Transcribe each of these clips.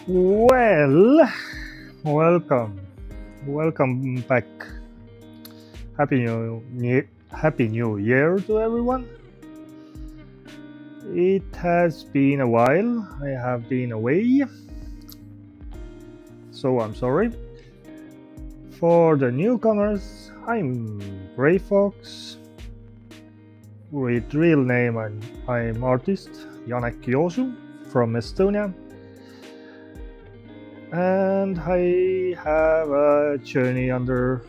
Well, welcome back. Happy New Year to everyone. It has been a while. I have been away, so I'm sorry. For the newcomers, I'm GreyFox. With real name, I'm artist Janek Joosu from Estonia. And I have a journey under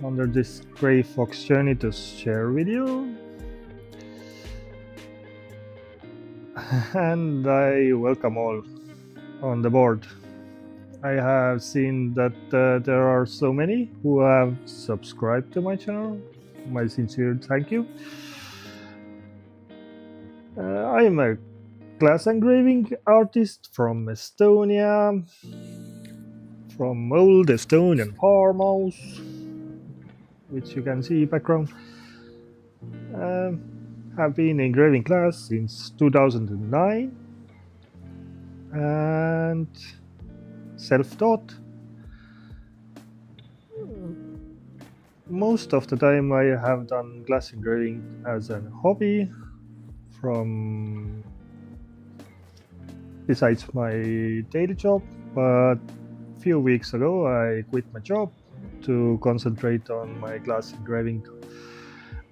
this GreyFoxJourney to share with you. And I welcome all on the board. I have seen that there are so many who have subscribed to my channel. My sincere thank you. I'm a glass engraving artist from Estonia, from old Estonian farmhouse, which you can see background. Have been engraving class since 2009 and self-taught. Most of the time I have done glass engraving as a hobby from besides my daily job, but a few weeks ago I quit my job to concentrate on my glass engraving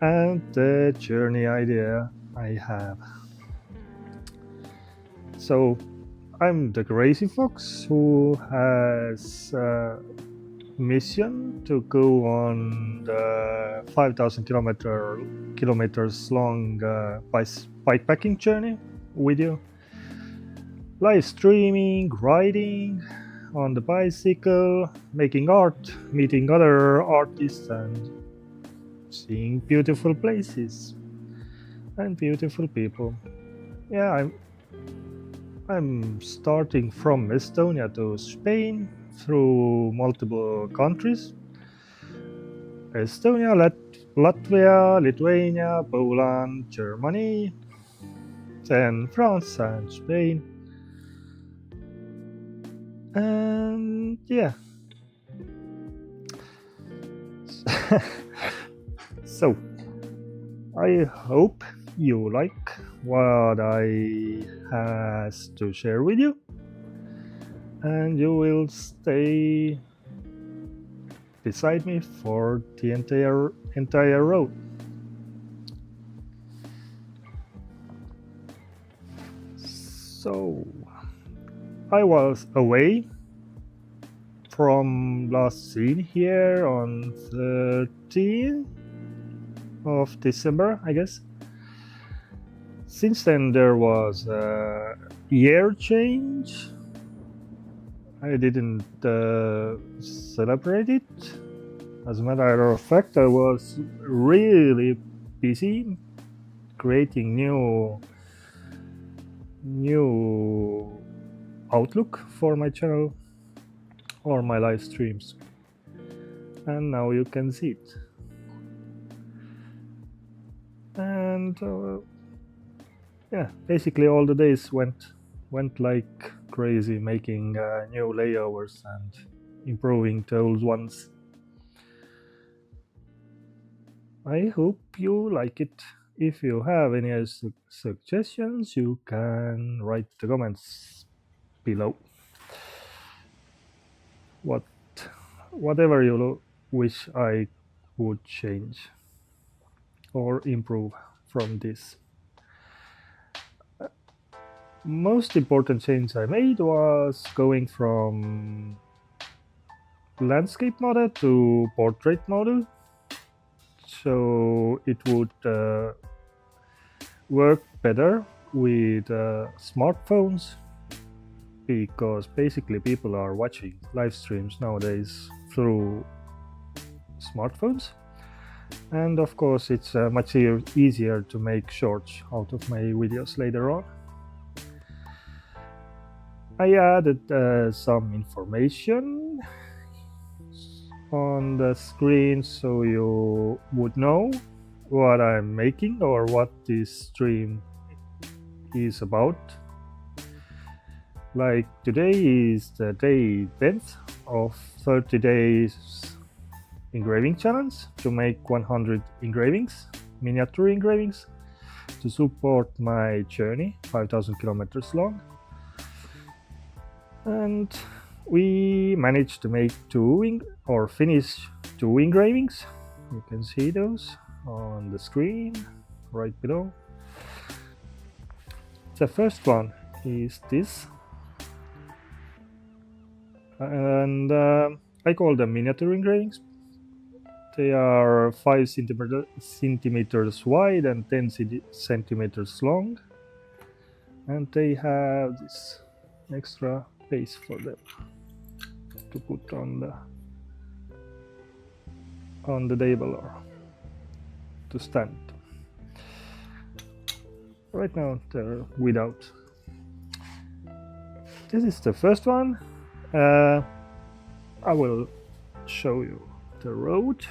and the journey idea I have. So I'm the crazy fox who has a mission to go on the 5,000 kilometers long bikepacking journey with you. Live streaming, riding on the bicycle, making art, meeting other artists and seeing beautiful places and beautiful people. Yeah, I'm starting from Estonia to Spain through multiple countries. Estonia, Latvia, Lithuania, Poland, Germany, then France and Spain. And yeah. So, I hope you like what I has to share with you, and you will stay beside me for the entire road. So, I was away from last seen here on 13th of December, I guess. Since then there was a year change. I didn't celebrate it. As a matter of fact, I was really busy creating new outlook for my channel or my live streams, and now you can see it. And yeah, basically all the days went like crazy, making new layovers and improving the old ones. I hope you like it. If you have any suggestions, you can write the comments below. Whatever you wish I would change or improve from this. Most important change I made was going from landscape model to portrait model, so it would work better with smartphones, because basically people are watching live streams nowadays through smartphones, and of course it's much easier to make shorts out of my videos later on. I added some information on the screen so you would know what I'm making or what this stream is about. Like today is the day 10th of 30 days engraving challenge to make 100 engravings, miniature engravings, to support my journey, 5,000 kilometers long. And we managed to make finish two engravings. You can see those on the screen right below. The first one is this, and I call them miniature engravings. They are 5 centimeters wide and 10 centimeters long, and they have this extra base for them to put on the table or to stand. Right now they're without. This is the first one. I will show you the road.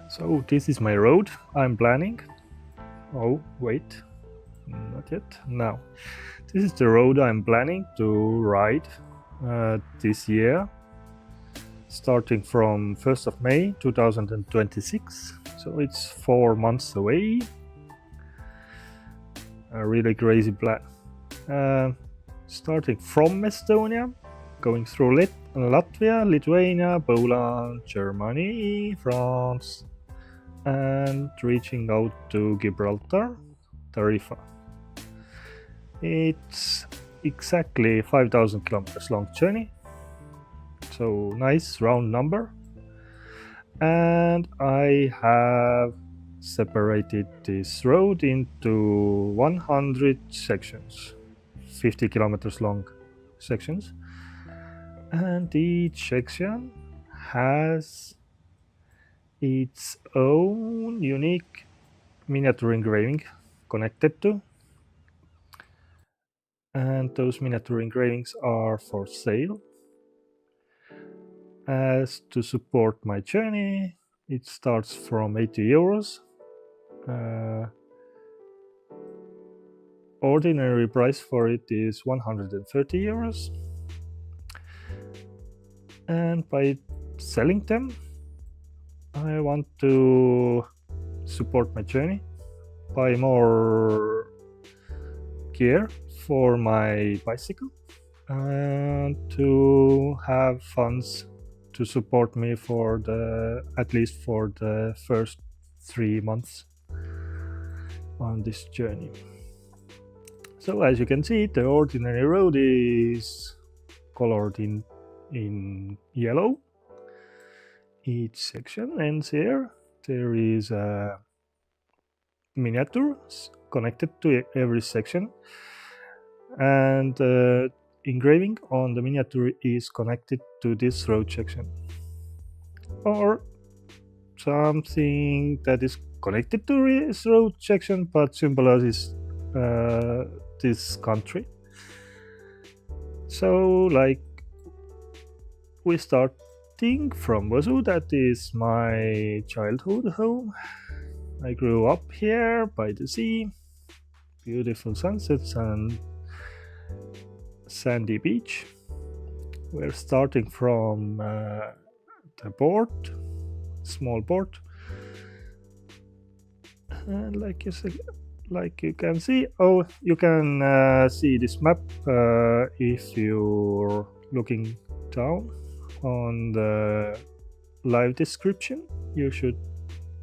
So this is my road I'm planning. Oh, wait, not yet. Now, this is the road I'm planning to ride this year, starting from 1st of May 2026. So it's 4 months away. A really crazy plan. Starting from Estonia, going through Latvia, Lithuania, Poland, Germany, France, and reaching out to Gibraltar, Tarifa. It's exactly 5,000 kilometers long journey, so nice round number. And I have separated this road into 100 sections, 50 kilometers long sections, and each section has its own unique miniature engraving connected to, and those miniature engravings are for sale. As to support my journey, it starts from 80 euros. Ordinary price for it is 130 euros. And by selling them, I want to support my journey, buy more gear for my bicycle, and to have funds to support me for at least for the first 3 months on this journey. So as you can see, the ordinary road is colored in yellow. Each section ends here. There is a miniature connected to every section, and engraving on the miniature is connected to this road section, or something that is connected to this road section but symbolizes this country. So, like, we starting from Joosu, that is my childhood home. I grew up here by the sea, beautiful sunsets and sandy beach. We're starting from the port, small port, and like you can see, you can see this map if you're looking down on the live description. You should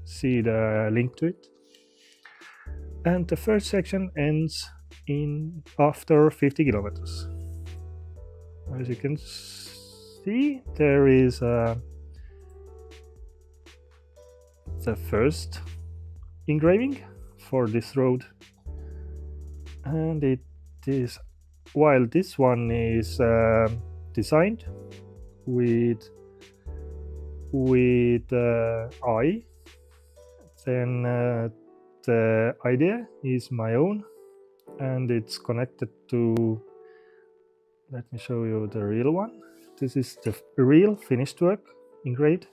see the link to it. And the first section ends after 50 kilometers. As you can see, there is the first engraving for this road, and it is, while this one is designed with eye, then the idea is my own, and it's connected to, let me show you the real one. This is the real finished work engraved,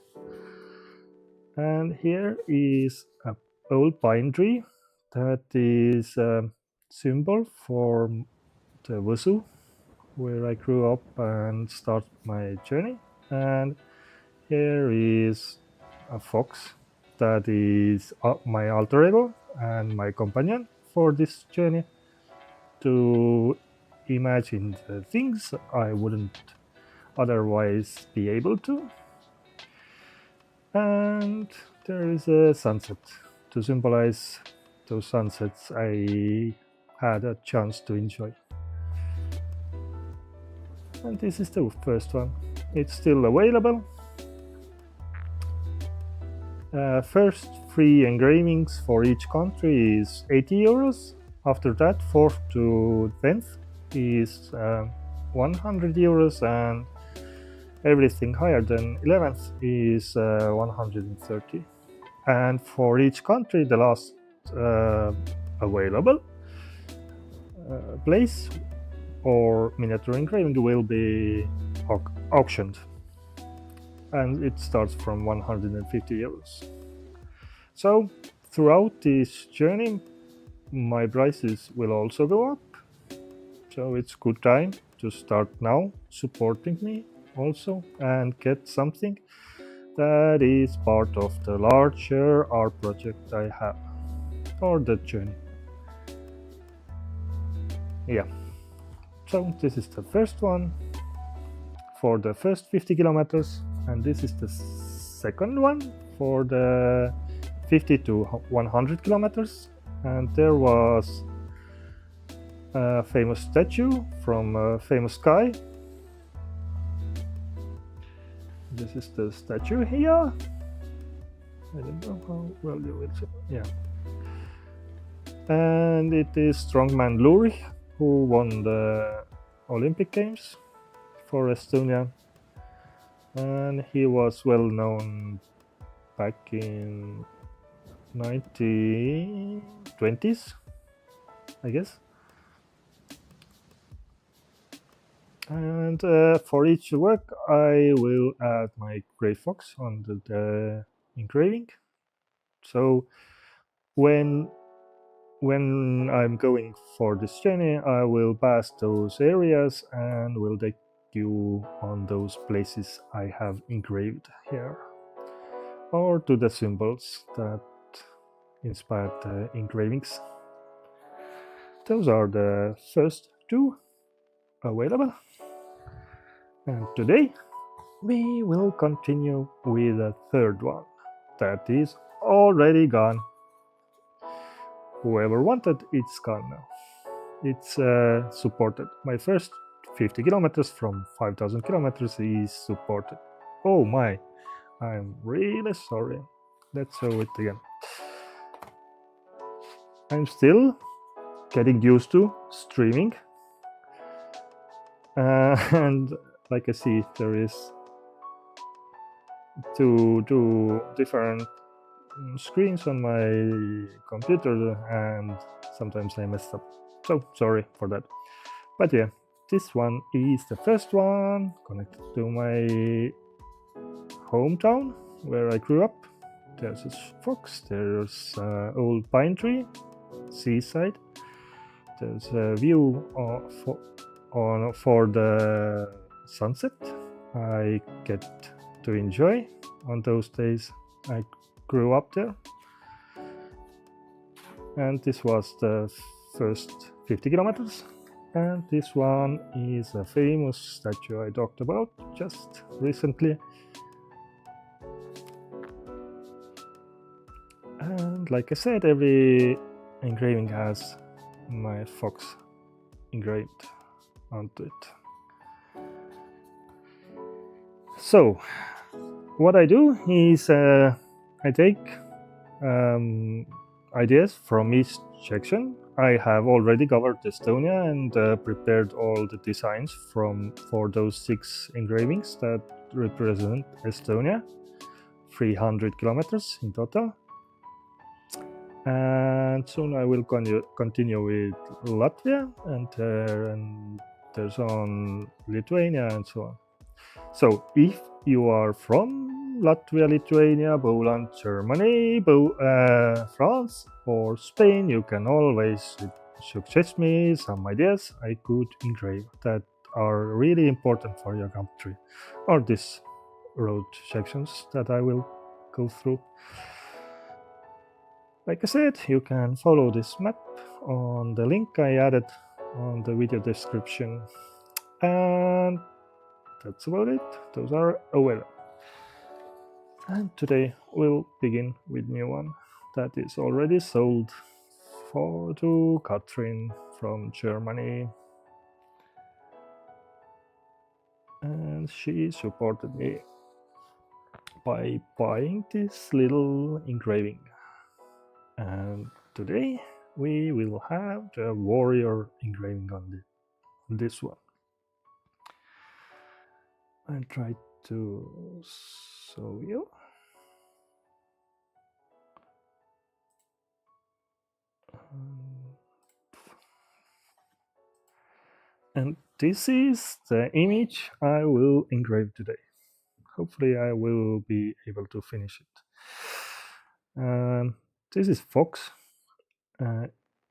And here is a old pine tree that is a symbol for the Joosu, where I grew up and started my journey. And here is a fox that is my alter ego and my companion for this journey, to imagine the things I wouldn't otherwise be able to. And there is a sunset to symbolize those sunsets I had a chance to enjoy. And this is the first one. It's still available. First 3 engravings for each country is 80 euros. After that, 4th to 10th is 100 euros, and everything higher than 11th is 130. And for each country, the last available place or miniature engraving will be auctioned, and it starts from 150 euros. So throughout this journey, my prices will also go up. So it's good time to start now supporting me also and get something that is part of the larger art project I have, or the journey. Yeah. So this is the first one for the first 50 kilometers, and this is the second one for the 50 to 100 kilometers. And there was a famous statue from a famous guy. This is the statue here. I don't know how well you will see. Yeah. And it is strongman Luri, who won the Olympic Games for Estonia. And he was well known back in 1920s, I guess. And for each work, I will add my GreyFox on the engraving. So when I'm going for this journey, I will pass those areas and will take you on those places I have engraved here, or to the symbols that inspired the engravings. Those are the first 2 available. And today we will continue with the third one that is already gone. Whoever wanted, it's gone now. It's supported. My first 50 kilometers from 5,000 kilometers is supported. Oh my, I'm really sorry. Let's show it again. I'm still getting used to streaming. And like I see, there is 2 different screens on my computer, and sometimes I messed up. So sorry for that. But yeah, this one is the first one connected to my hometown where I grew up. There's a fox, there's an old pine tree, seaside. There's a view for the sunset I get to enjoy on those days I grew up there. And this was the first 50 kilometers. And this one is a famous statue I talked about just recently. And like I said, every engraving has my fox engraved onto it. So what I do is I take ideas from each section. I have already covered Estonia and prepared all the designs for those 6 engravings that represent Estonia, 300 kilometers in total. And soon I will continue with Latvia, and there's on Lithuania and so on. So if you are from Latvia, Lithuania, Poland, Germany, France or Spain, you can always suggest me some ideas I could engrave that are really important for your country or this road sections that I will go through. Like I said, you can follow this map on the link I added on the video description. And that's about it. Those are available. And today we'll begin with new one that is already sold to Katrin from Germany. And she supported me by buying this little engraving. And today we will have the warrior engraving on this one. I tried to show you. And this is the image I will engrave today. Hopefully I will be able to finish it. This is Fox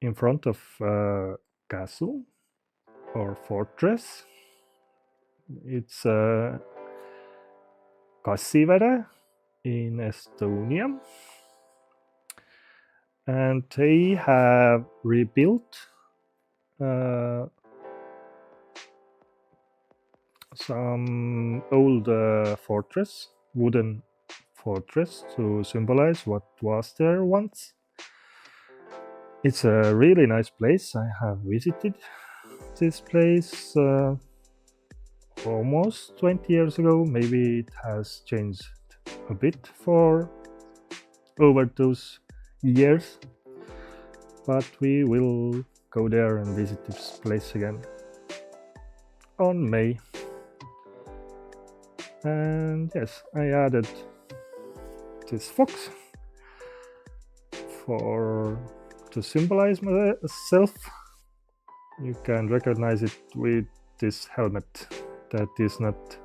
in front of a castle or fortress. It's Kassinurme in Estonia. And they have rebuilt some old fortress, wooden fortress, to symbolize what was there once. It's a really nice place. I have visited this place almost 20 years ago. Maybe it has changed a bit for over those years, but we will go there and visit this place again on May. And yes, I added this fox to symbolize myself. You can recognize it with this helmet that is not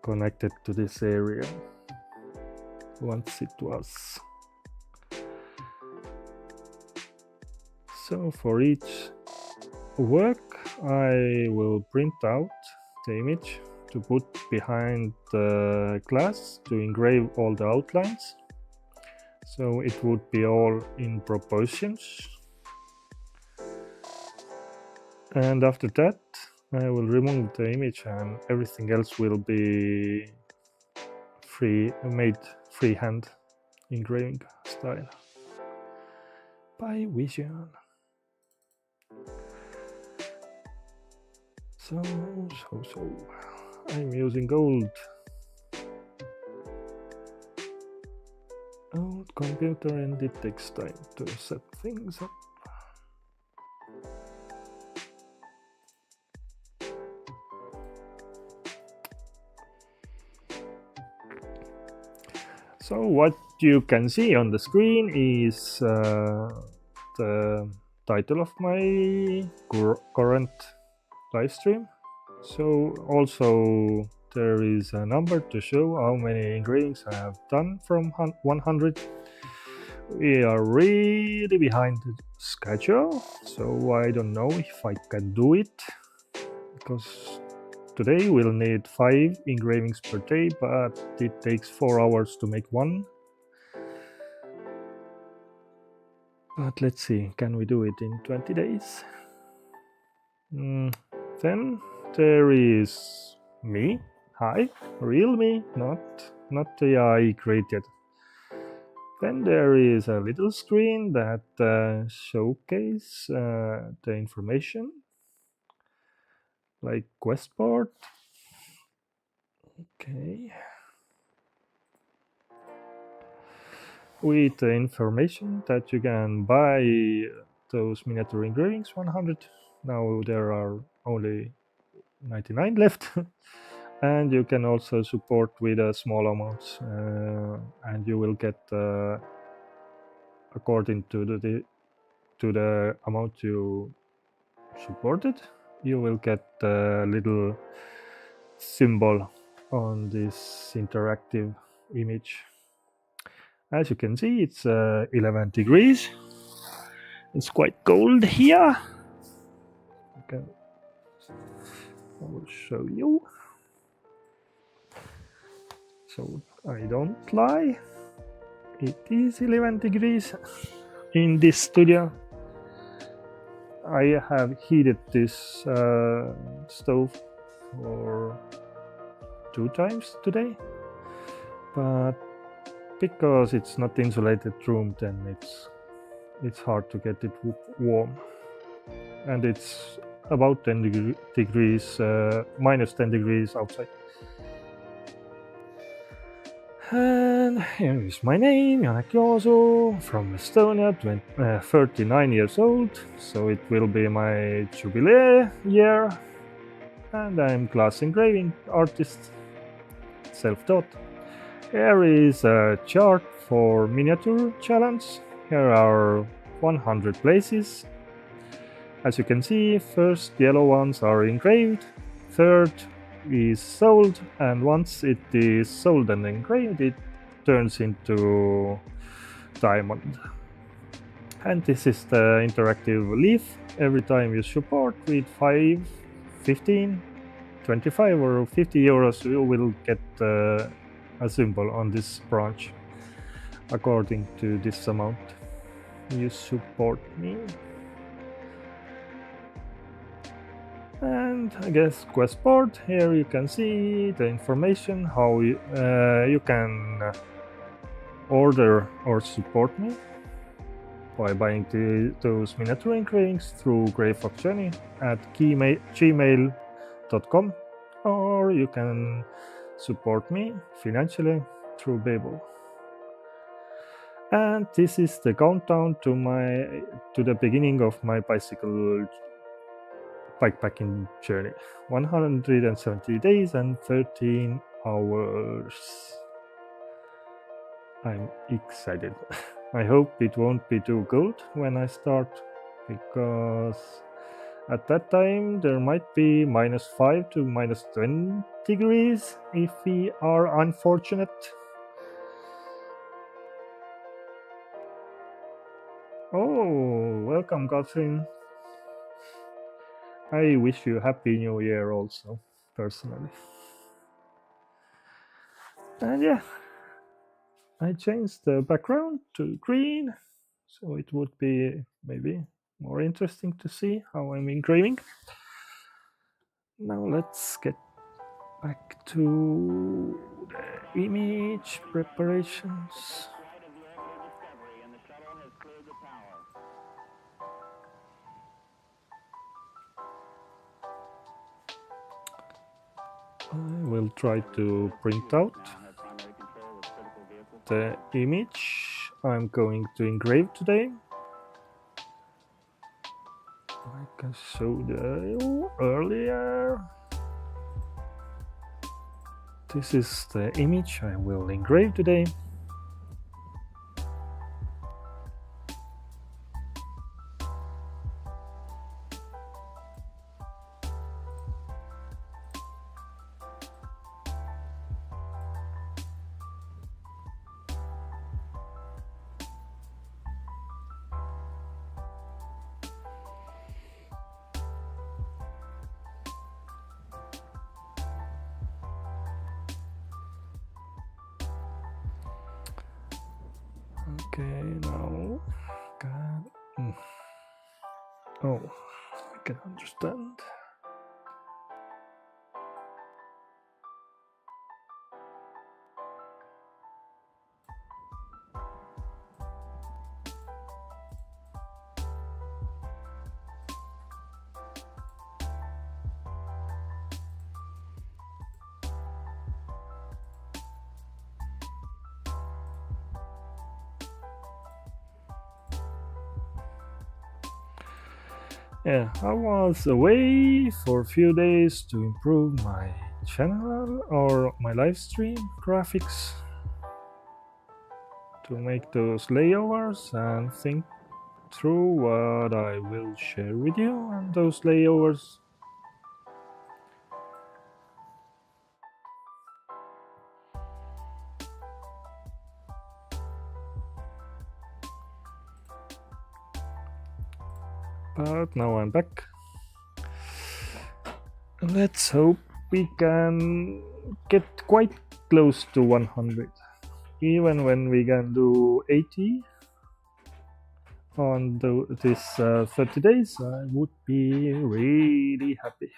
connected to this area. Once it was. So for each work I will print out the image to put behind the glass to engrave all the outlines, so it would be all in proportions. And after that I will remove the image and everything else will be made freehand engraving style by Vision. So I'm using old computer and it takes time to set things up. So what you can see on the screen is the title of my current live stream. So also there is a number to show how many engravings I have done from 100. We are really behind the schedule, so I don't know if I can do it, because today we'll need 5 engravings per day, but it takes 4 hours to make one. But let's see, can we do it in 20 days? Then there is me. Hi, real me, not the AI created. Then there is a little screen that showcase the information, like quest board. Okay. With the information that you can buy those miniature engravings, 100. Now there are only 99 left. And you can also support with a small amounts, and you will get according to the amount you supported, you will get a little symbol on this interactive image. As you can see, it's 11 degrees. It's quite cold here. Okay. I will show you. So I don't lie. It is 11 degrees in this studio. I have heated this stove for 2 times today, but because it's not insulated room, then it's hard to get it warm, and it's about 10 degrees, minus 10 degrees outside. And here is my name, Janek Joosu, from Estonia, 39 years old, so it will be my jubilee year. And I'm class engraving artist, self-taught. Here is a chart for miniature challenge. Here are 100 places. As you can see, first yellow ones are engraved, third is sold, and once it is sold and engraved, it turns into diamond. And this is the interactive leaf. Every time you support with 5, 15, 25 or 50 euros, you will get a symbol on this branch according to this amount you support me. And I guess quest board. Here you can see the information how you can order or support me by buying those miniature engravings through GreyFoxJourney at gmail.com, or you can support me financially through PayPal. And this is the countdown to the beginning of my bikepacking journey. 170 days and 13 hours. I'm excited. I hope it won't be too cold when I start, because at that time there might be -5 to -10 degrees if we are unfortunate. Oh, welcome, Catherine. I wish you Happy New Year also, personally. And yeah, I changed the background to green, so it would be maybe more interesting to see how I'm engraving. Now let's get back to the image preparations. I will try to print out the image I'm going to engrave today. Like I showed you earlier. This is the image I will engrave today. Okay, now oh, I can understand. Yeah, I was away for a few days to improve my channel or my live stream graphics, to make those layovers and think through what I will share with you on those layovers. But now I'm back. Let's hope we can get quite close to 100. Even when we can do 80 on this 30 days, I would be really happy.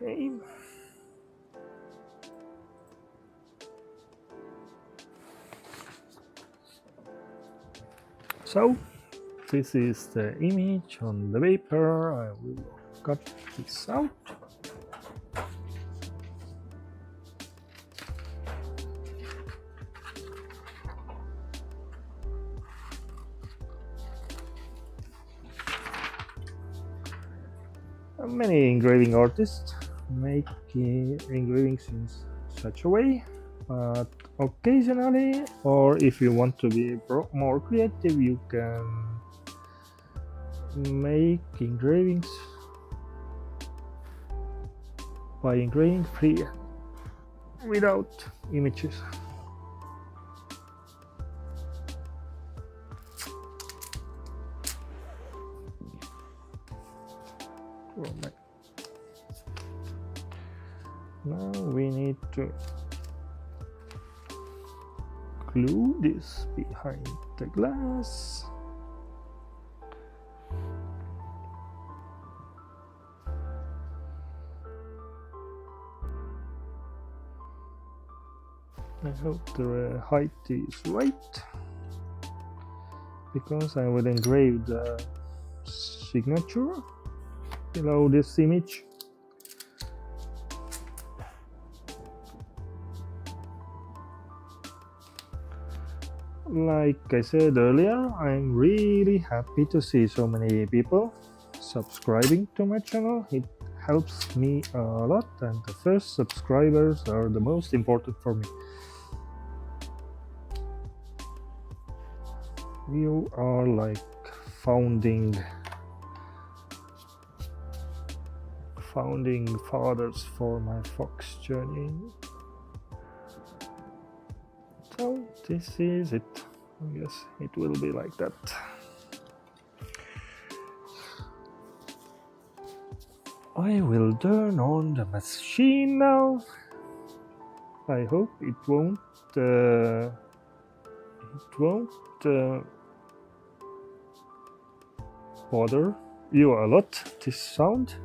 Okay. So this is the image on the paper. I will cut this out. Many engraving artists make engravings in such a way, but occasionally, or if you want to be more creative, you can make engravings by engraving free without images. Now we need to glue this behind the glass. I hope the height is right, because I will engrave the signature below this image. Like I said earlier, I'm really happy to see so many people subscribing to my channel. It helps me a lot, and the first subscribers are the most important for me. You are like founding fathers for my Fox journey. So this is it. I guess it will be like that. I will turn on the machine now. I hope it won't bother you a lot, this sound.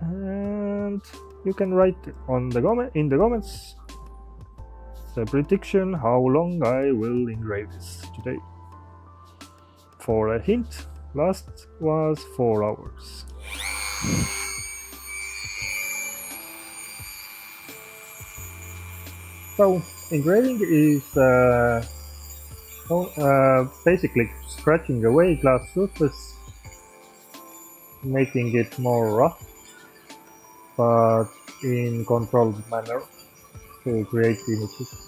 And you can write in the comments the prediction how long I will engrave this today. For a hint, last was 4 hours. So engraving is basically scratching away glass surface, making it more rough, but in controlled manner to create images.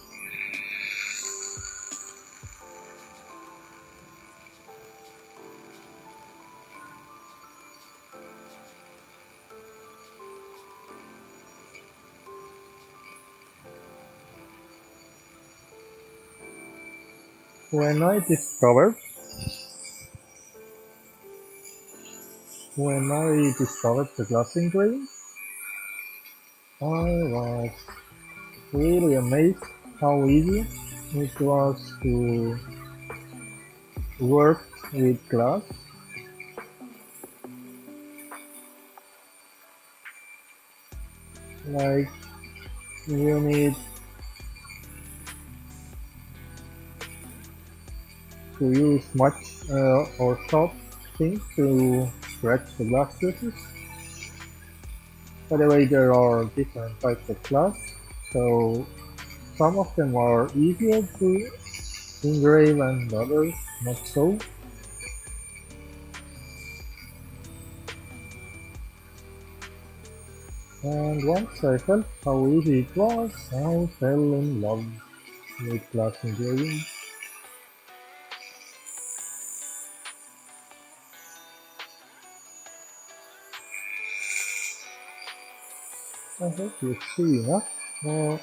When I discovered the glass engraving, I was really amazed how easy it was to work with glass. Like, you need to use much or sharp things to scratch the glass surface. By the way, there are different types of glass, so some of them are easier to engrave and others not so. And once I felt how easy it was, I fell in love with glass engraving. I hope you see enough, or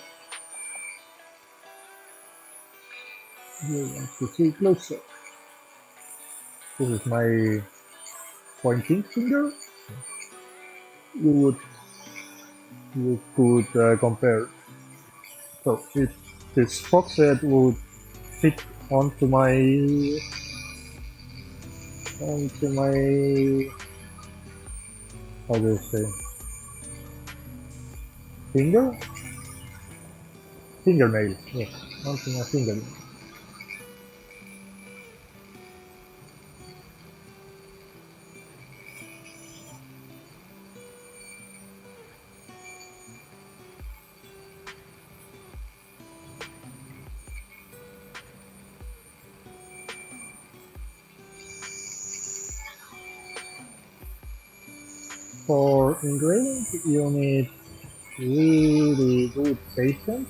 you want to see closer. This is my pointing finger. You could compare. So if this fox head would fit onto my how do you say fingernail, yes, onto my fingernail. For engraving you need really good patience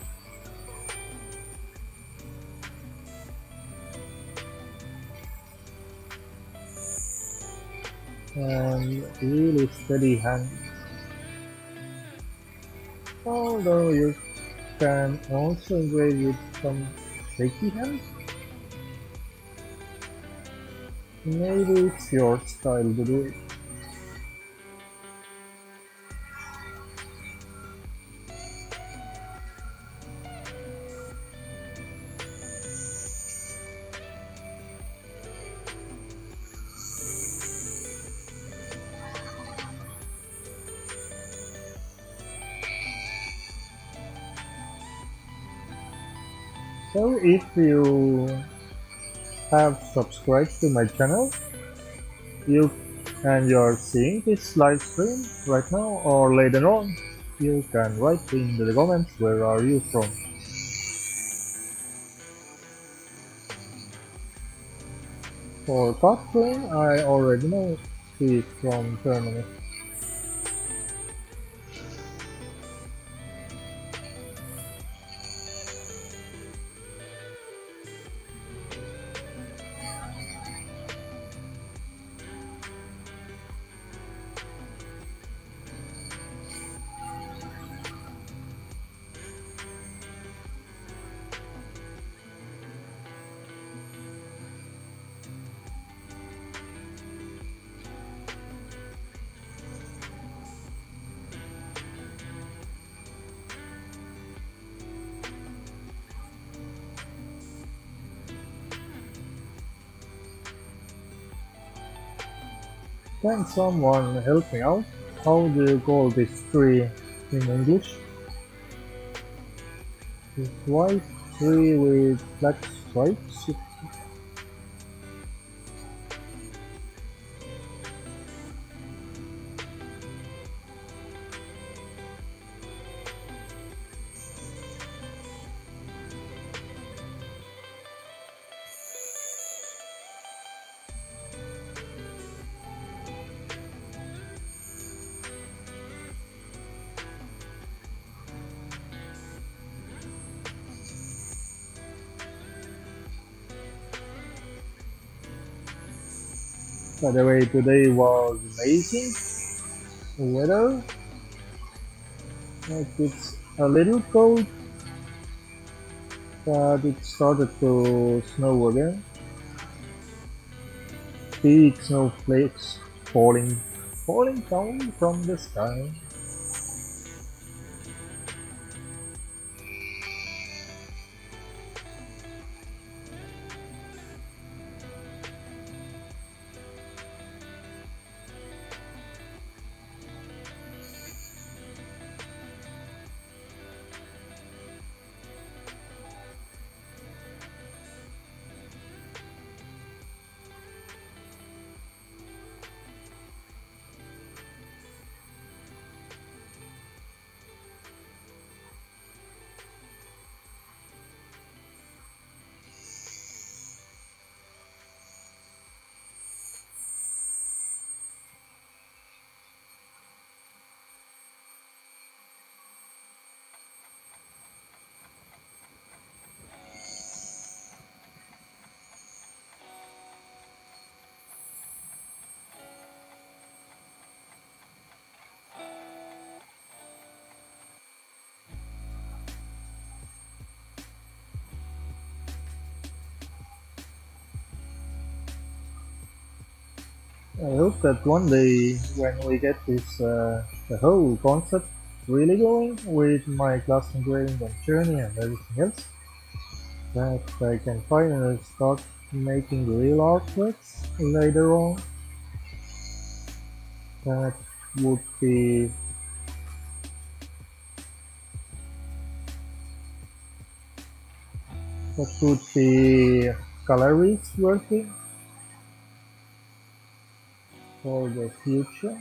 and really steady hands. Although you can also engrave with some shaky hands, maybe it's your style to do it. So if you have subscribed to my channel, you and you're seeing this live stream right now or later on, you can write in the comments where are you from. For Katrin, I already know she's from Germany. Can someone help me out? How do you call this tree in English? This white tree with black stripes? By the way, today was amazing weather. Like it's a little cold, but it started to snow again. Big snowflakes falling down from the sky. I hope that one day when we get this the whole concept really going with my class engraving and journey and everything else, that I can finally start making real artworks later on. That would be galleries working for the future.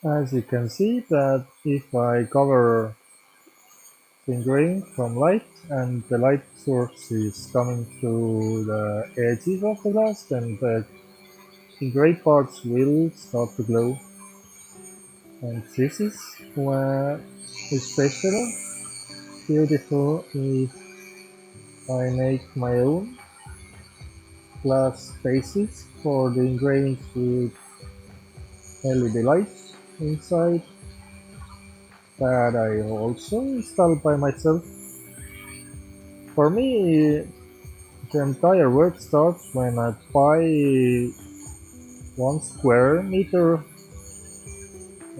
As you can see that if I cover the engraving from light and the light source is coming through the edges of the glass, then the engraved parts will start to glow. And this is especially beautiful if I make my own glass bases for the engravings with LED lights inside that I also installed by myself. For me, the entire work starts when I buy 1 square meter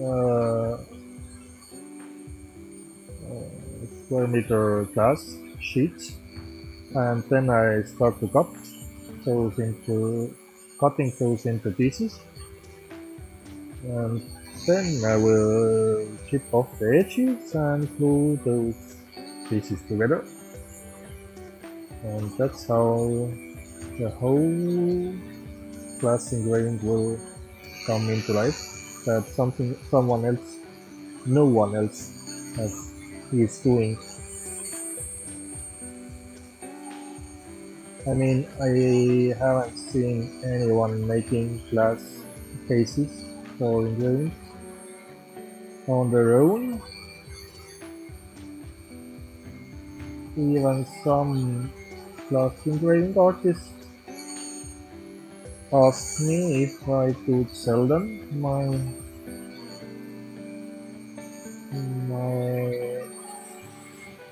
uh, glass sheets, and then I start to cutting those into pieces, and then I will chip off the edges and glue those pieces together, and that's how the whole glass engraving will come into life. That no one else is doing. I mean, I haven't seen anyone making glass cases for engraving on their own. Even some glass engraving artists asked me if I could sell them my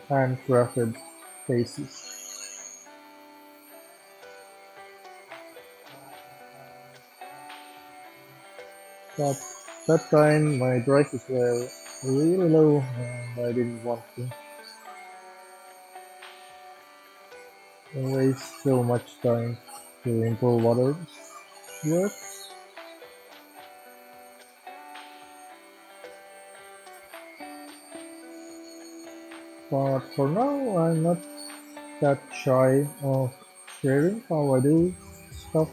handcrafted cases. But that time my prices were really low and I didn't want to waste so much time to improve others' works. But for now I'm not that shy of sharing how I do stuff.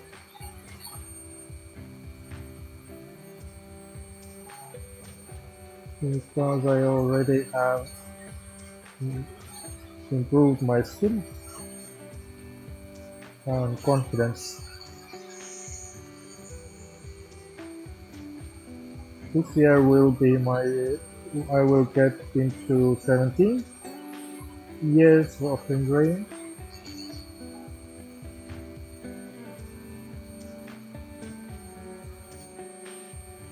Because I already have improved my skill and confidence. This year will be my I will get into 17 years of engraving.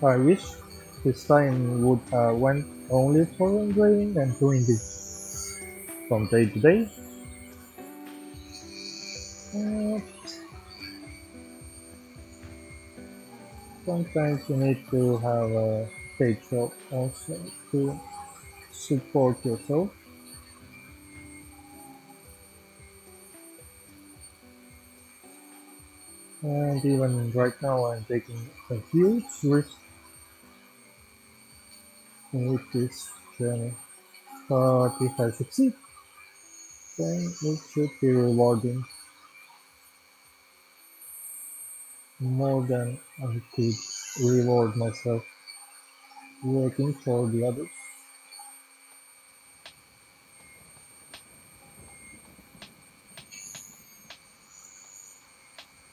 I wish this time would have went only for engraving and doing this from day to day. Sometimes you need to have a paid job also to support yourself. And even right now I'm taking a huge risk with this journey. But if I succeed, then it should be rewarding more than I could reward myself working for the others.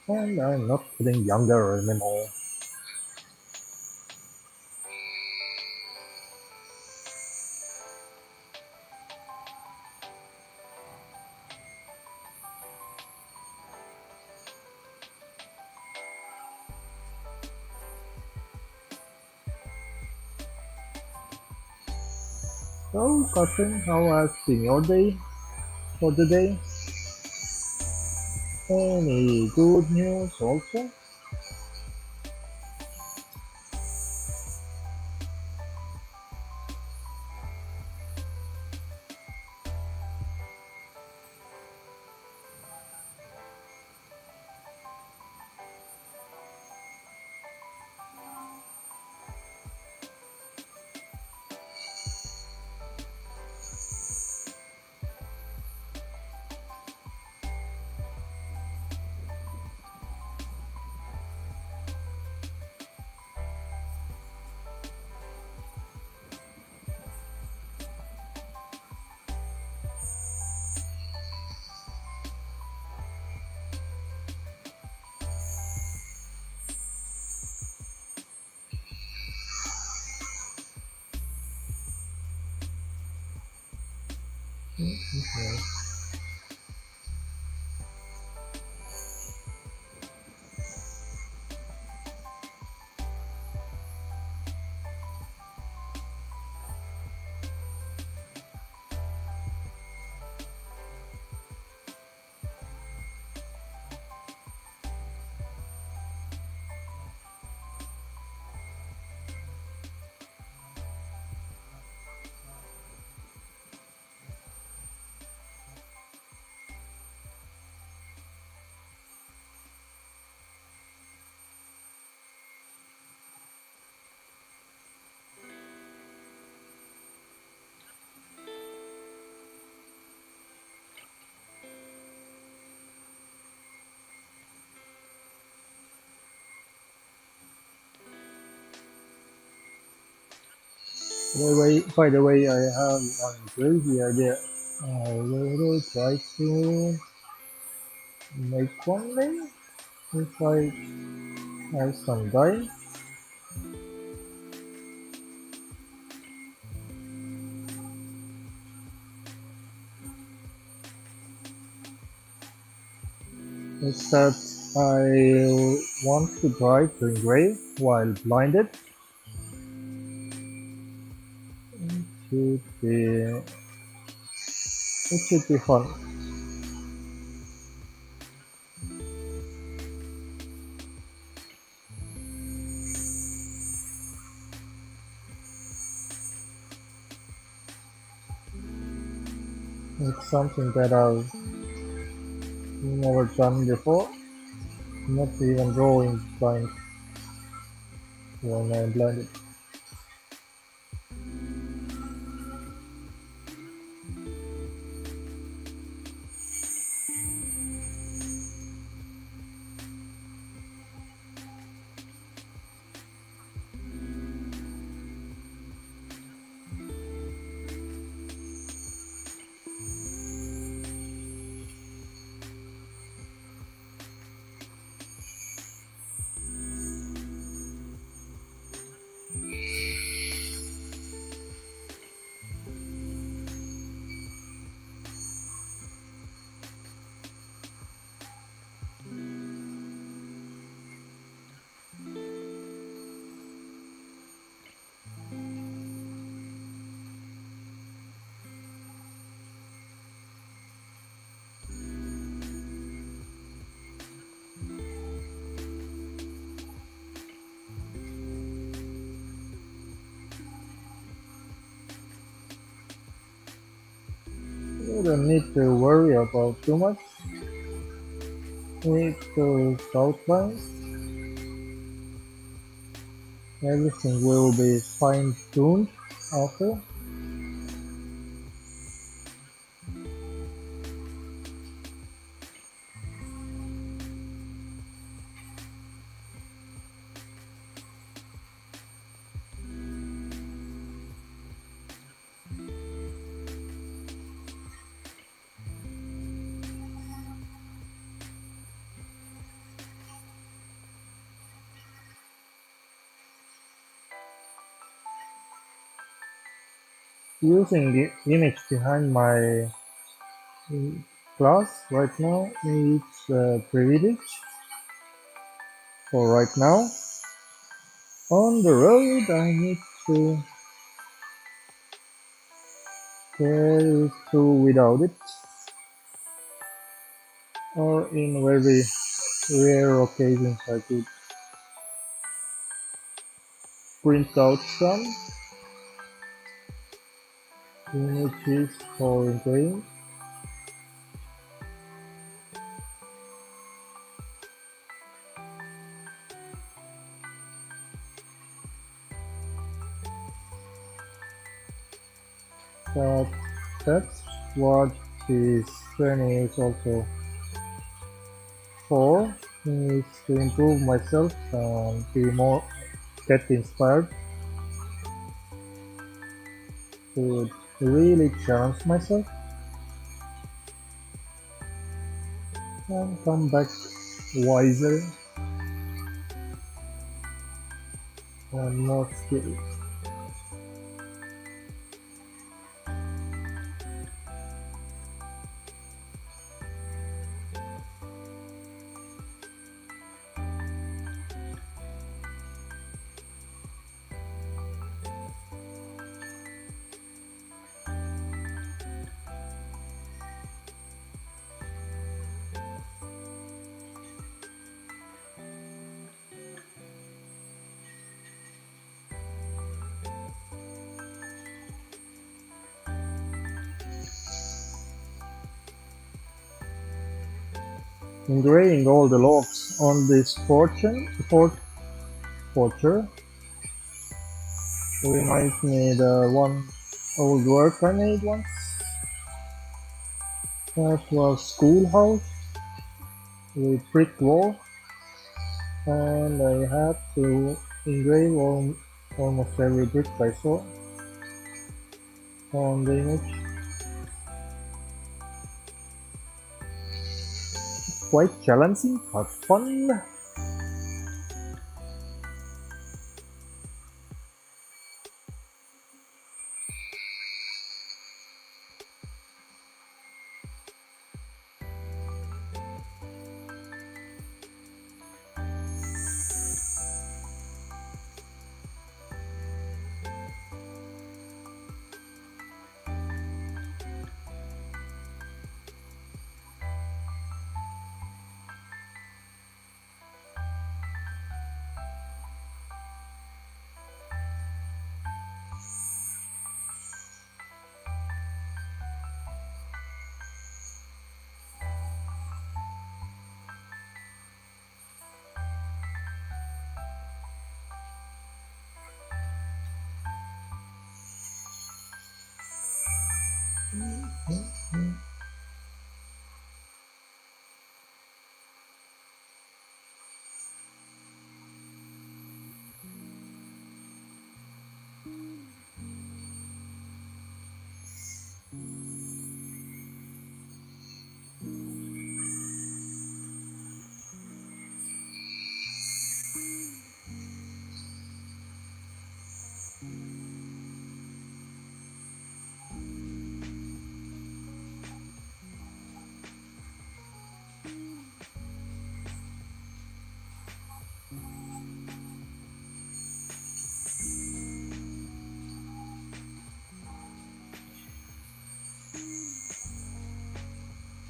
And I'm not getting younger anymore. So, Cousin, how has been your day for the day? Any good news also? Okay. By the way, I have a crazy idea. I will try to make one day if I have some time. It's that I want to try to engrave while blinded. It should be, it should be fun. It's something that I've never done before, not even drawing blind when I'm blinded. You don't need to worry about too much with those outlines. Everything will be fine-tuned after. Using the image behind my class right now is a privilege for right now. On the road I need to carry through without it, or in very rare occasions I could print out some images for engraving. But that's what this journey is also for, is to improve myself and get inspired to really challenge myself and come back wiser and more skilled. Engraving all the logs on this porcher reminds me the one old work I made once. That was schoolhouse with brick wall, and I had to engrave almost every brick I saw on the image. Quite challenging but fun.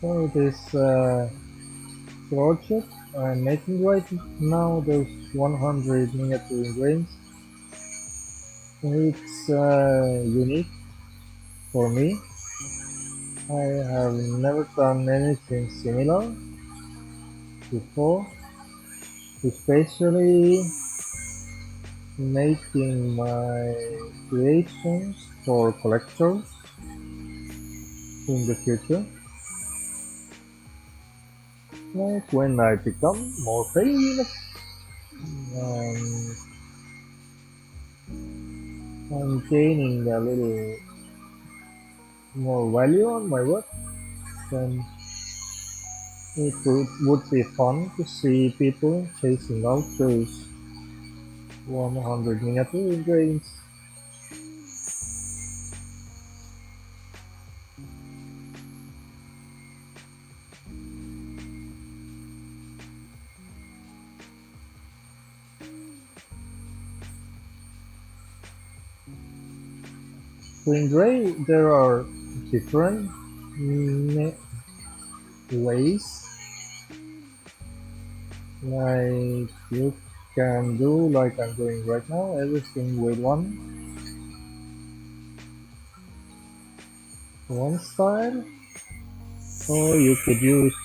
So this project I'm making right now, those 100 miniature engravings, it's unique for me. I have never done anything similar before, especially making my creations for collectors in the future. Like when I become more famous, um, I'm gaining a little more value on my work, then it would be fun to see people chasing out those 100 miniature engravings. To engrave, there are different ways. Like you can do like I'm doing right now, everything with one style, or you could use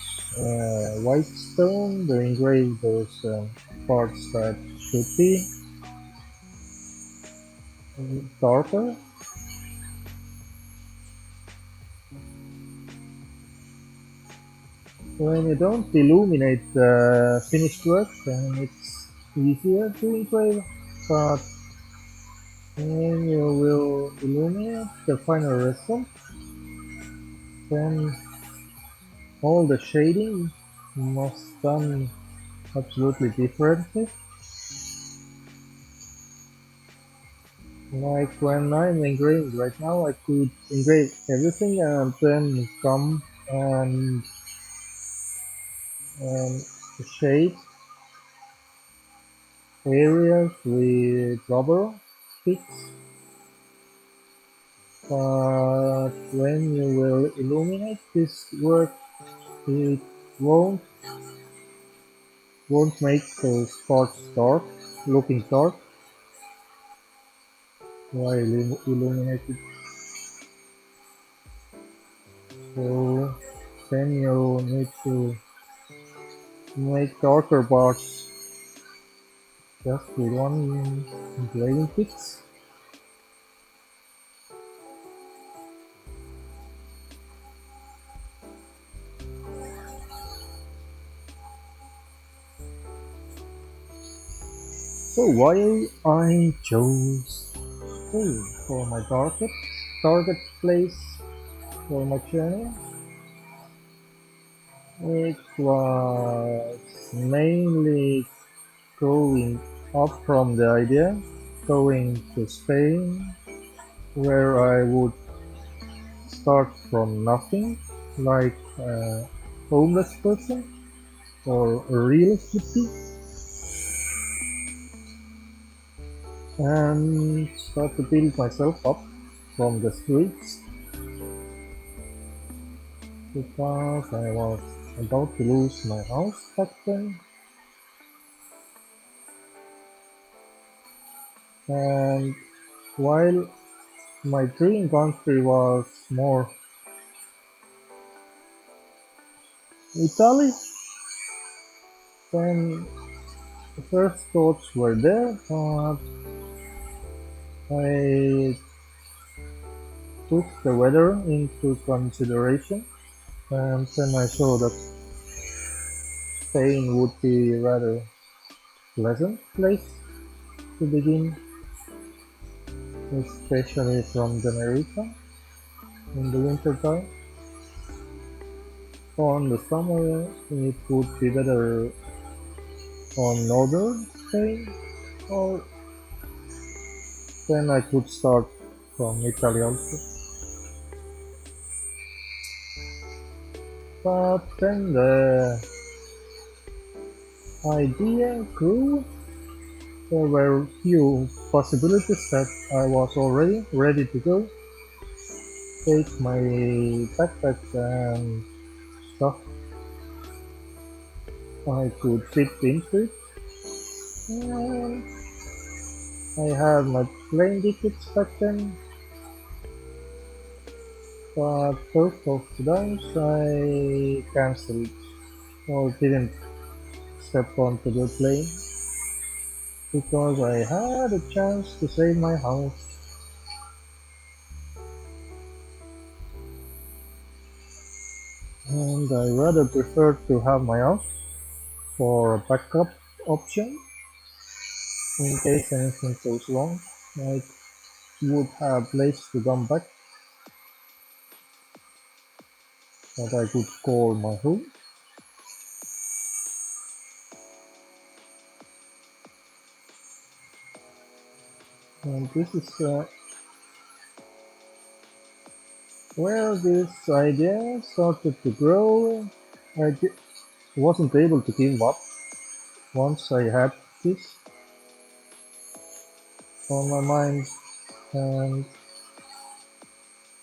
white stone to engrave those parts that should be darker. When you don't illuminate the finished work, then it's easier to engrave, but when you will illuminate the final result, then all the shading must done absolutely differently. Like when I'm engraving right now, I could engrave everything and then come and um, shade areas with rubber sticks. But when you will illuminate this work, it won't won't make those parts dark, looking dark while illuminated. So then you need to make darker parts just with one engraving fix. So while I chose for my target place for my journey, it was mainly going up from the idea, going to Spain, where I would start from nothing, like a homeless person or a real hippie, and start to build myself up from the streets, because I was about to lose my house back then, and while my dream country was more Italy, then the first thoughts were there, but I took the weather into consideration, and then I saw that Spain would be a rather pleasant place to begin, especially from Tenerife in the winter time. On the summer, it would be better on northern Spain, or then I could start from Italy also. But then the idea grew. There were few possibilities that I was already ready to go. Take my backpack and stuff I could fit into it. And I had my plane tickets back then. but both of the times I cancelled or didn't step onto the plane because I had a chance to save my house. And I rather prefer to have my house for a backup option in case anything goes wrong. I would have a place to come back that I could call my home. And this is where this idea started to grow. I wasn't able to give up once I had this on my mind, and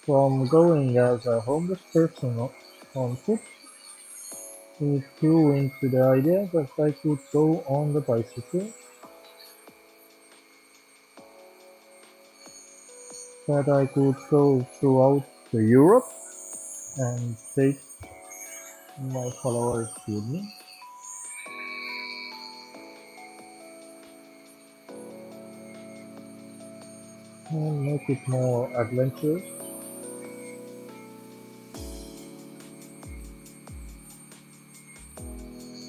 from going as a homeless person on foot, it grew into the idea that I could go on the bicycle, that I could go throughout Europe and take my followers with me. And make it more adventurous.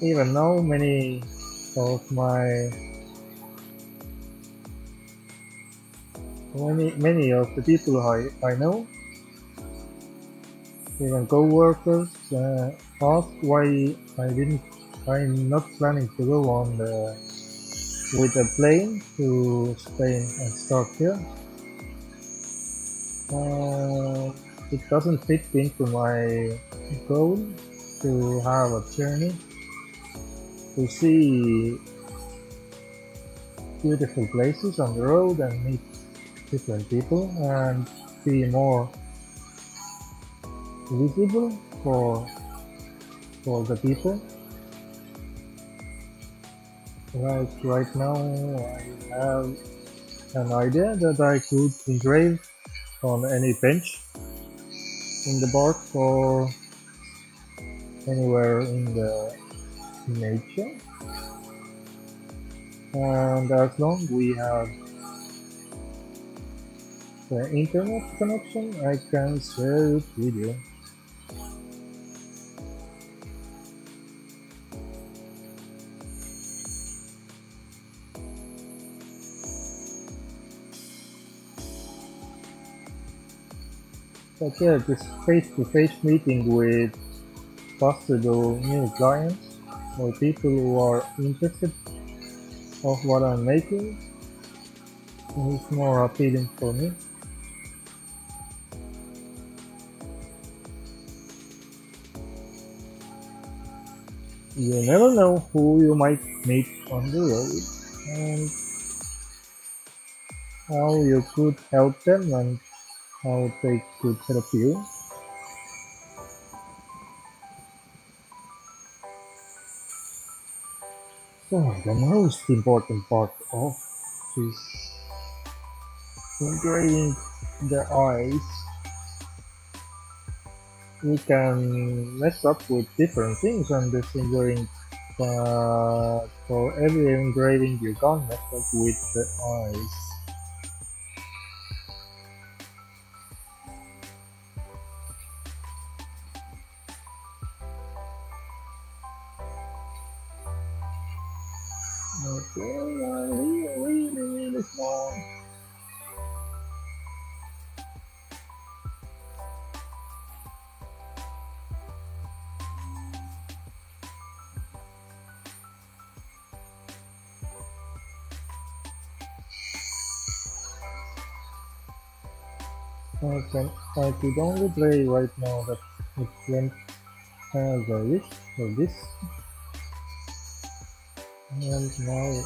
Even now, many of the people I know, even co-workers, ask why I'm not planning to go on with a plane to Spain and start here. It doesn't fit into my goal to have a journey, to see beautiful places on the road and meet different people and be more visible for the people. Right now I have an idea that I could engrave on any bench in the park or anywhere in the nature, and as long we have the internet connection, I can share it with you. But yeah, this face-to-face meeting with possible new clients or people who are interested of what I'm making is more appealing for me. You never know who you might meet on the road and how you could help them and how they could help you. So the most important part of this engraving the eyes, we can mess up with different things on this engraving, but for every engraving you can't mess up with the eyes. Okay, really small. Okay, I could only play right now that it went as I wish for this. And now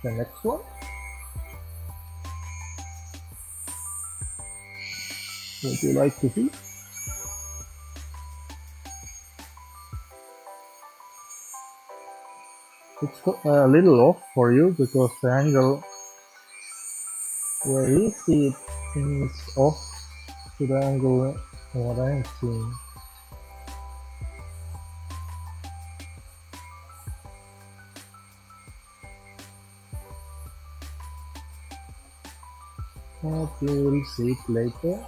the next one. Would you like to see? It's a little off for you because the angle where you see it is off to the angle what I'm seeing. But you will see it later.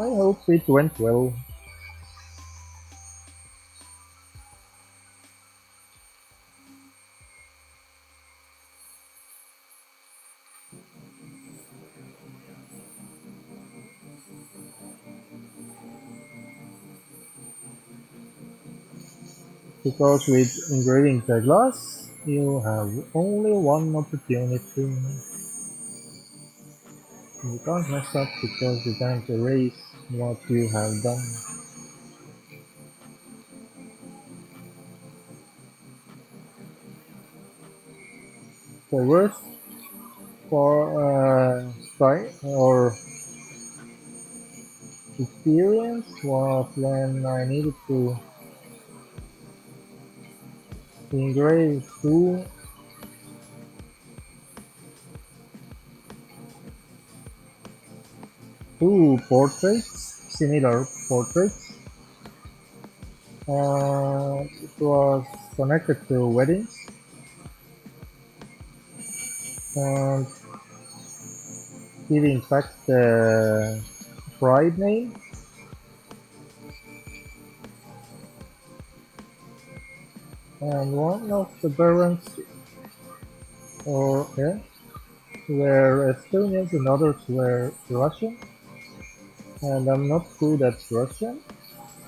I hope it went well. Because with engraving the glass, you have only one opportunity. You can't mess up because you can't erase what you have done. The worst for time or experience was when I needed to engrave two portraits, similar portraits. It was connected to weddings, and giving back the bride name. And one of the parents were Estonians and others were Russian. And I'm not good at Russian,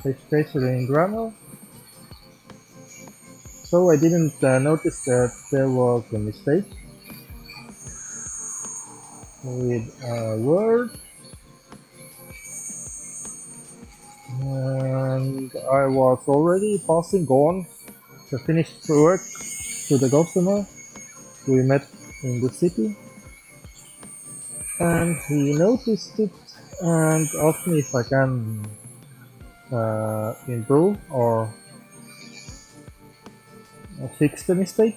especially in grammar. So I didn't notice that there was a mistake with a word. And I was already passing on the finished work to the customer. We met in the city, and he noticed it and asked me if I can improve or fix the mistake.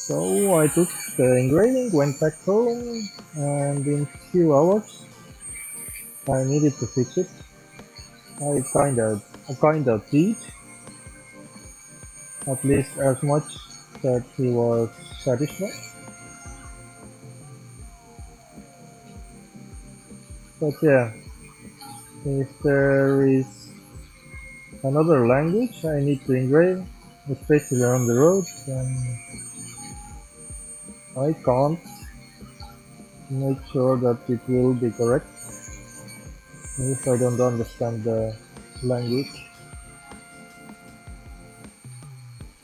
So I took the engraving, went back home, and in few hours I needed to fix it. I kinda did, at least as much that he was satisfied. But yeah, if there is another language I need to engrave, especially on the road, then I can't make sure that it will be correct if I don't understand the language.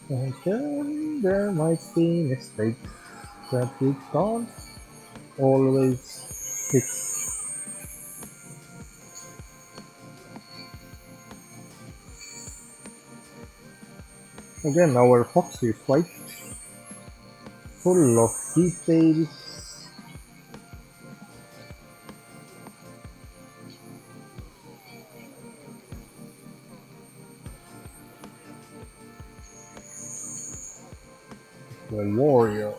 And then there might be mistakes that we can't always fix. Again, our fox is white, full of details. The warrior.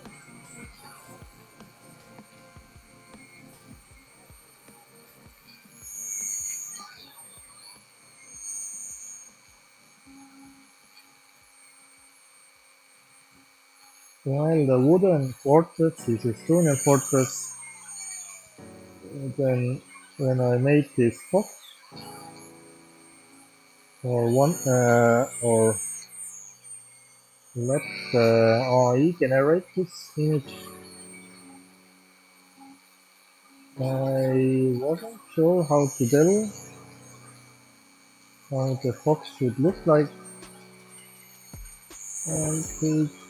While the wooden fortress is Estonian fortress, then when I made this fox, or let the AI generate this image, I wasn't sure how to tell how the fox should look like, and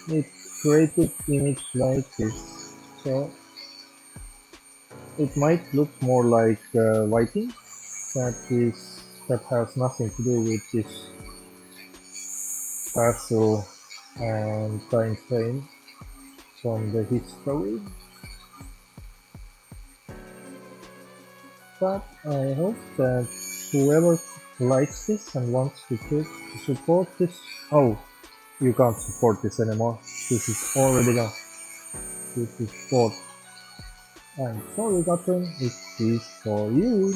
it created image like this. So it might look more like Viking, that has nothing to do with this castle and time frame from the history. But I hope that whoever likes this and wants to support this. Oh, You can't support this anymore. This is already gone. This is bought. I'm sorry, Catherine. It is for you.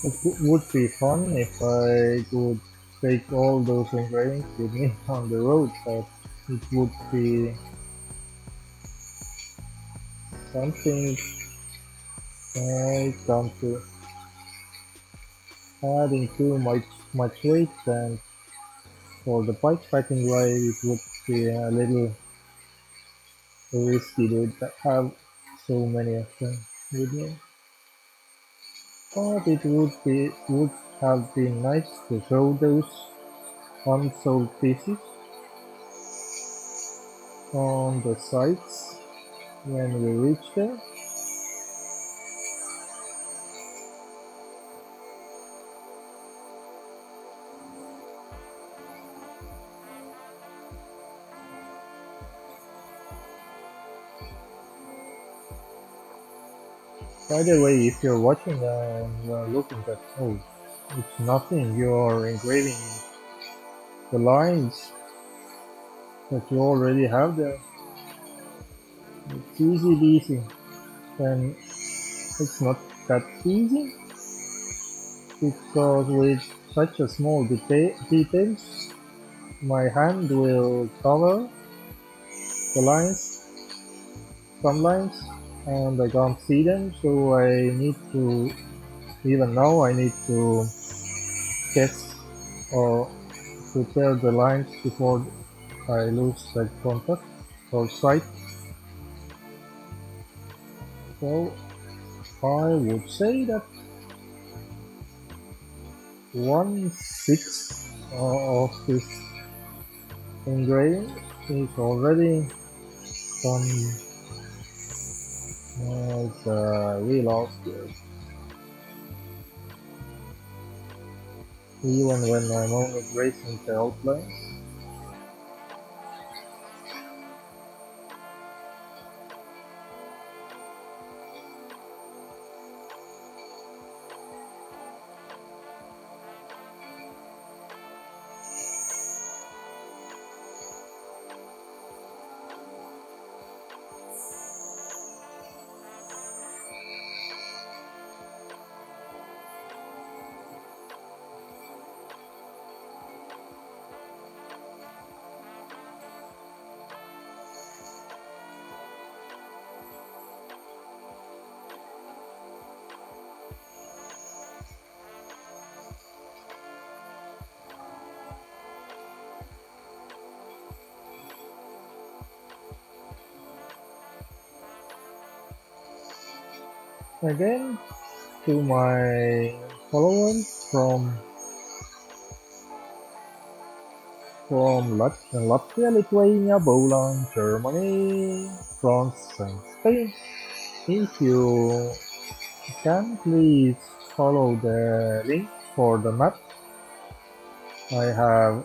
It would be fun if I could take all those engravings with me on the road, but it would be something I come to. Adding too much weight, and for the bikepacking ride it would be a little risky to have so many of them with me. But it would have been nice to show those unsold pieces on the sites when we reach there. By the way, if you're watching and you're looking at, oh, it's nothing, you're engraving the lines that you already have there. It's easy peasy. And it's not that easy, because with such a small details, my hand will cover the lines, some lines, and I can't see them, so I need to, even now I need to guess or prepare the lines before I lose that contact or sight. So I would say that 1/6 of this engraving is already done. It's real outfit. Even when I'm only tracing the outlines. Again, to my followers from Latvia, Lithuania, Poland, Germany, France, and Spain. If you can, please follow the link for the map I have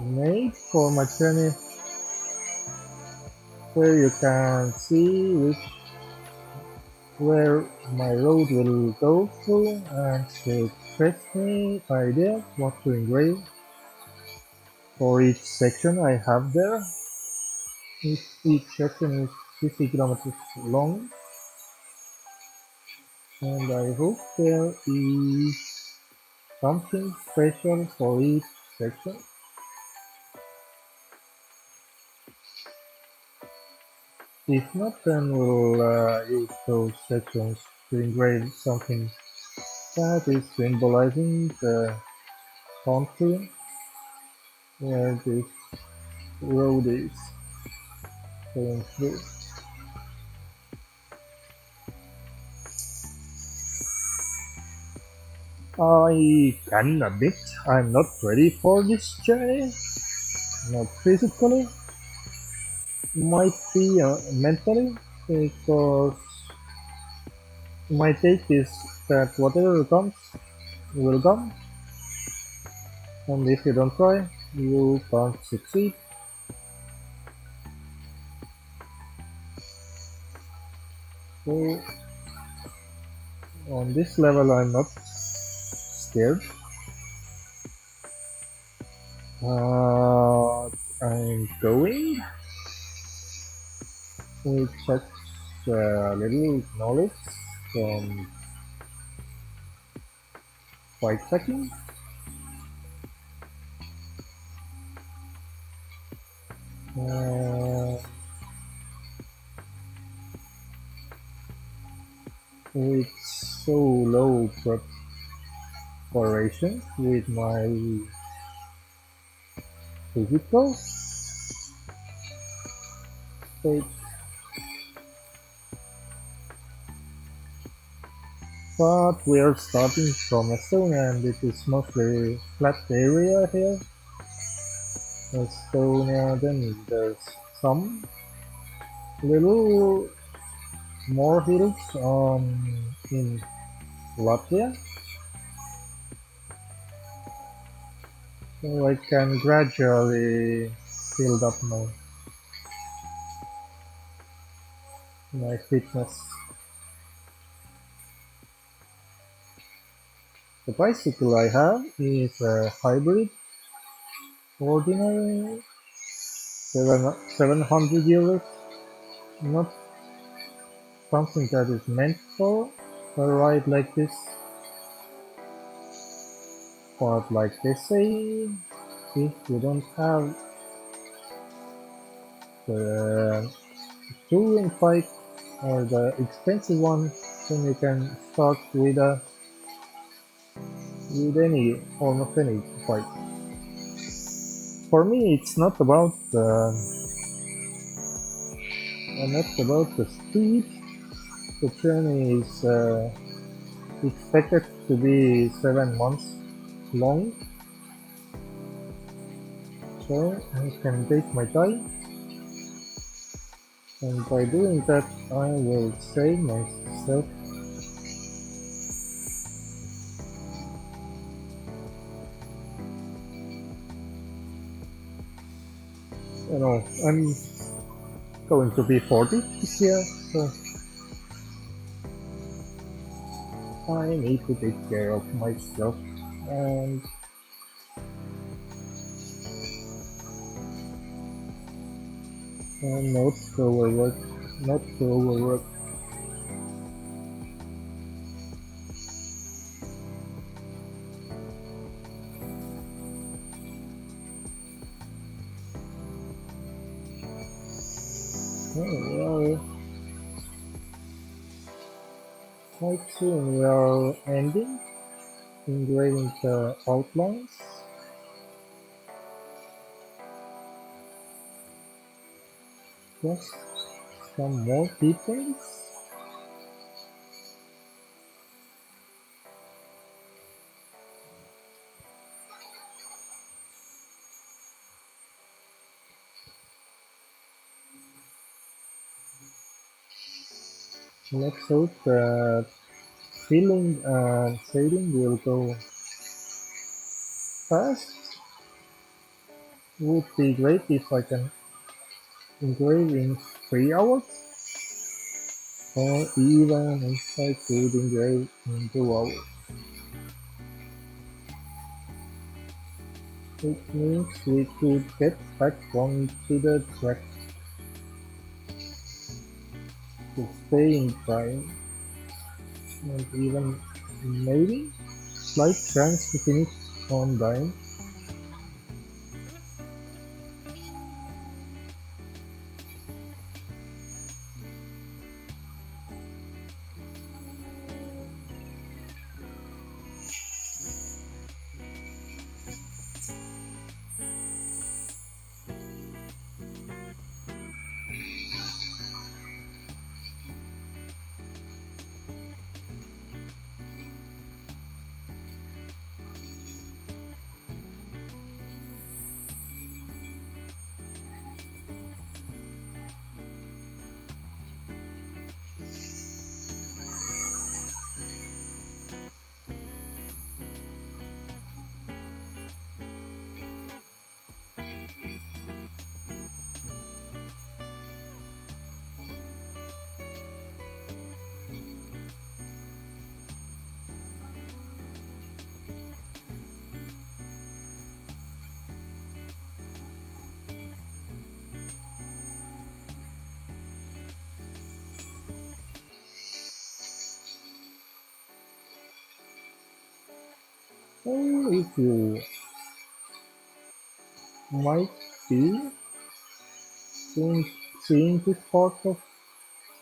made for my journey, where you can see where my road will go through, and it gives me idea what to engrave for each section I have there. Each section is 50 kilometers long, and I hope there is something special for each section. If not, then we'll use those sections to engrave something that is symbolizing the country where this road is going through. I can admit I'm not ready for this journey, not physically, might be mentally, because my take is that whatever comes will come, and if you don't try, you can't succeed. So on this level I'm not scared. I'm going with such little knowledge from bikepacking. With so low preparation with my physical state. But we are starting from Estonia, and it is mostly flat area here. Estonia, then there's some little more hills in Latvia. So I can gradually build up my fitness. The bicycle I have is a hybrid, ordinary, 700 euros, not something that is meant for a ride like this. But like they say, if you don't have the touring bike or the expensive one, then you can start with almost any bike. For me, it's not about the speed. The journey is expected to be 7 months long, so I can take my time, and by doing that I will save myself I'm going to be 40 this year, so I need to take care of myself, and not overwork. Well, quite soon we are ending engraving the outlines. Just some more details. Let's hope that filling and shading will go fast. would be great if I can engrave in 3 hours, or even if I could engrave in 2 hours. It means we could get back onto the track to stay in time, and even maybe slight chance to finish on time. Or if you might be seeing this part of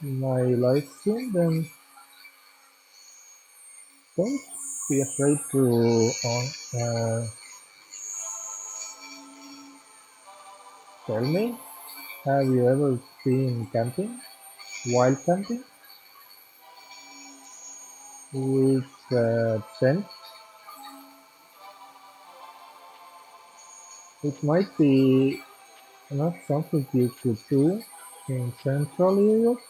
my live stream, then don't be afraid to tell me. Have you ever been camping, wild camping, with a tent? It might be not something you could do in Central Europe,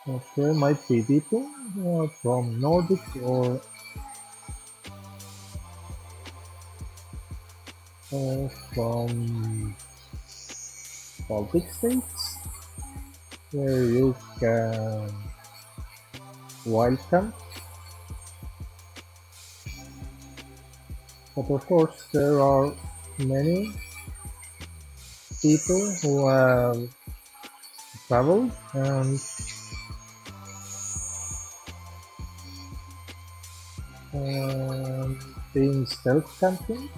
but there might be people from Nordic or from Baltic states where you can wild camp. But of course, there are many people who have traveled and been stealth camping.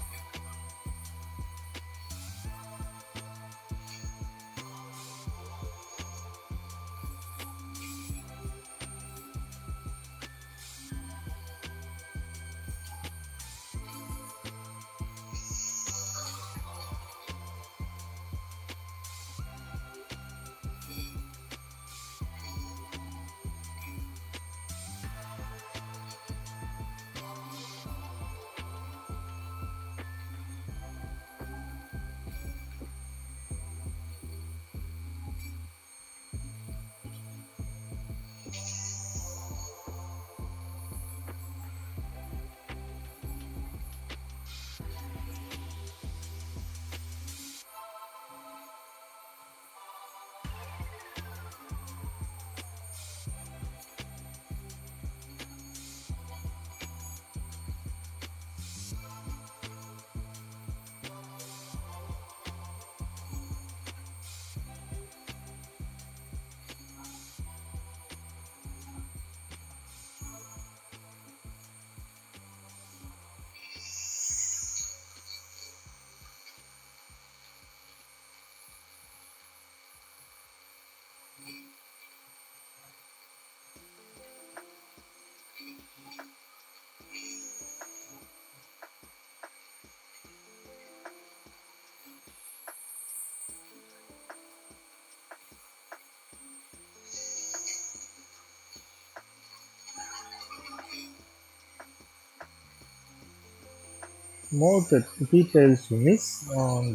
More the details you miss on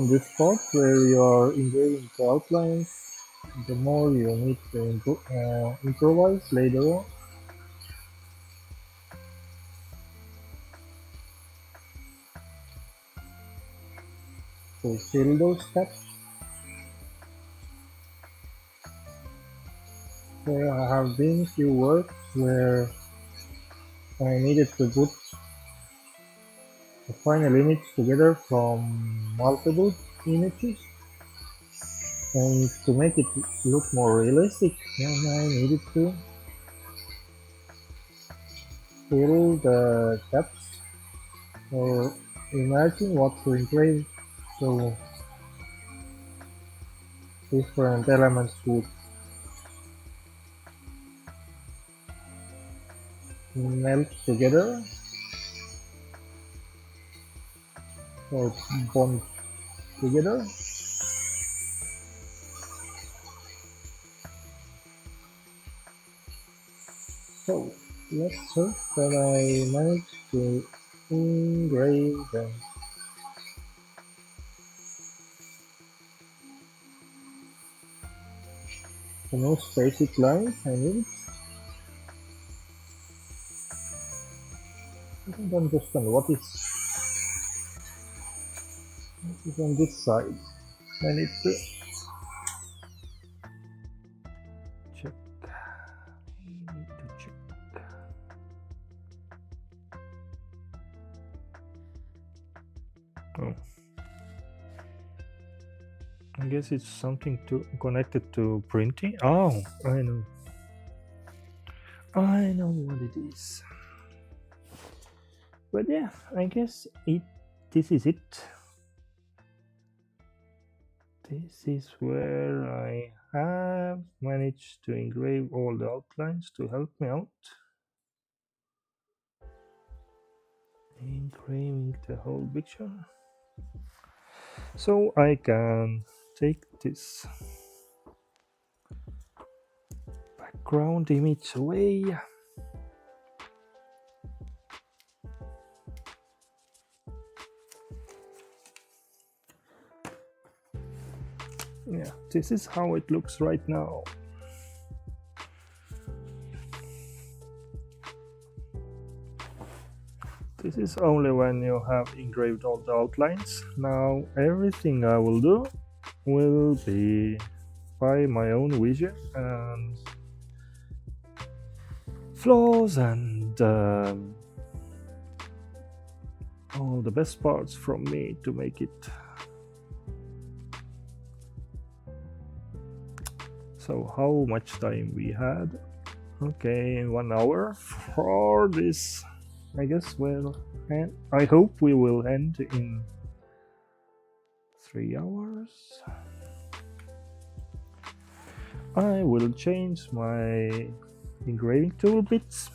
this part where you are engraving the outlines the more you need to improvise later on. To fill those gaps. There have been few works where I needed to put the final image together from multiple images, and to make it look more realistic, then I needed to fill the gaps or imagine what to engrave, so different elements would melt together or bond together. So let's hope that I manage to engrave them. The most basic lines I need. I don't understand what is on this side. I need to Check. Need to check. Oh. I guess it's something connected to printing. Oh, I know. I know what it is. But yeah, I guess this is it. This is where I have managed to engrave all the outlines to help me out. Engraving the whole picture. So I can take this background image away. Yeah, this is how it looks right now. This is only when you have engraved all the outlines. Now everything I will do will be by my own vision and flaws and all the best parts from me to make it. So how much time we had? Okay, 1 hour for this. I guess we'll end. I hope we will end in 3 hours. I will change my engraving tool bits.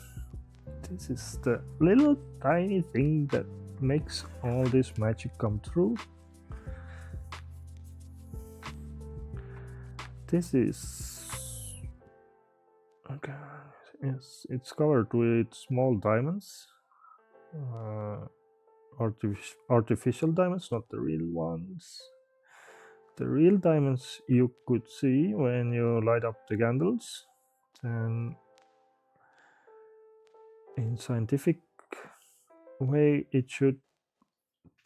This is the little tiny thing that makes all this magic come true. This is okay. Yes, it's covered with small diamonds, artificial diamonds, not the real ones. The real diamonds you could see when you light up the candles. Then, in scientific way, it should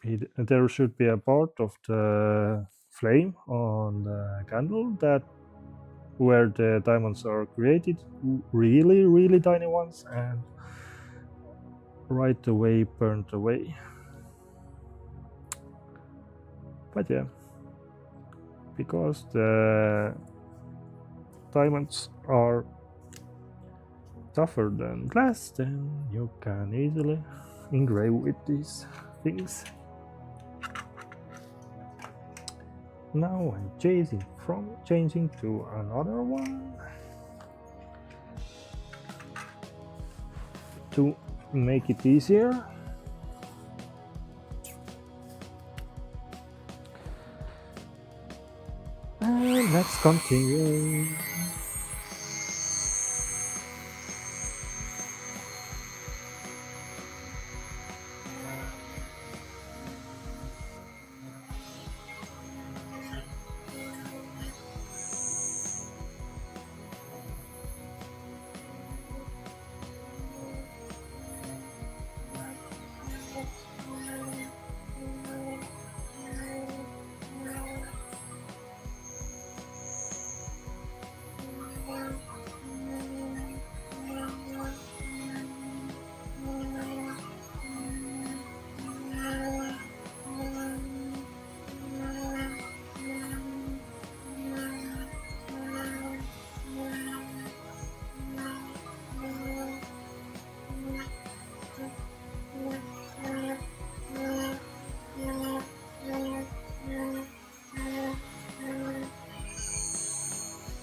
be there should be a part of the flame on the candle that where the diamonds are created, really tiny ones, and right away burnt away. But yeah, because the diamonds are tougher than glass, then you can easily engrave with these things. Now I'm changing to another one to make it easier. And let's continue.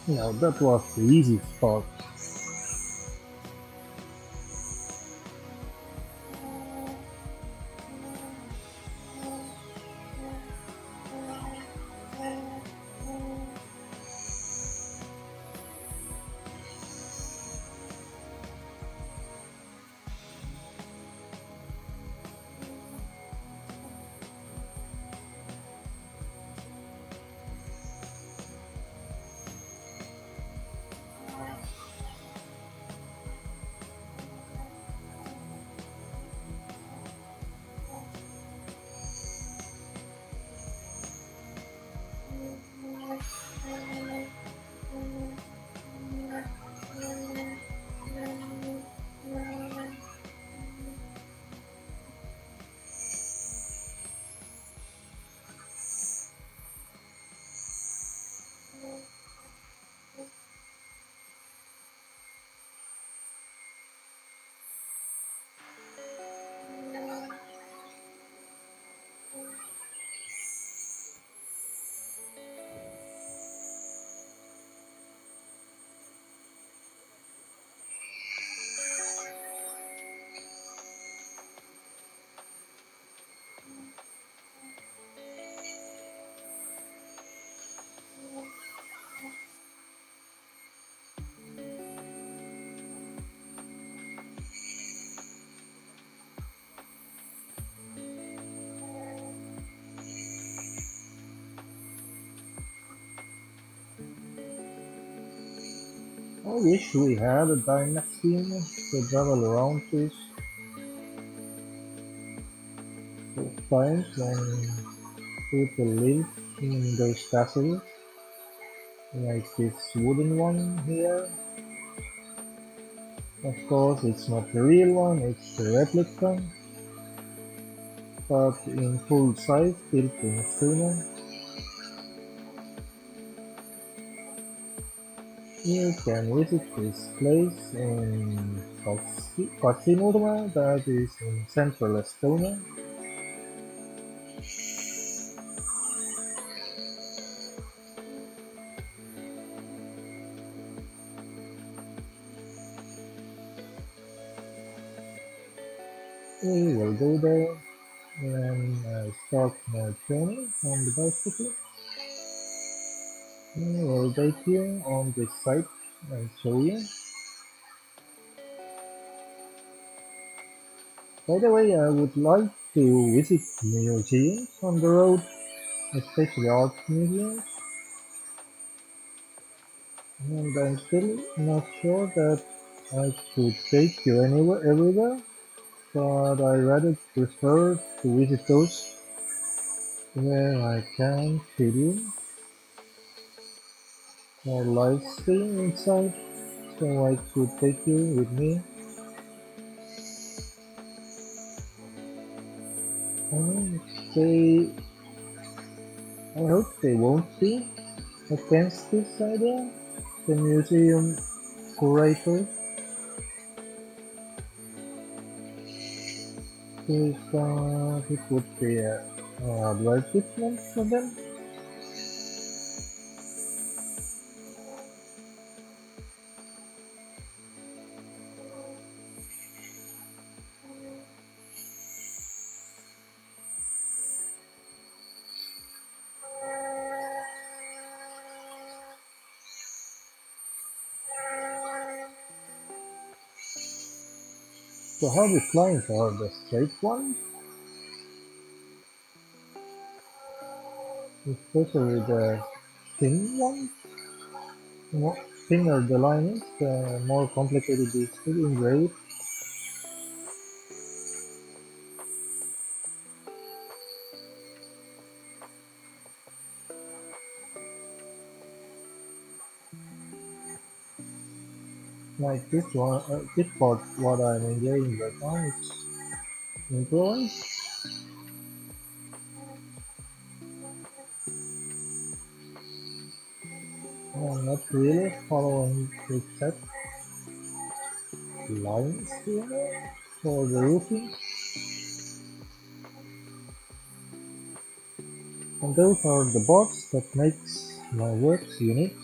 Now that was the easy part. I wish we had a time machine to travel around this. Those times when people live in those castles, like this wooden one here. Of course, it's not the real one, it's the replica, but in full size, built in Estonia. You can visit this place in Kassinurme, that is in central Estonia. We will go there when I start my journey on the bicycle. I will take you on this site and show you. By the way, I would like to visit museums on the road, especially art museums, and I'm still not sure that I could take you anywhere, everywhere, but I rather prefer to visit those where I can film or live stream inside, so I could take you with me. And I hope they won't be against this idea, the museum curators, because it would be an advertisement for them. So how the lines are the straight ones, especially the thin ones. The more thinner the line is, the more complicated it is to engrave. Like this one, this part, what I'm engraving right now is improvised. I'm not really following the exact lines here for the roofing. And those are the parts that makes my works unique.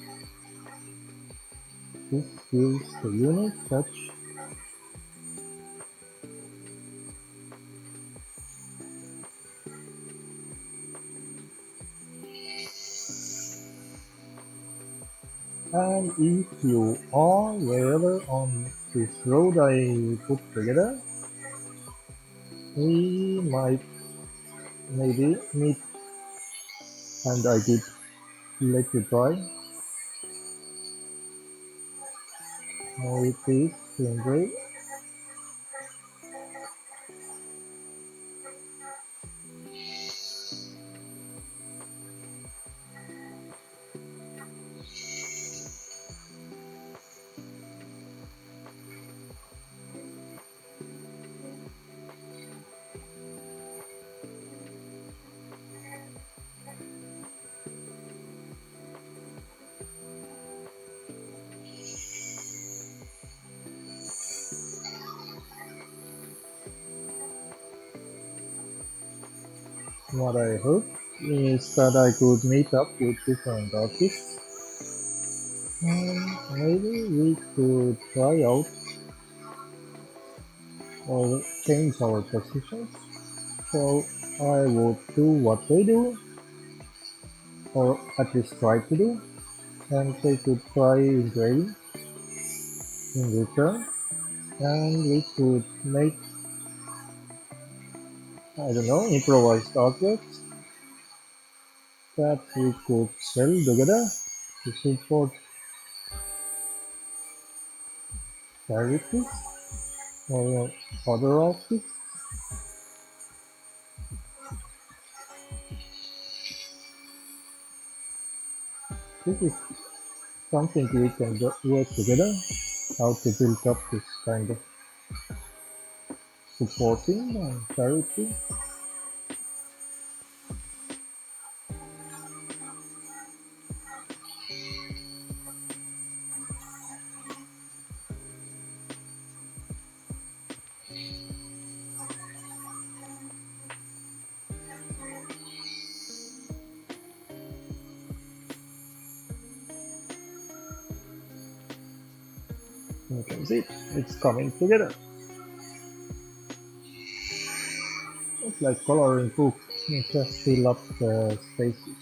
This gives a unique touch. And if you are wherever on this road I put together, we might maybe meet and I could let you try how it is to engrave. What I hope is that I could meet up with different artists and maybe we could try out or change our positions. So I would do what they do, or at least try to do, and they could try engraving in return, and we could make, I don't know, improvised artworks that we could sell together to support charities or other artists. This is something we can work together, how to build up this kind of supporting and charity. You can see it's coming together. It's like coloring book, you just fill up the spaces.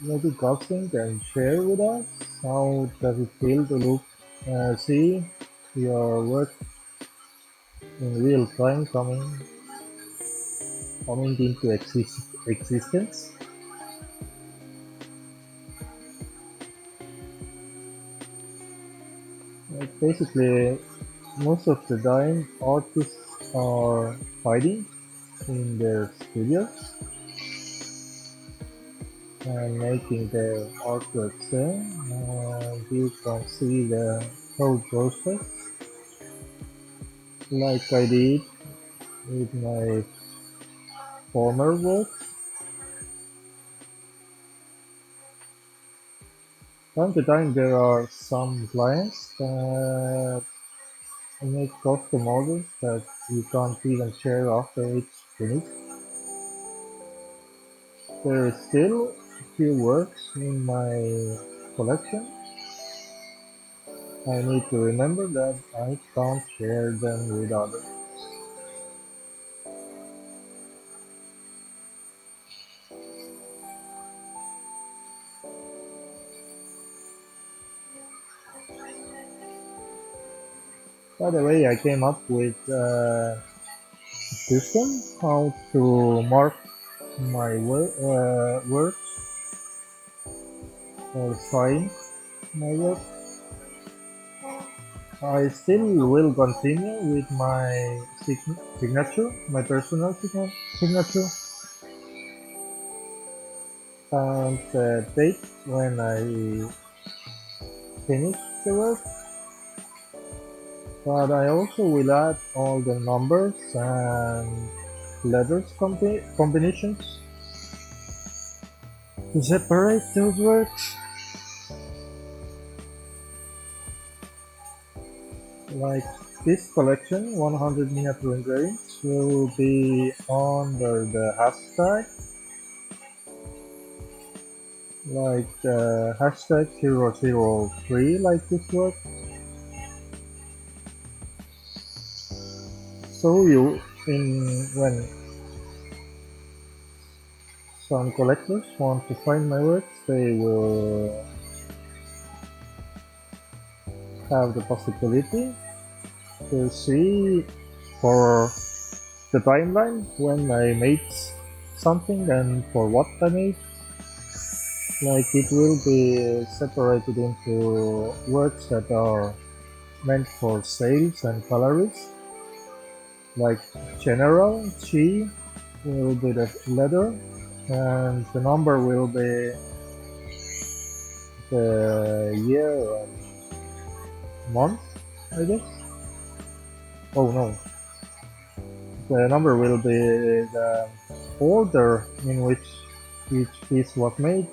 Maybe Gosling can share with us how does it feel to see your work in real time coming into existence. Like basically, most of the time artists are hiding in their studios and making their artworks there, and you can see the whole process like I did with my former work. Time to time there are some clients that make custom orders that you can't even share after it's finished. There is still a few works in my collection. I need to remember that I can't share them with others. By the way, I came up with a system how to mark my work or sign my work. I still will continue with my signature, my personal signature, and the date when I finish the work. But I also will add all the numbers and letters combinations to separate those works. Like this collection, 100 miniature engravings, will be under the hashtag, like hashtag 003, like this work. So when some collectors want to find my works, they will have the possibility to see for the timeline when I made something and for what I made. Like it will be separated into works that are meant for sales and galleries. Like general, G will be the letter and the number will be the year and month, I guess. Oh no, the number will be the order in which each piece was made,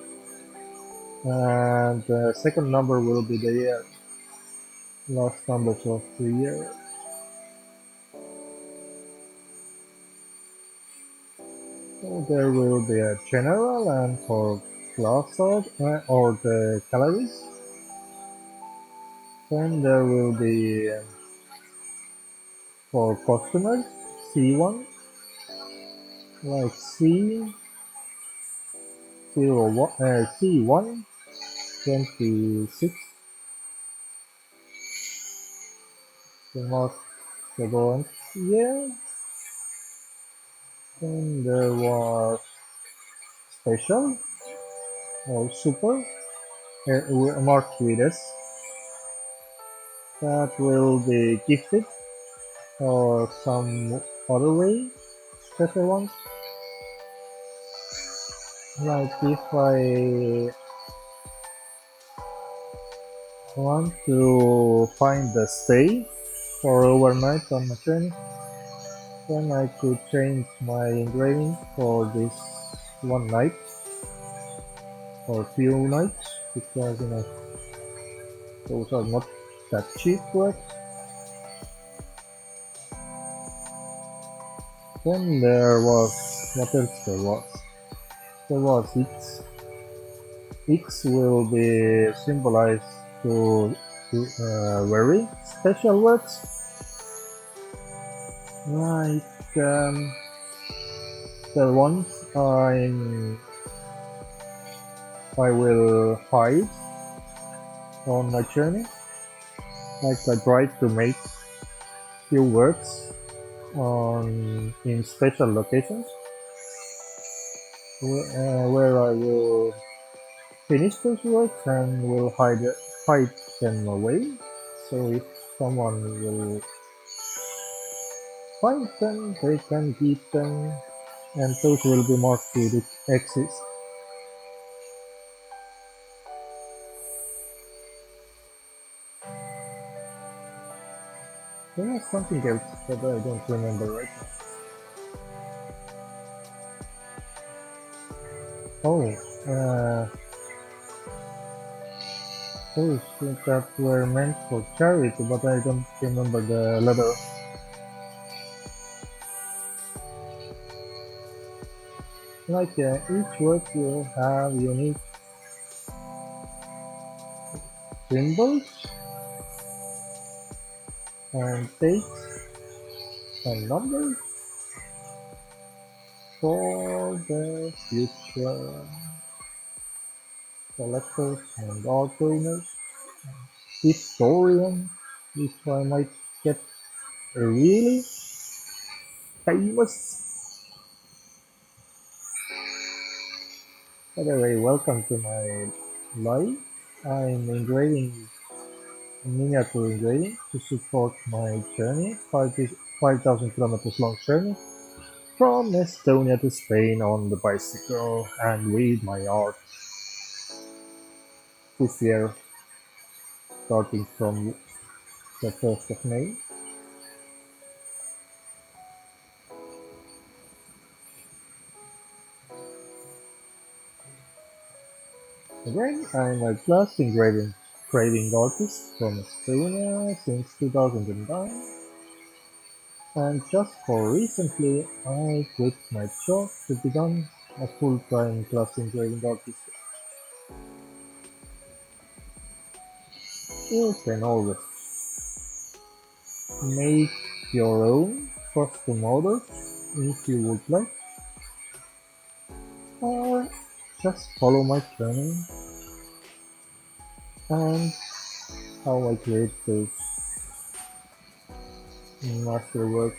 and the second number will be the year, last numbers of the year. So there will be a general and for glass art or the galleries. Then there will be for customers C1, like C1 26, the most relevant year. Then there was special or super marked with S, that will be gifted or some other way, special ones. Like if I want to find a stay for overnight on my journey, then I could change my engraving for this one night or few nights, because those are not that cheap works. Then there was, what else there was? There was X. X will be symbolized to very special works, like the ones I will hide on my journey. Like I tried to make few works in special locations where I will finish those works and will hide them away. So if someone will find them, they can keep them, and those will be marked with X's. There was something else that I don't remember right now. Oh, those that were meant for charity, but I don't remember the letter. Like each work will have unique symbols and dates and numbers for the future collectors and art owners, historians, if I might get really famous. By the way, welcome to my live. I'm engraving miniature engraving to support my journey, 5,000 kilometers long journey from Estonia to Spain on the bicycle and with my art this year, starting from the 1st of May. Again, I'm a glass engraving artist from Estonia since 2009, and just for recently I quit my job to become a full-time glass engraving artist. You can always make your own custom orders if you would like, or just follow my journey and how I create those masterworks.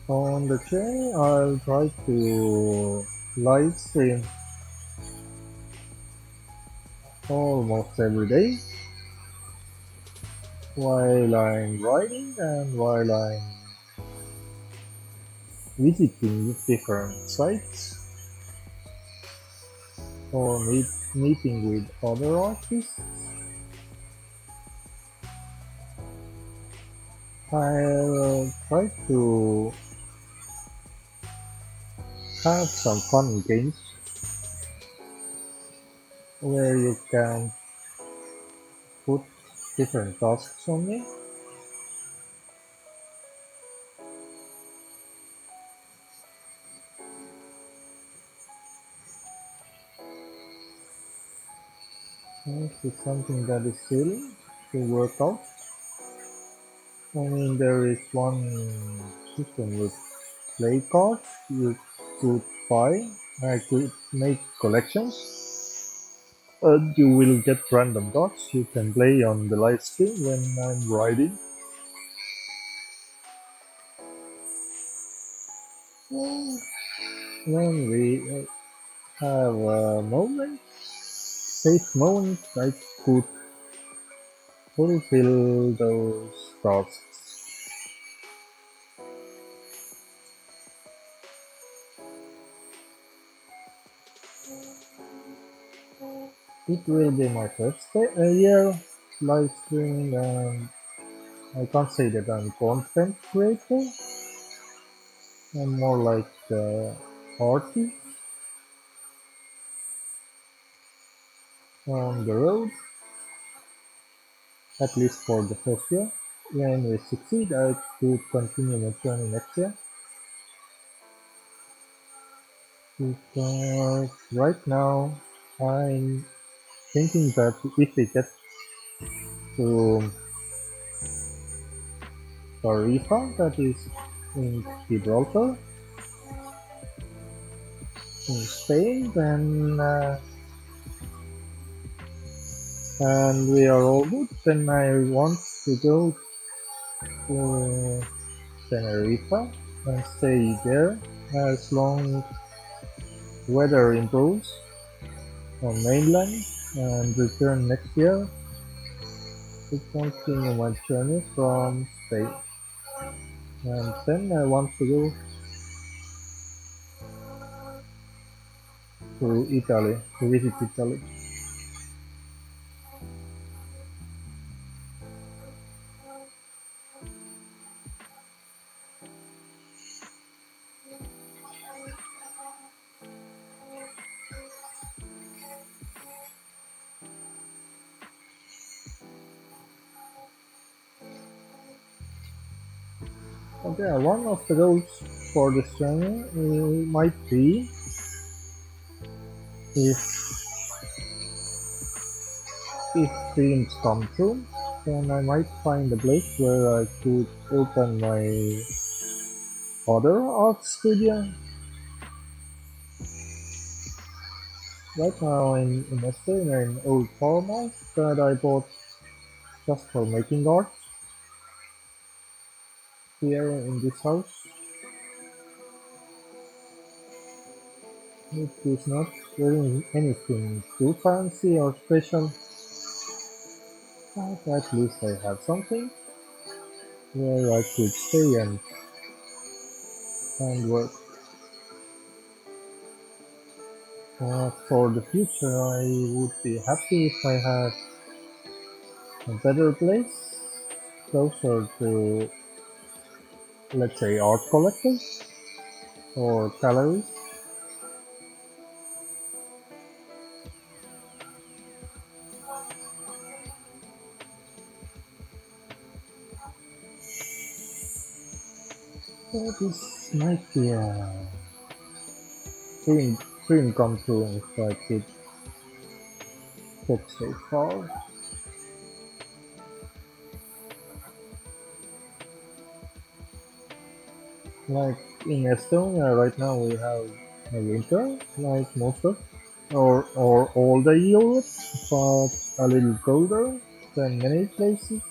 On the journey, I'll try to live stream almost every day while I'm riding and while I'm visiting different sites or meeting with other artists. I'll try to have some fun games where you can put different tasks on me. This is something that is silly to work out. I mean, there is one system with play cards you could buy. I could make collections, and you will get random dots you can play on the live stream when I'm riding. When we have a moment, safe moment, I could fulfill those tasks. It will be my first year live streaming, and I can't say that I'm content creator. I'm more like artist on the road, at least for the first year. When we succeed, I could continue my journey next year. Because right now, I'm thinking that if we get to Tarifa, that is in Gibraltar, in Spain, then and we are all good, then I want to go to Tenerife and stay there as long weather improves on mainland and return next year to continue my journey from Spain. And then I want to go to Italy, to visit Italy. Okay, one of the goals for this journey might be if dreams come true, then I might find a place where I could open my other art studio. Right now I'm invested in an old farmhouse that I bought just for making art. here in this house. It is not really anything too fancy or special, but at least I have something where I could stay and work. For the future, I would be happy if I had a better place closer to, let's say, art collectors or galleries. So this might be a dream come true if I could get so far. Like in Estonia right now we have a winter, like most of, or all the Europe, but a little colder than many places,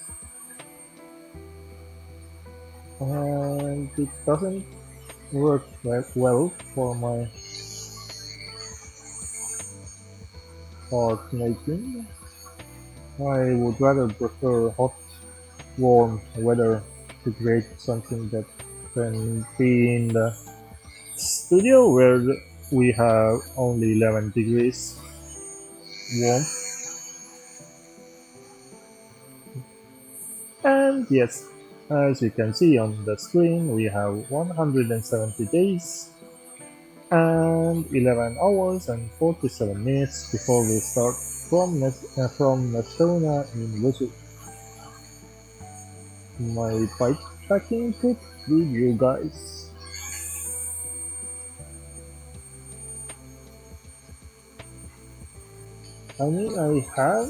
and it doesn't work well for my art making. I would rather prefer hot, warm weather to create something that can be in the studio where we have only 11 degrees warm. And yes, as you can see on the screen, we have 170 days and 11 hours and 47 minutes before we start from Estonia in Joosu. My bikepacking trip with you guys. I mean, I have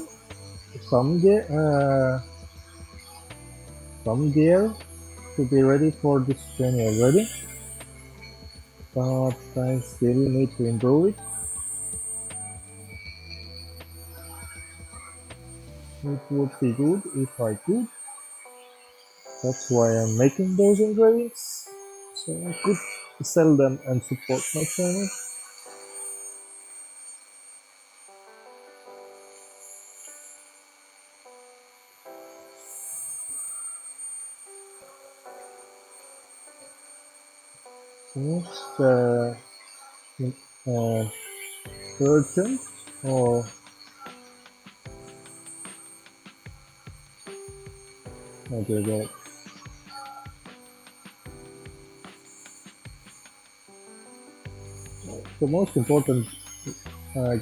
some gear to be ready for this journey already, but I still need to improve it. It would be good if I could. That's why I'm making those engravings, so I could sell them and support my channel. Most urgent or okay, well, the most important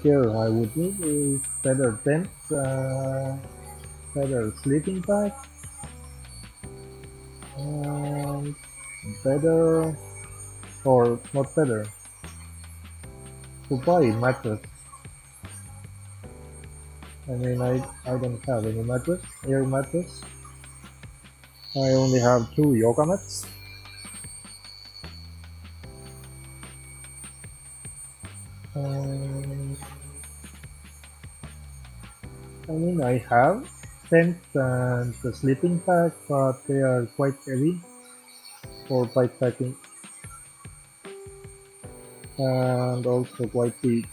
gear I would need is better tent, better sleeping bag, and better, or not better, to buy mattress. I mean, I don't have any mattress, air mattress. I only have 2 yoga mats. I mean, I have tent and the sleeping bag, but they are quite heavy for bikepacking and also quite big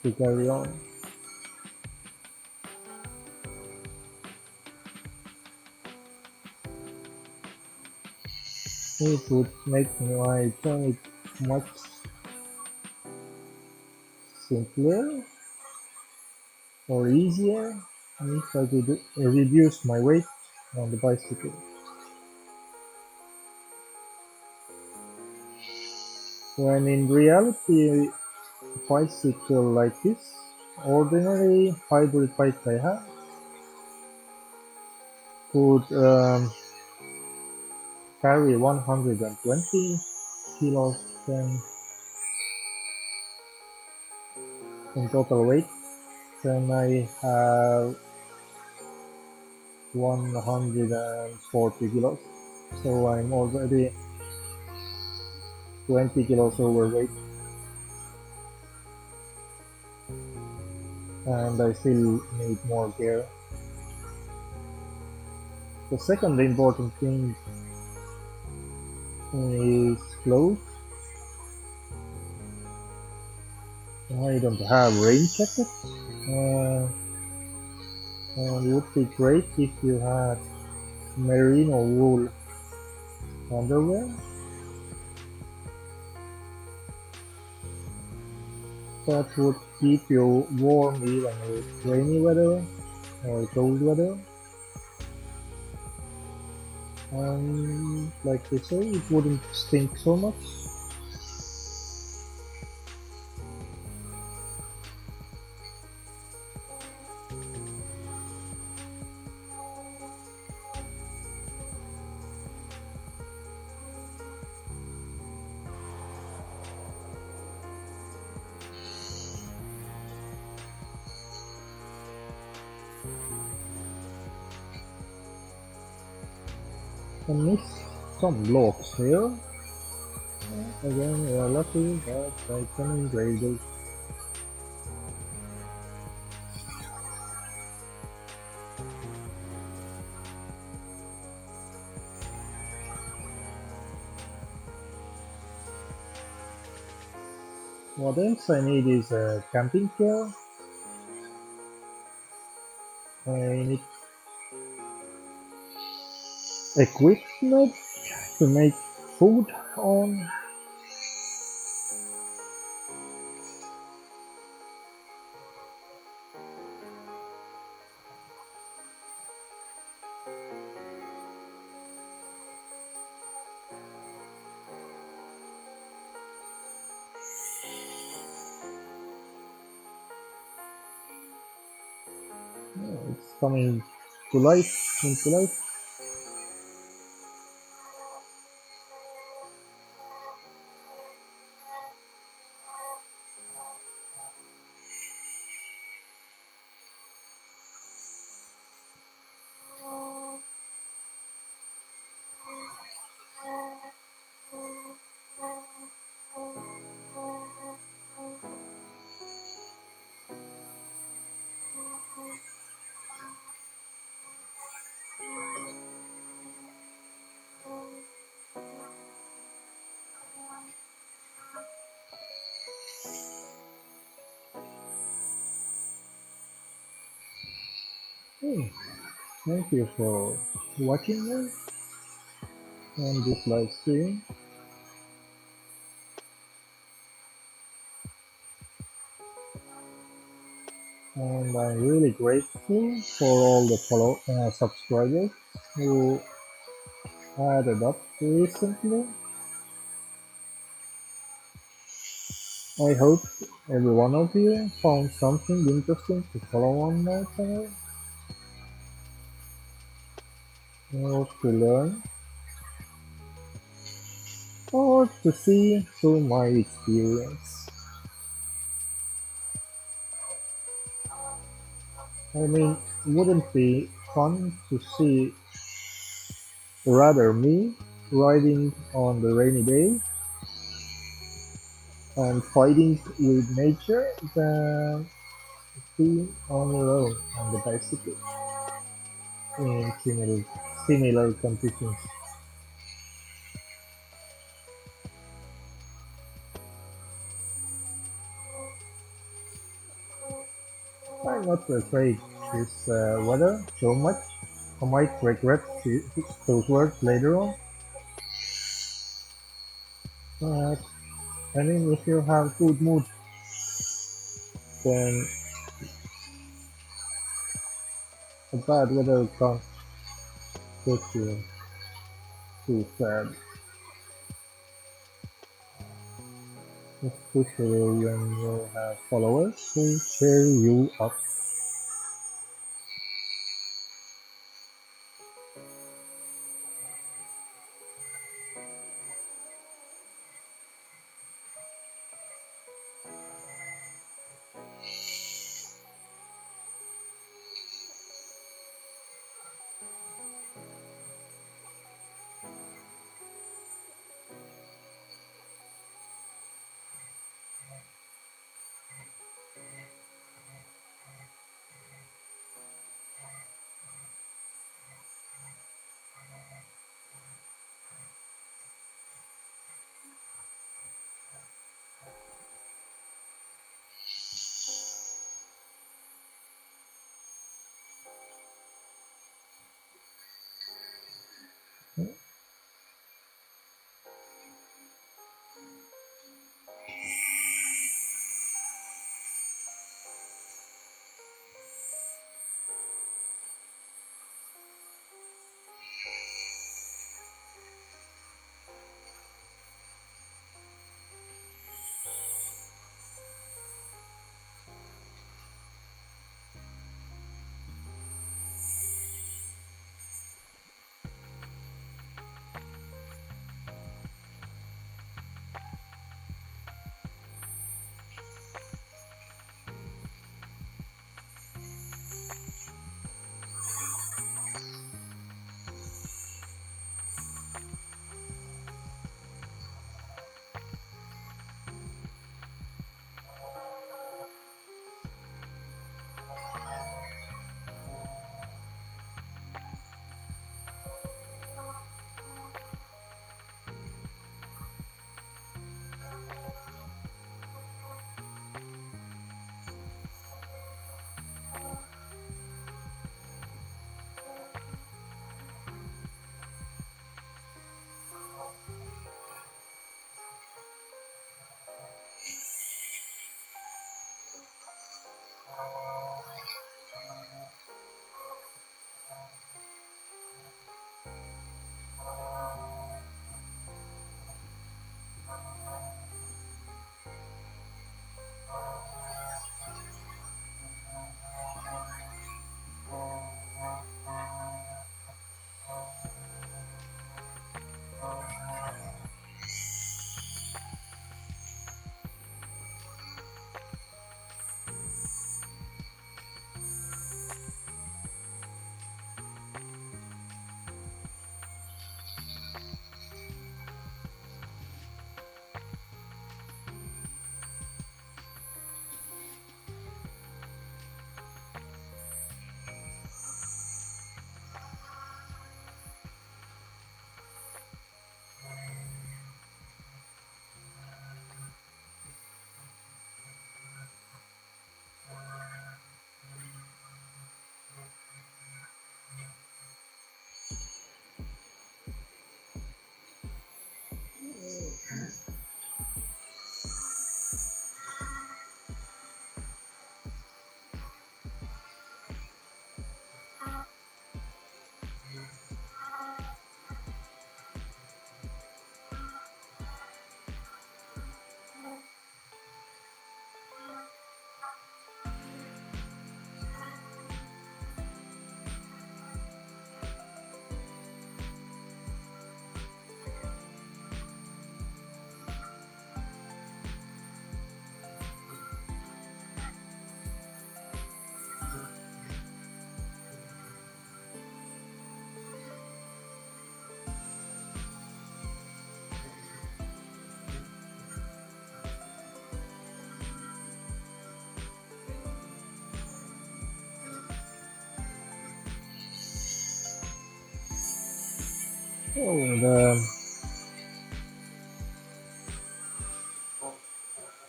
to carry on. It would make my journey much simpler or easier if I could reduce my weight on the bicycle. When in reality, a bicycle like this, ordinary hybrid bike I have, could carry 120 kilos in total weight. Then I have 140 kilos, so I'm already 20 kilos overweight, and I still need more gear. The second important thing is closed. I don't have rain jacket. And it would be great if you had merino wool underwear. That would keep you warm even with rainy weather or cold weather. And like they say, it wouldn't stink so much. I missed some blocks here. Again, we are lucky that I can engrave those. What else I need is a camping chair. I need equipment to make food on. It's coming to life, into life. Thank you for watching me on this live stream. And I'm really grateful for all the subscribers who added up recently. I hope every one of you found something interesting to follow on my channel or to learn or to see through my experience. I mean, wouldn't it be fun to see rather me riding on the rainy day and fighting with nature than being on your own on the bicycle in similar conditions? I'm not afraid this weather so much. I might regret those words later on. But I mean, if you have good mood, then a bad weather can't get you too sad. Especially when you have followers who cheer you up. Oh, the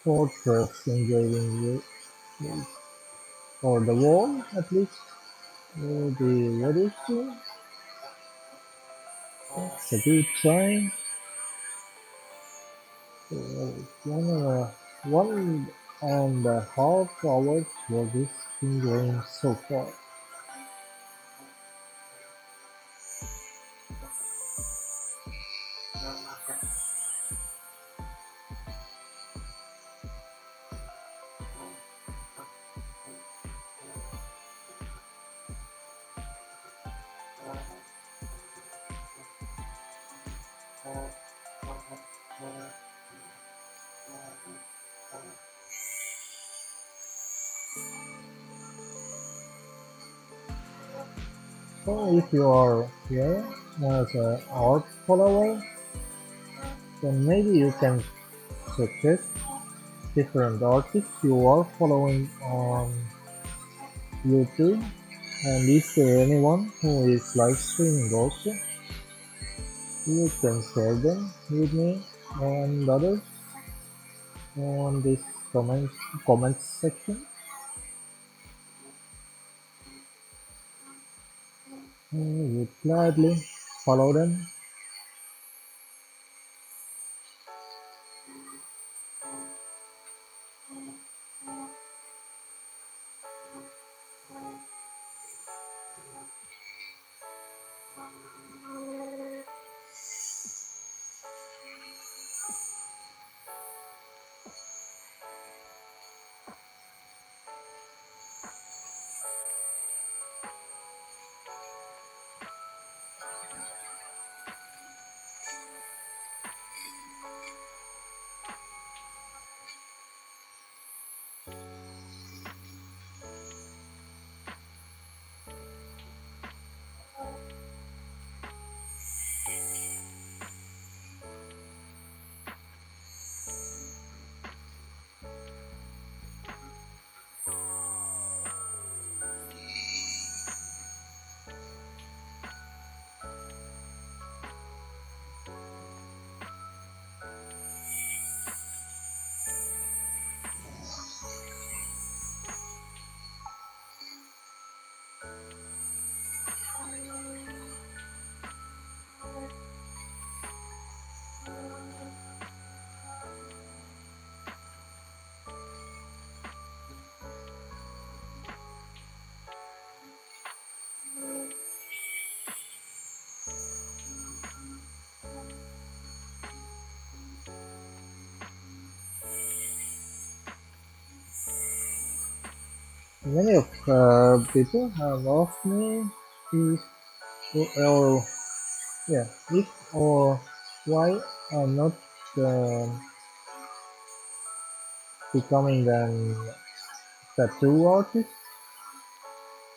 fortress engraving or the wall at least will be ready soon. That's a good sign. One and a half hours for this engraving so far. So if you are here as an art follower, then maybe you can suggest different artists you are following on YouTube. And if there anyone who is live streaming also, you can share them with me and others on this comments section. I would gladly follow them. Many of people have asked me if or yeah, if or why I'm not becoming an tattoo artist,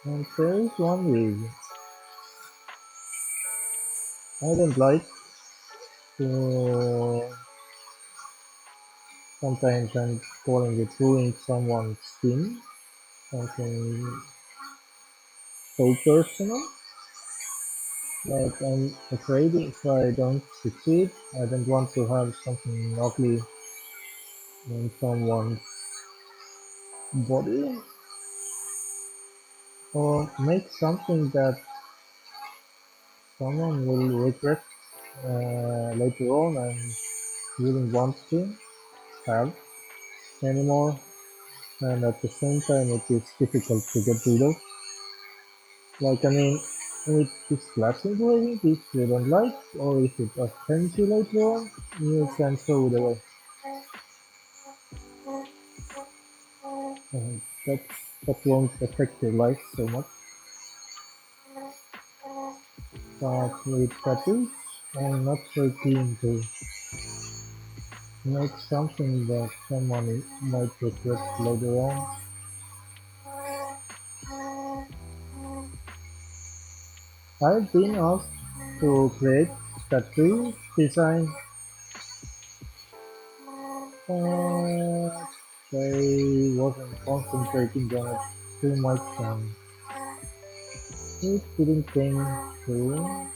and there is one reason. I don't like to sometimes I'm calling it ruining someone's skin, something so personal. Like I'm afraid if I don't succeed, I don't want to have something ugly in someone's body or make something that someone will regret later on and wouldn't want to have anymore. And at the same time, it is difficult to get rid of. Like, I mean, with this glass engraving, if you don't like, or if it offends you later on, you can throw it away. And that won't affect your life so much. But with tattoos, I'm not so keen to make something that someone might regret later on. I've been asked to create tattoo design, but I wasn't concentrating on it too much and it didn't came through.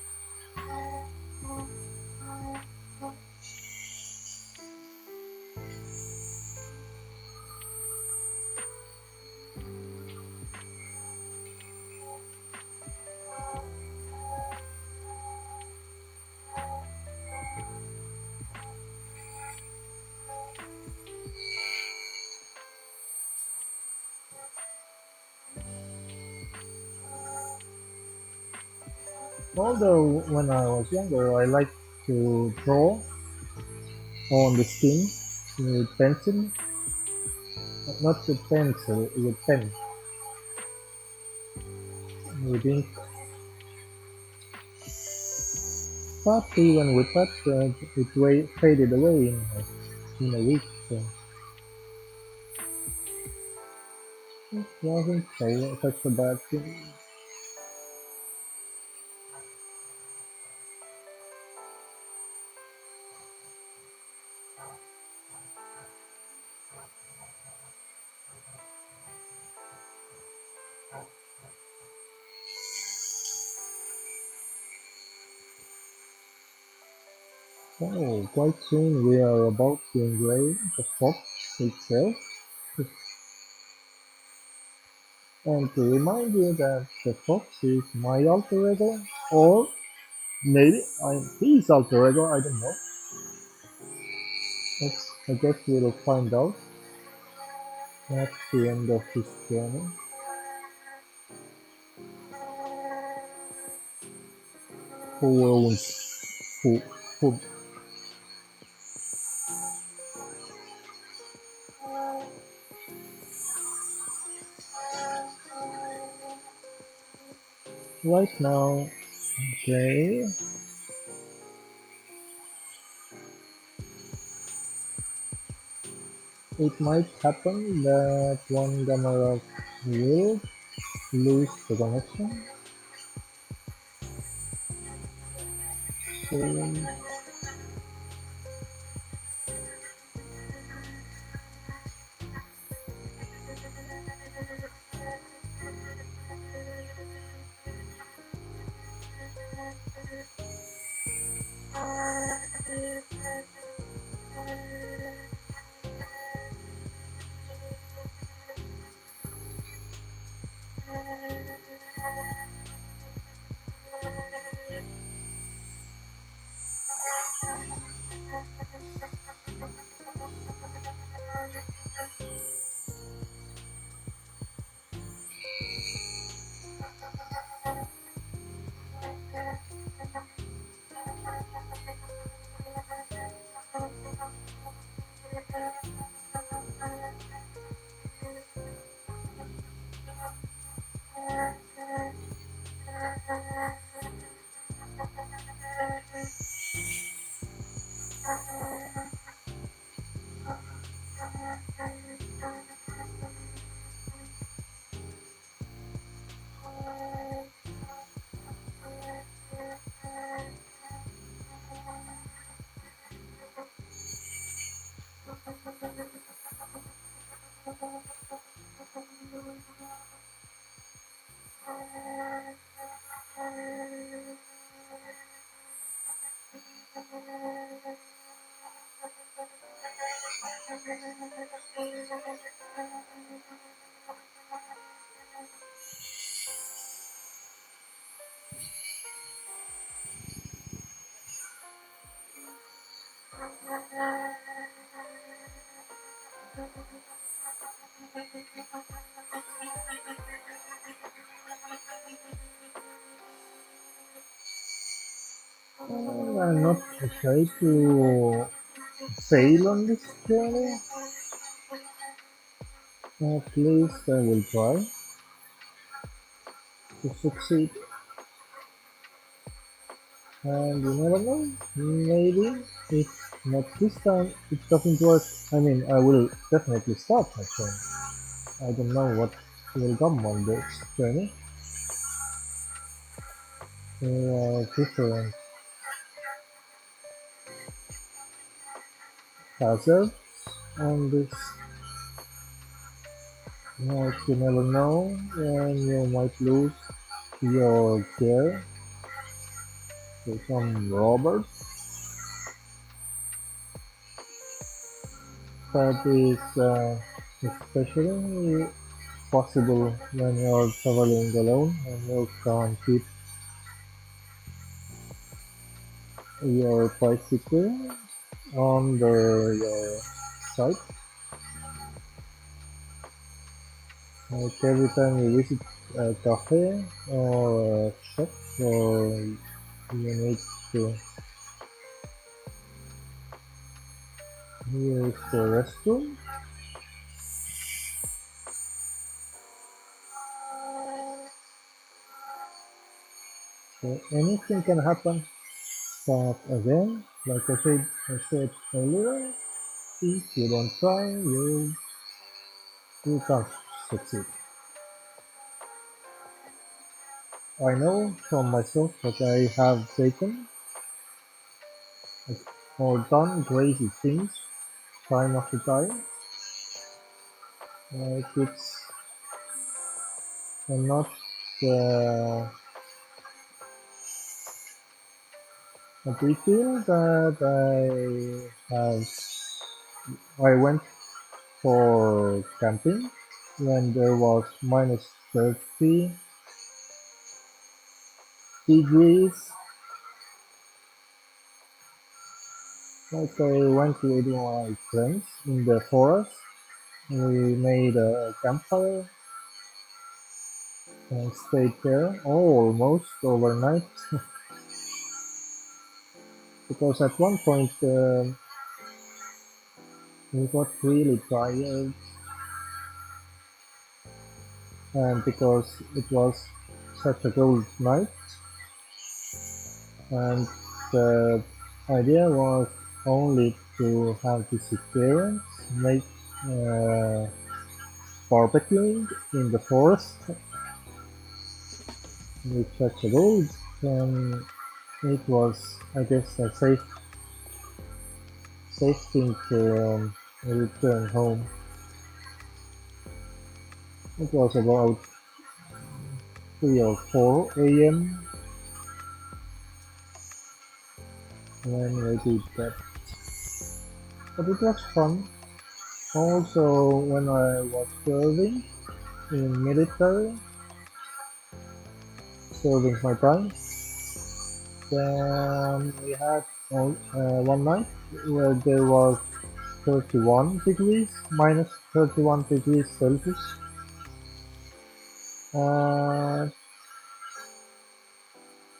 Although when I was younger, I liked to draw on the skin with pencil, not with pencil, with pen, with ink. But even with that, it faded away in a week, so it wasn't such a bad thing. So quite soon we are about to engrave the fox itself, and to remind you that the fox is my alter ego, or maybe I'm his alter ego, I don't know. I guess we'll find out at the end of this journey. Who owns who? Right now, okay. It might happen that one camera will lose the connection soon. I'm not afraid to fail on this journey. At least I will try to succeed. And you never know, maybe if not this time it doesn't work. I mean, I will definitely start my journey. I don't know what will come on this journey. There are different hazards on this. Like you never know when you might lose your gear to some robbers. That is especially possible when you're traveling alone and you can't keep your bicycle under your side. Like every time you visit a cafe or a shop, or you need to. Here is the restroom. So anything can happen, but again, like I said earlier, if you don't try, you can't succeed. I know from myself that I have taken or done crazy things time after time. Like it's not a big deal that I went for camping when there was minus 30 degrees. Like I went with my friends in the forest. We made a campfire and stayed there almost overnight. Because at one point we got really tired, and because it was such a cold night, and the idea was only to have this experience, make barbecuing in the forest with such a cold, and it was, I guess, a safe thing to return home. It was about 3 or 4 a.m. when we did that. But it was fun. Also, when I was serving in military, serving my time, then we had one night where there was 31 degrees, minus 31 degrees Celsius.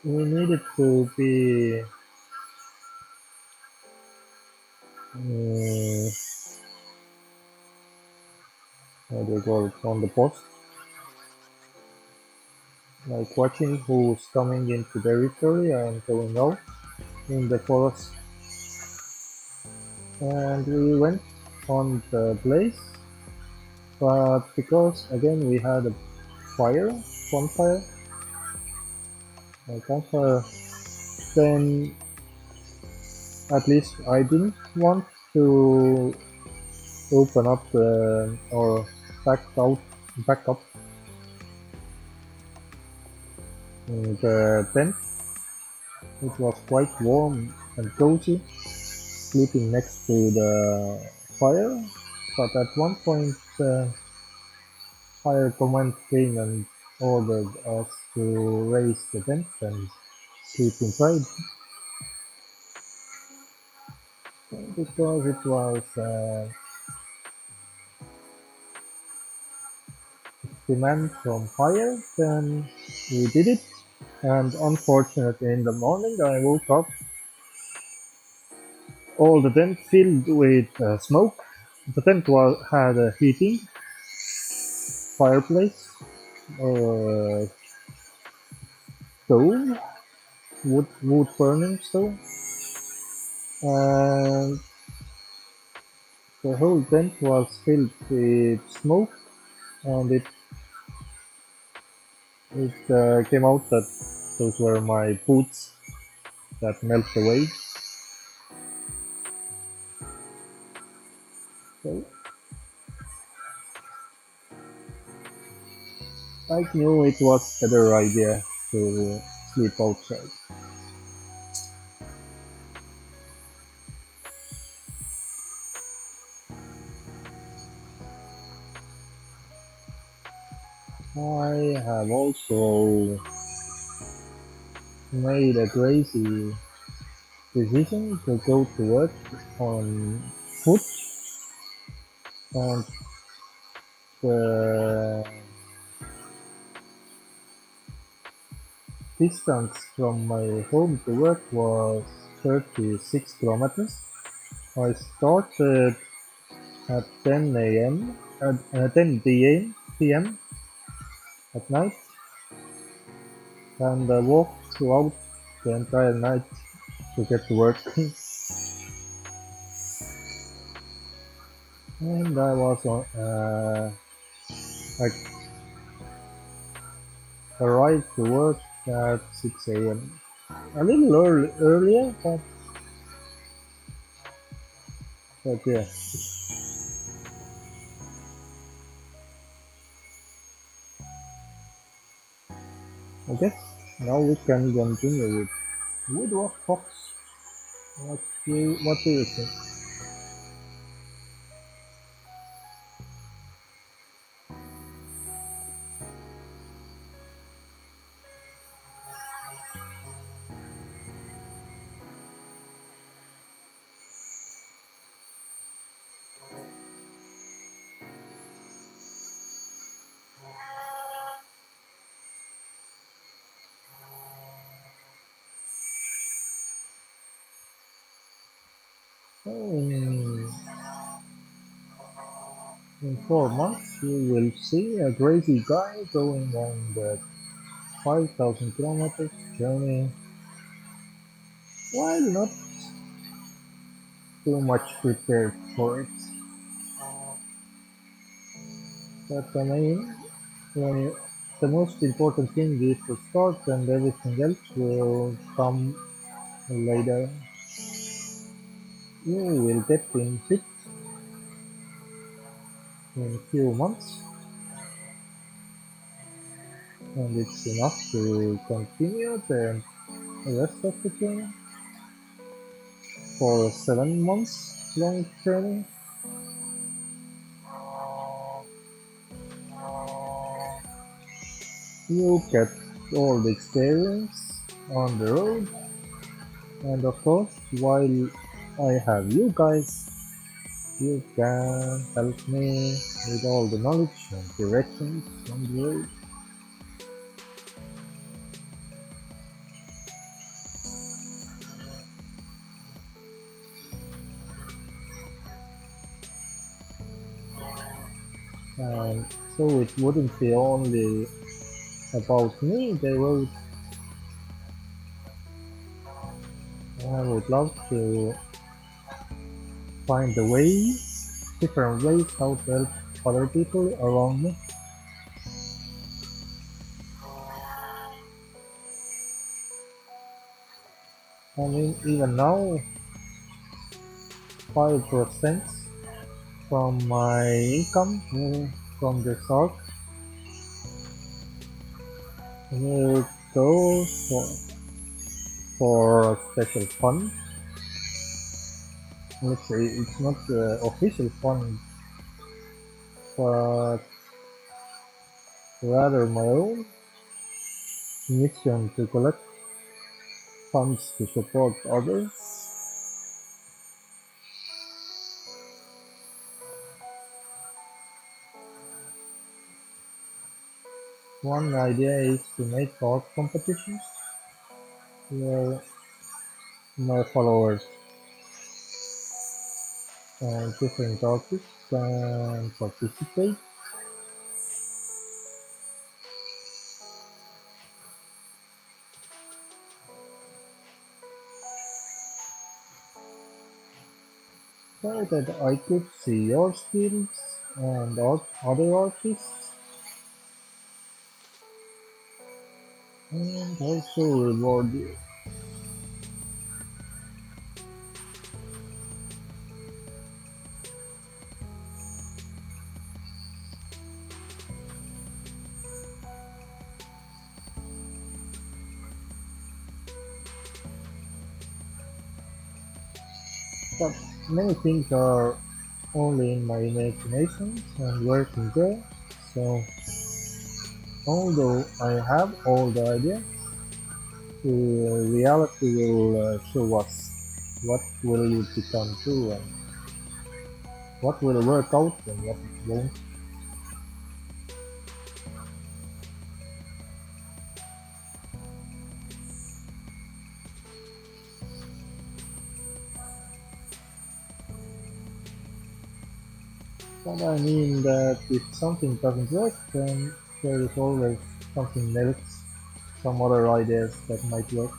We needed to be how do you call it, on the post, like watching who's coming into territory and going out in the forest. And we went on the place, but because again we had a bonfire, a campfire, then at least I didn't want to open up or back up the tent. It was quite warm and cozy, sleeping next to the fire, but at one point higher command came and ordered us to raise the tent and sleep inside, because it was demand from higher. Then we did it, and unfortunately in the morning I woke up all the tent filled with smoke. The tent had a heating fireplace or stove, wood burning stove, and the whole tent was filled with smoke, and it came out that those were my boots that melted away. So I knew it was a better idea to sleep outside. I have also made a crazy decision to go to work on foot, and the distance from my home to work was 36 kilometers. I started at 10 a.m. at 10 p.m. at night, and I walked throughout the entire night to get to work. And I was on, I arrived to work at 6 a.m. A little earlier, but yeah. Okay, now we can continue with Woodrock Fox. What do you think? In 4 months, you will see a crazy guy going on the 5,000 kilometers journey while not too much prepared for it. But I mean, the most important thing is to start, and everything else will come later. You will get in fit in a few months, and it's enough to continue the rest of the journey for a 7 months long journey. You get all the experience on the road, and of course, while I have you guys, you can help me with all the knowledge and directions on the road. And so it wouldn't be only about me, the road. I would love to find the ways, different ways how to help other people around me. I mean, even now, 5% from my income from the start will go for a special fund. Let's say it's not the official fund, but rather my own mission to collect funds to support others. One idea is to make art competitions where my followers and different artists can participate. So that I could see your skills and other artists, and also reward you. But many things are only in my imagination and working there, so although I have all the ideas, the reality will show us what will become true and what will work out and what it won't. But I mean that if something doesn't work, then there is always something else, some other ideas that might work.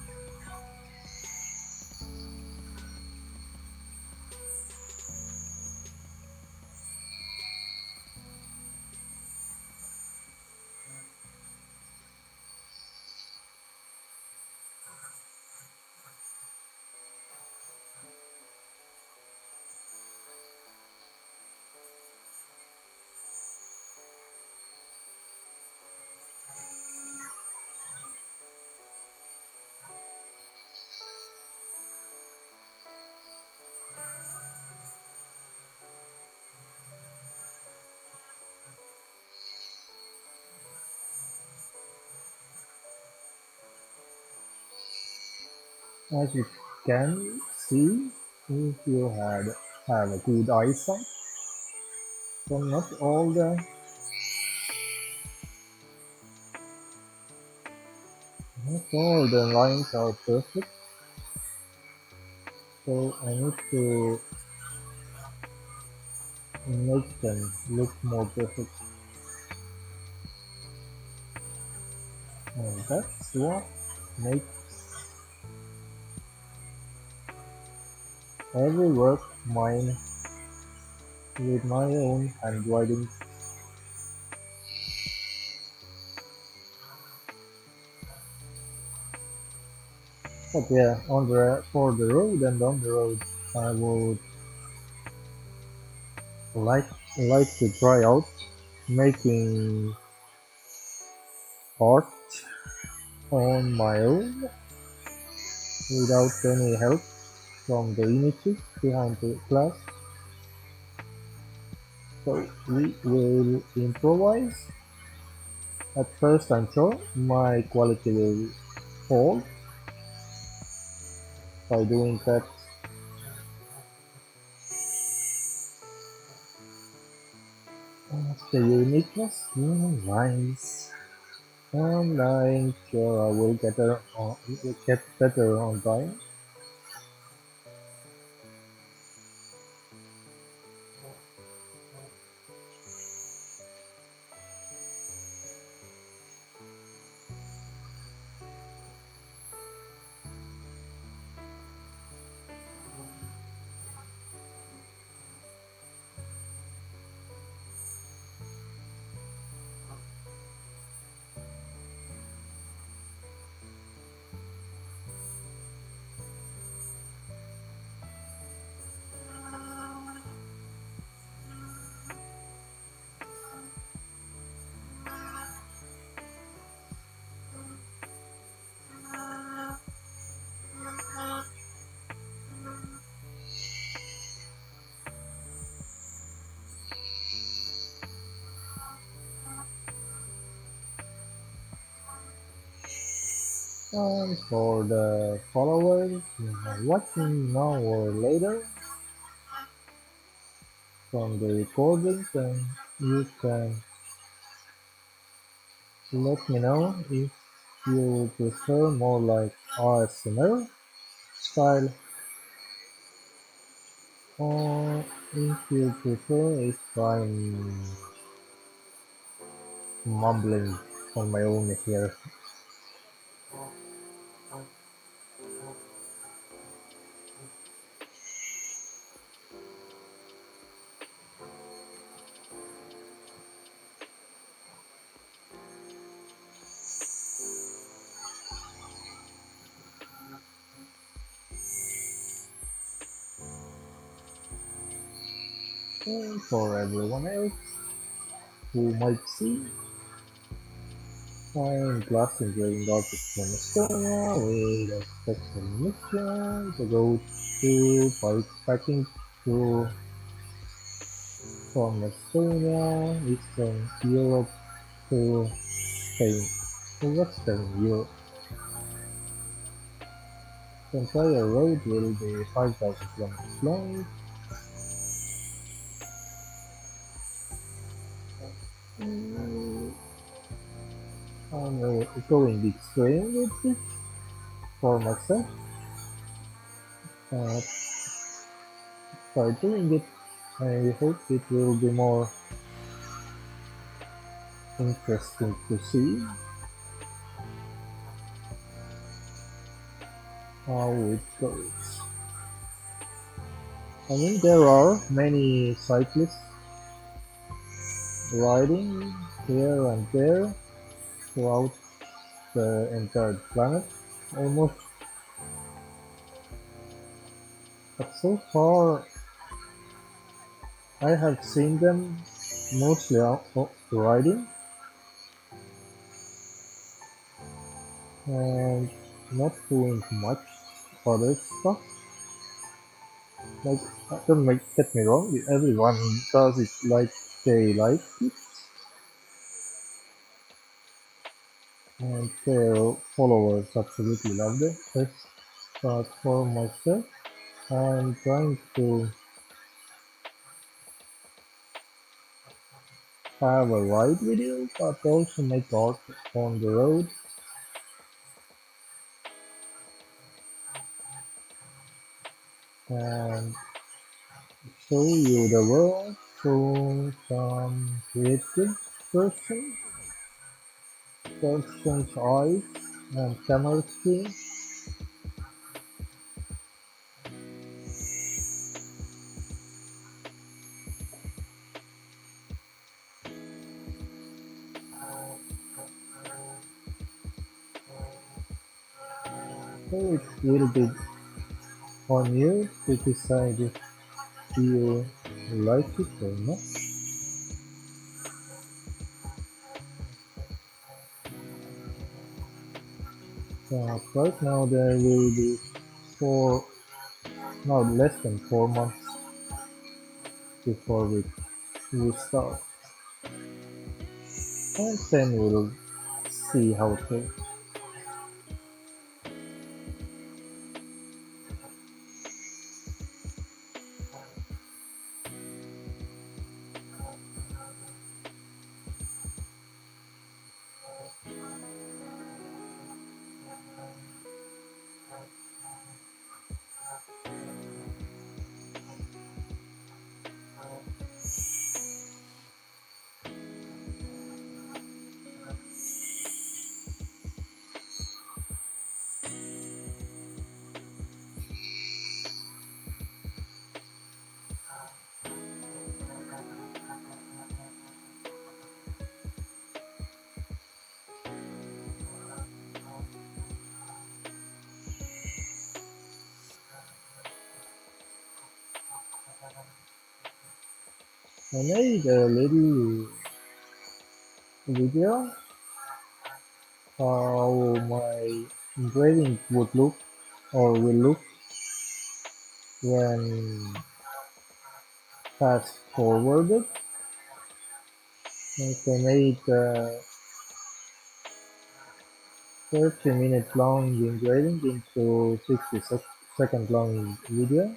As you can see, if you have a good eyesight, then not all the lines are perfect, so I need to make them look more perfect. And that's what makes every work mine with my own handwriting. But yeah, for the road and on the road, I would like like to try out making art on my own without any help from the images behind the glass. So we will improvise. At first I'm sure my quality will fall by doing that. The uniqueness in lines. And I'm sure I will get better on time. And for the followers who are watching now or later from the recordings, then you can let me know if you prefer more like ASMR style or if you prefer if I'm mumbling on my own here. And for everyone else who might see, I'm glass engraving artist from Estonia with a special mission to go to bikepacking to from Estonia, Eastern Europe to Spain, to Western Europe. The entire road will be 5,000 kilometers long. I'm going extreme with this for myself. Uh, by doing it I hope it will be more interesting to see how it goes. I mean, there are many cyclists riding here and there throughout the entire planet almost, but so far I have seen them mostly out riding and not doing much other stuff. Like, don't get me wrong, everyone does it like they like it, and their followers absolutely love it. But for myself, I'm trying to have a ride video, but also make art on the road. And show you the world through some creative person's eyes and camera screen. So it will be on you to decide if you like it or not. But right now there will be less than 4 months before we start. And then we'll see how it goes. I made a little video how my engraving would look or will look when fast forwarded. Like I made a 30-minute long engraving into 60-second long video.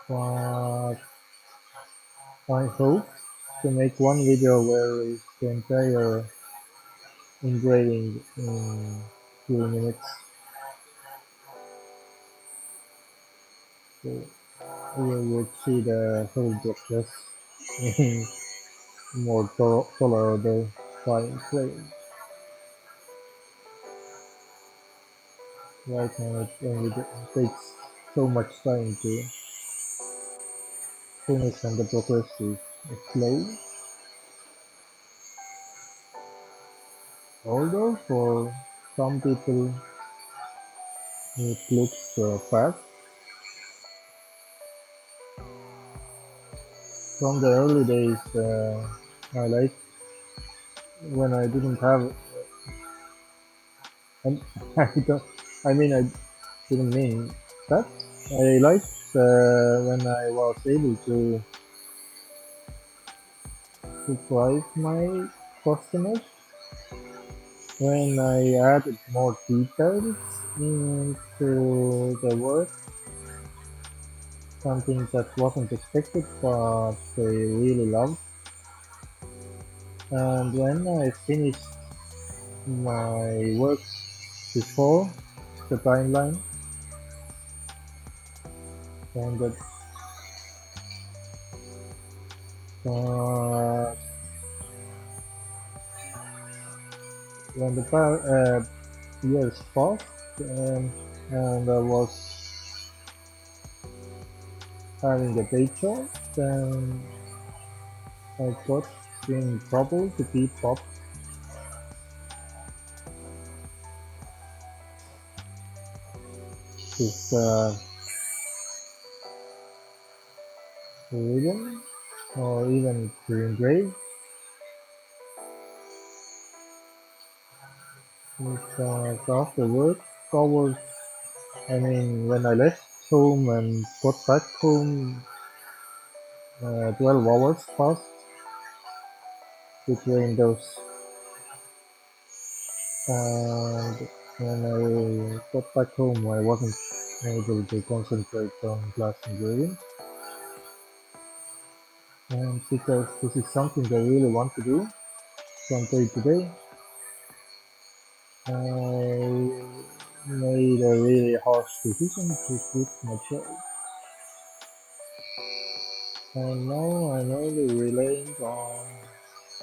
But I hope to make one video where it's the entire engraving in 2 minutes. So you would see the whole process in more tolerable time frame. Right now it only takes so much time to finish and the process is slow. Although for some people it looks fast. From the early days I like when I didn't have and I don't I mean I didn't mean that. I liked when I was able to surprise my customers when I added more details into the work, something that wasn't expected but they really loved. And when I finished my work before the timeline, and that uh, when the years passed, and I was having a day job, then I got in trouble to keep up with rhythm or even to engrave. After work hours, I mean, when I left home and got back home, 12 hours passed between those. And when I got back home, I wasn't able to concentrate on glass engraving. And because this is something I really want to do from day to day, I made a really harsh decision to quit my job. And now I'm only relying on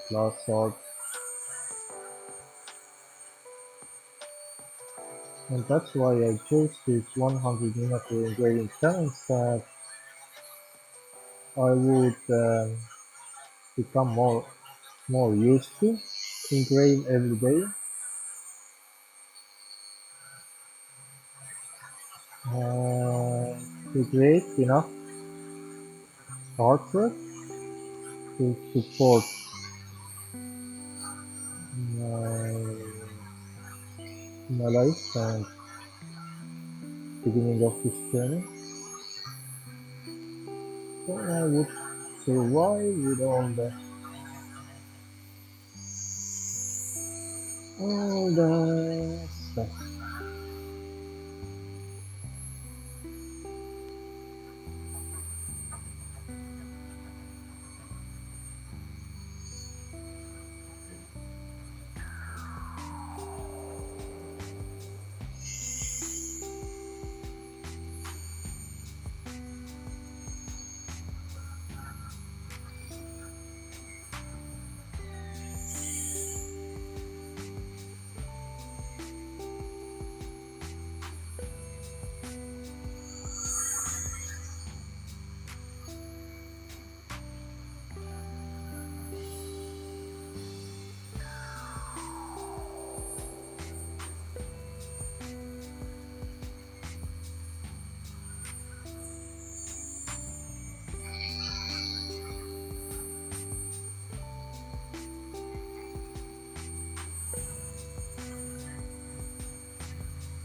glass art. And that's why I chose this 100 miniature engraving challenge, that I would become more used to engrave every day, to create enough artwork to support my life and beginning of this journey. So I would survive with all the stuff.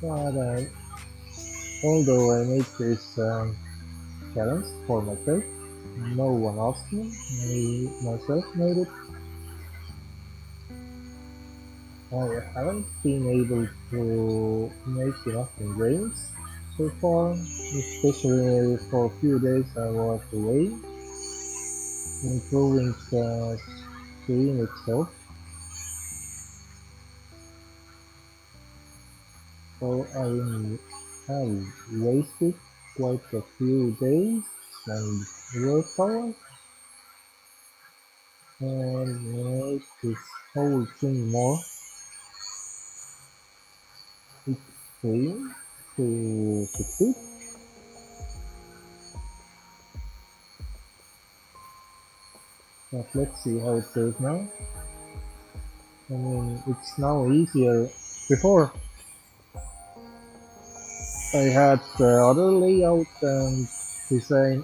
But although I made this challenge for myself, no one asked me. I myself made it. I haven't been able to make enough engravings so far, especially for a few days I was away, improving the screen itself. So I have wasted quite a few days and work hours and make this whole thing more extreme to succeed. But let's see how it goes now. I mean, it's now easier. Before I had the other layout and design.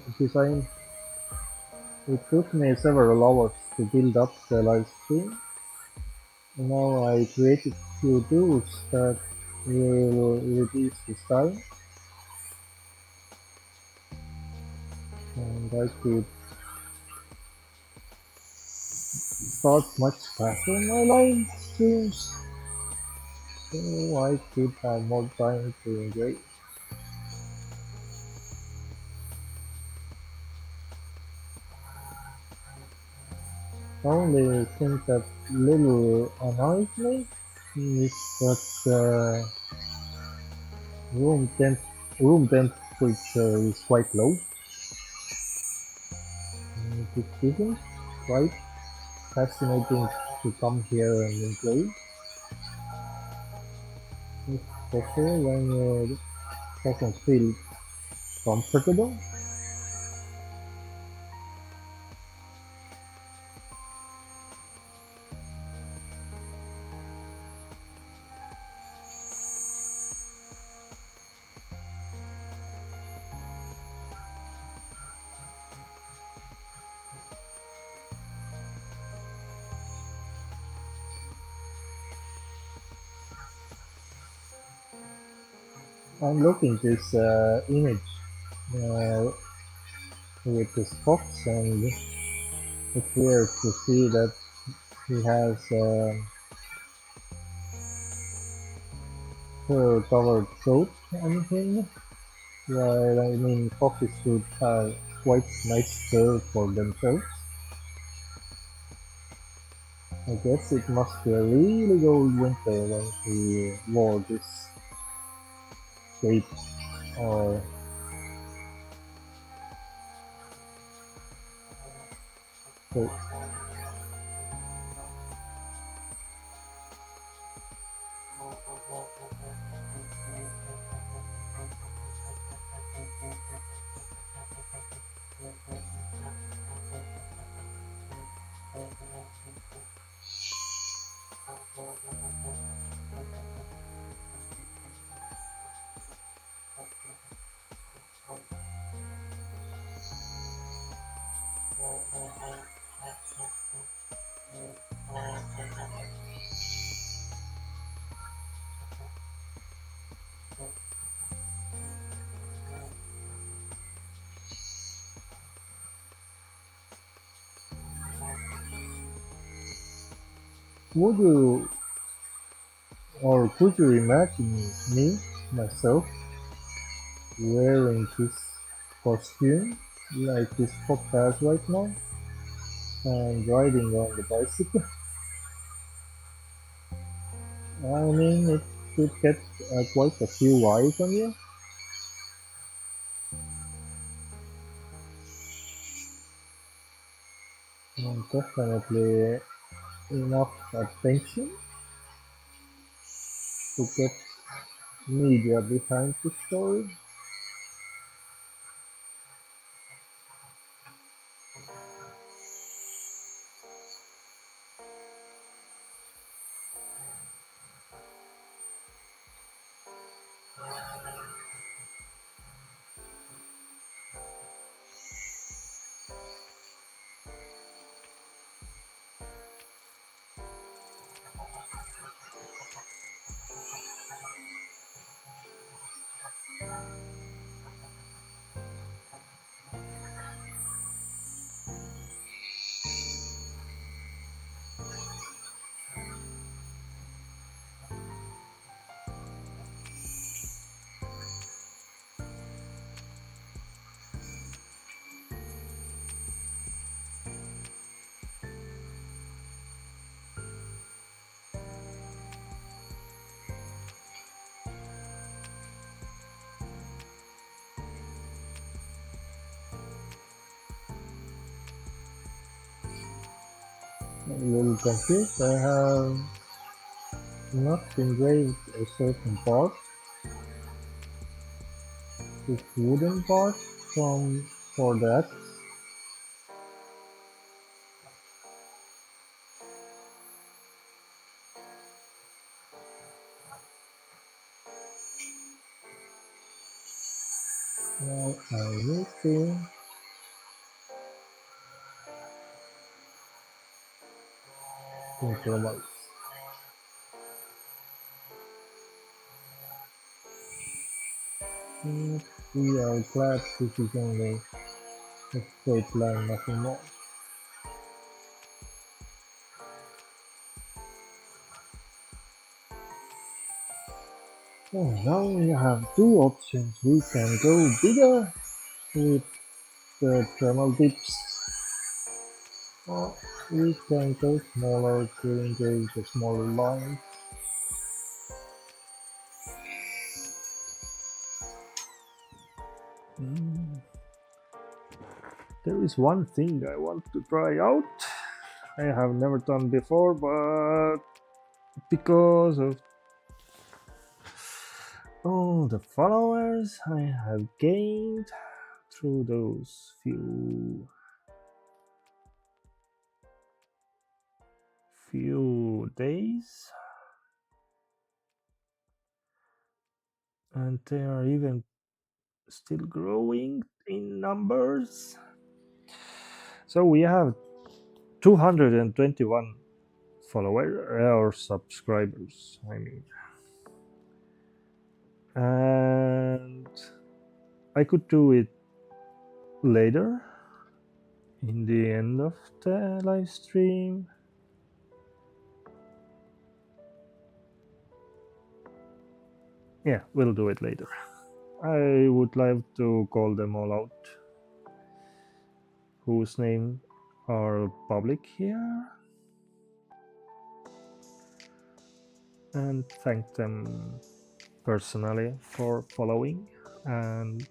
It took me several hours to build up the live stream. Now I created few tools that will reduce this time, and I could start much faster my live streams, so I could have more time to enjoy. The only thing that little annoys me is that room temp room temp which is quite low. It isn't quite fascinating to come here and enjoy, especially when it doesn't feel comfortable. I'm looking this image uh, with this fox, and it's weird to see that he has fur-covered coat on him. While I mean foxes should have quite nice fur for themselves. I guess it must be a really cold winter when he wore this cape or coat. Would you or could you imagine me, myself, wearing this costume like this fox has right now and riding on the bicycle? I mean, it could get quite a few eyes on you. And definitely enough attention to get media behind the story. I'm a little confused. I have not engraved a certain part, this wooden part from for that. Now I need to improvise. We are glad this is only a straight line, nothing more. Oh, now we have two options. We can go bigger with the thermal dips, or we can go smaller to engage the smaller lines. There is one thing I want to try out. I have never done before, but because of all the followers I have gained through those few days, and they are even still growing in numbers. So we have 221 followers or subscribers, I mean. And I could do it later in the end of the live stream. Yeah, we'll do it later. I would like to call them all out whose name are public here and thank them personally for following and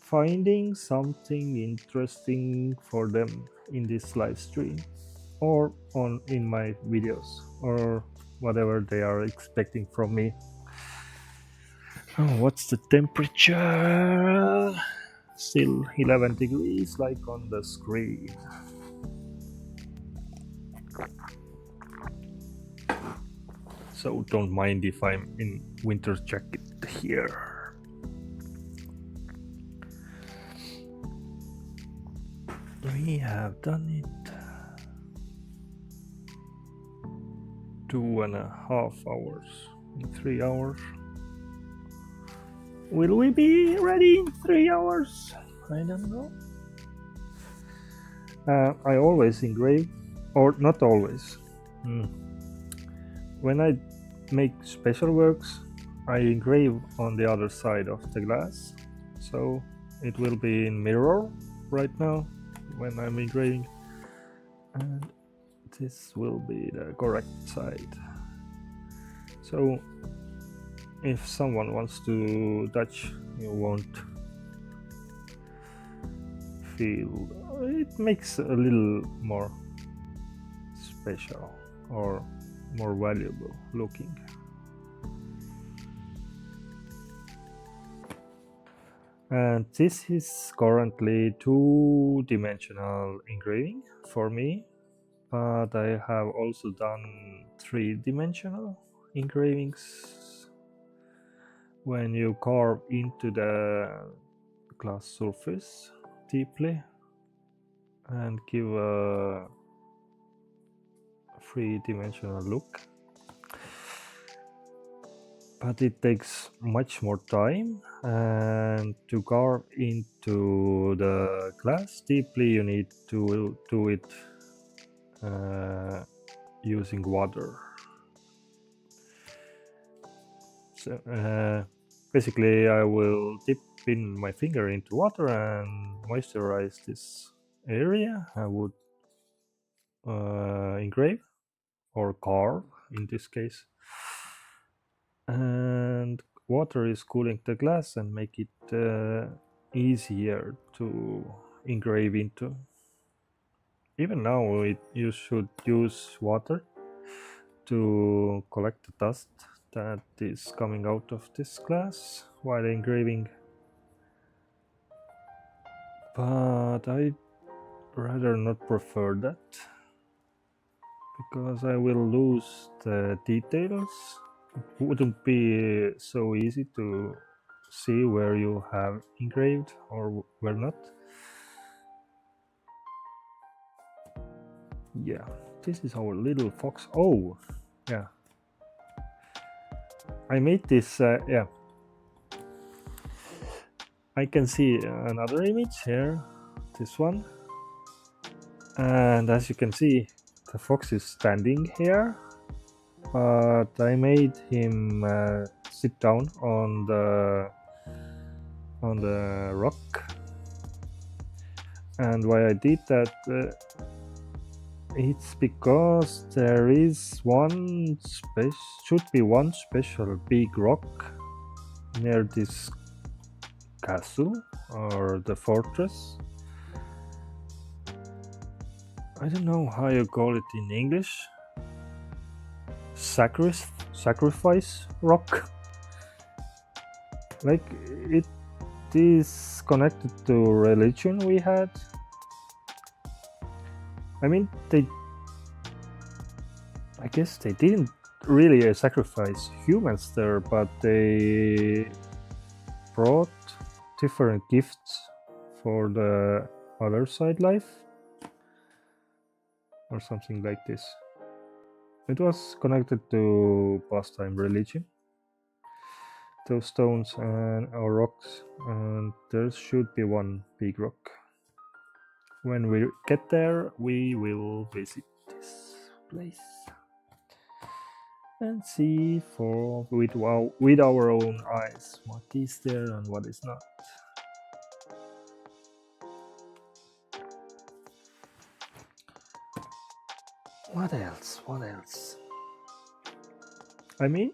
finding something interesting for them in this live stream or in my videos or whatever they are expecting from me. Oh, what's the temperature? Still 11 degrees like on the screen. So don't mind if I'm in winter jacket here. We have done it 2.5 hours in 3 hours. Will we be ready in 3 hours? I don't know. I always engrave, or not always. When I make special works, I engrave on the other side of the glass. So it will be in mirror right now when I'm engraving. And this will be the correct side. So if someone wants to touch, you won't feel. It makes a little more special or more valuable looking. And this is currently 2-dimensional engraving for me, but I have also done 3-dimensional engravings when you carve into the glass surface deeply and give a 3-dimensional look. But it takes much more time, and to carve into the glass deeply you need to do it using water. So basically I will dip in my finger into water and moisturize this area. I would engrave or carve in this case, and water is cooling the glass and make it easier to engrave into. Even now you should use water to collect the dust that is coming out of this glass while engraving, but I rather not prefer that because I will lose the details. It wouldn't be so easy to see where you have engraved or where not. Yeah, this is our little fox. Oh, yeah. I made this, yeah. I can see another image here, this one. And as you can see, the fox is standing here, but I made him sit down on the rock. And why I did that, it's because there is should be one special big rock near this castle or the fortress, I don't know how you call it in English. Sacrifice rock. Like it is connected to religion we had. I mean, I guess they didn't really sacrifice humans there, but they brought different gifts for the other side life or something like this. It was connected to pastime religion, those stones and our rocks, and there should be one big rock. When we get there, we will visit this place and see with our own eyes what is there and what is not. What else? What else? I mean,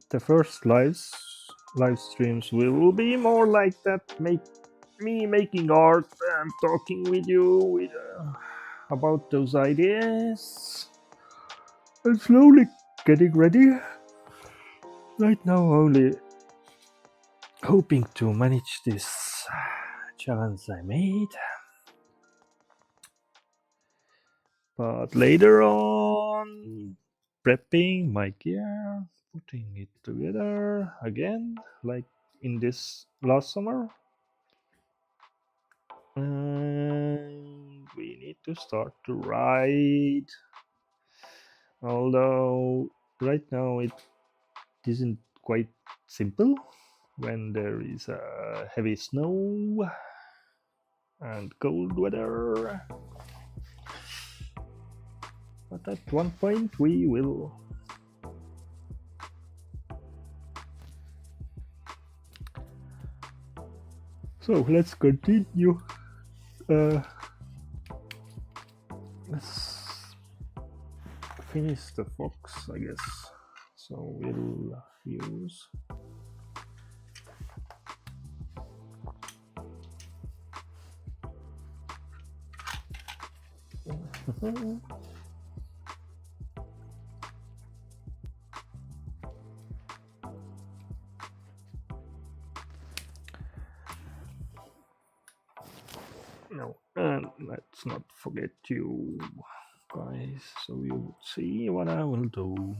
the first live streams will be more like that, me making art and talking with you about those ideas and slowly getting ready. Right now, only hoping to manage this challenge I made. But later on, prepping my gear, putting it together again, like in this last summer. And we need to start to ride. Although right now it isn't quite simple when there is heavy snow and cold weather. But at one point we will. So let's continue. Let's finish the fox, I guess. So we'll use no, and let's not forget you guys, so you would see what I will do.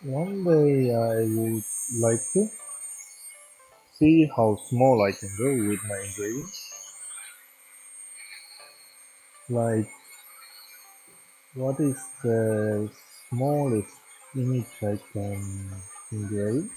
One day I would like to see how small I can go with my engraving. Like, what is the smallest image I can engrave?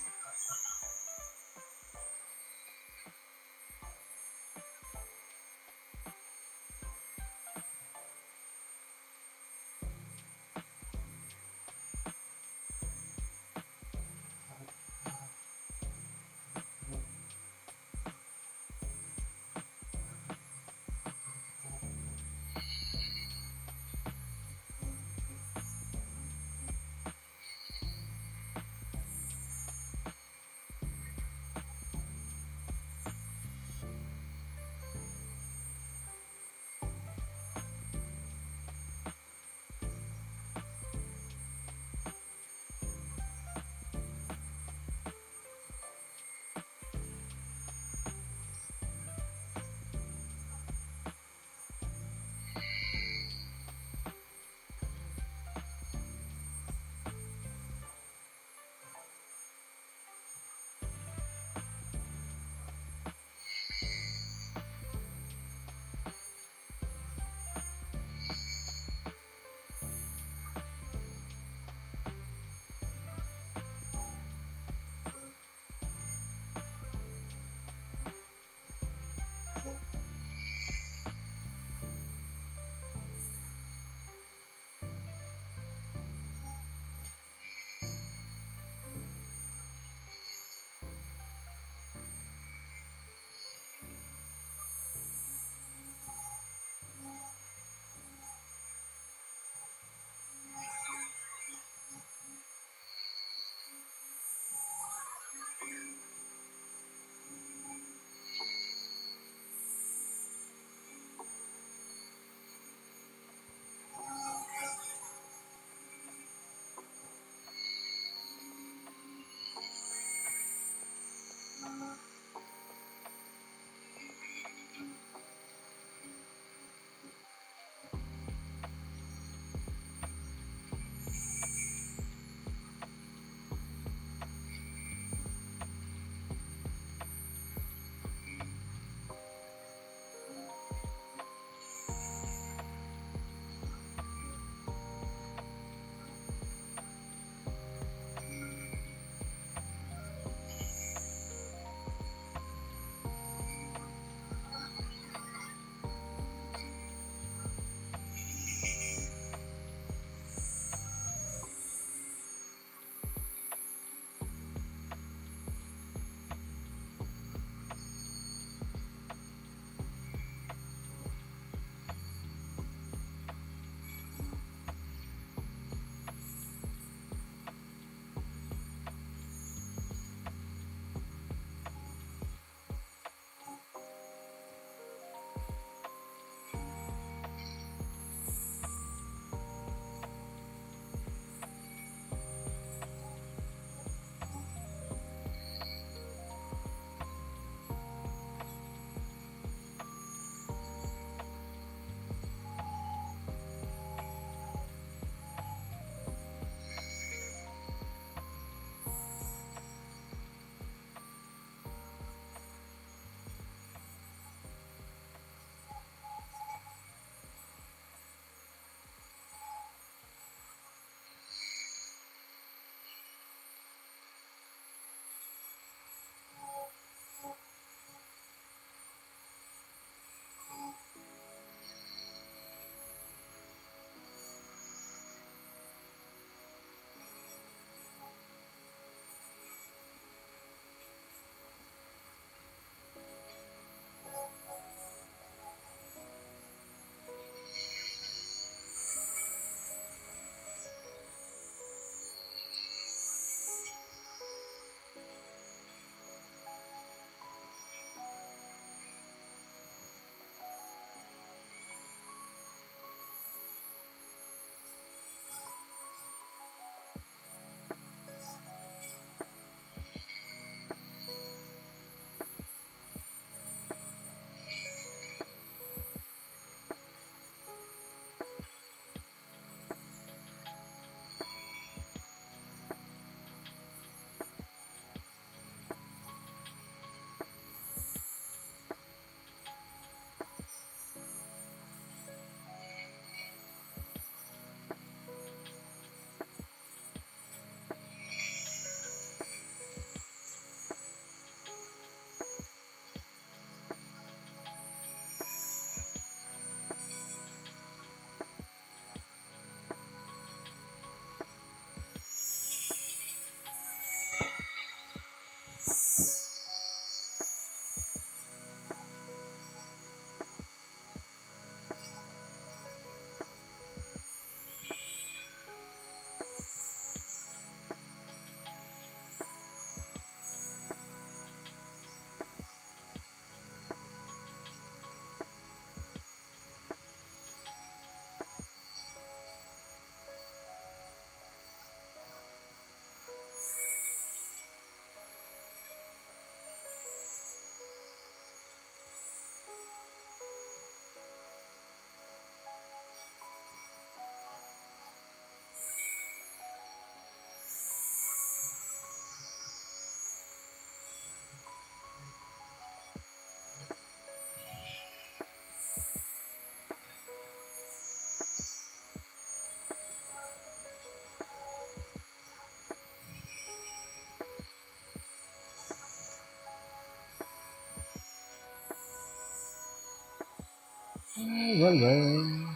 Well,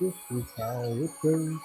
this is how it goes.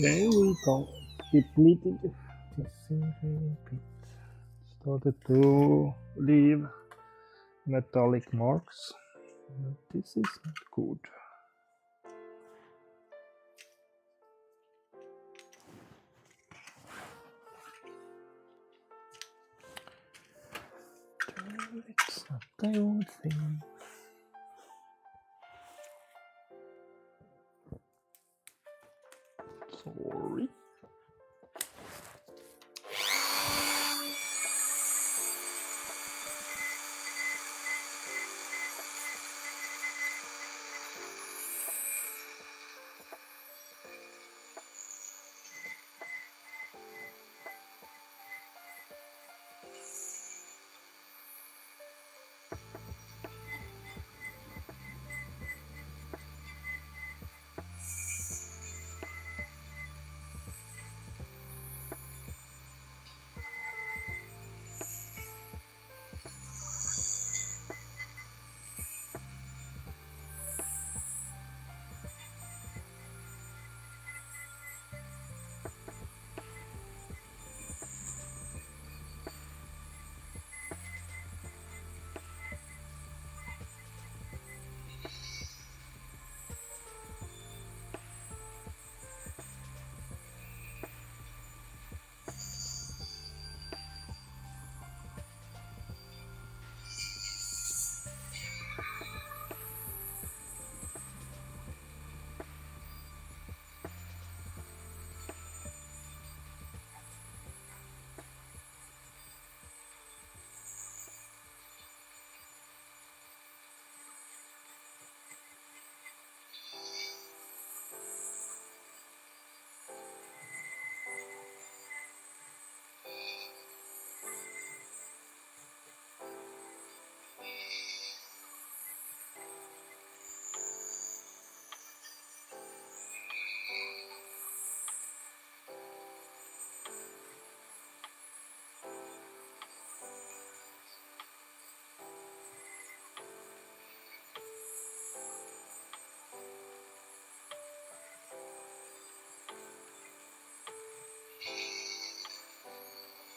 There we go. Depleted. Disintegrating pit. Started to leave metallic marks. But this is not good. It's not the old thing. Sorry.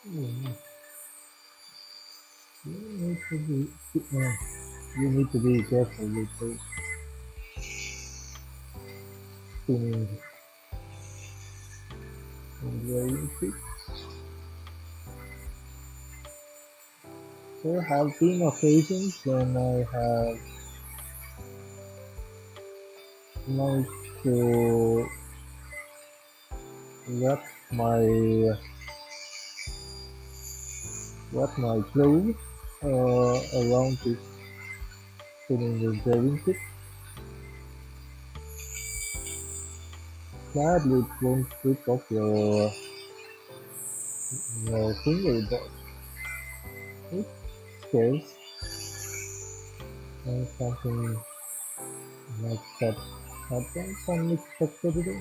You need to be, you need to be careful with those spinning engraving pits. There have been occasions when I have managed to wrap my glove around this spinning engraving kit. Sadly, it won't strip off your finger, but it scares when something like that happens unexpectedly.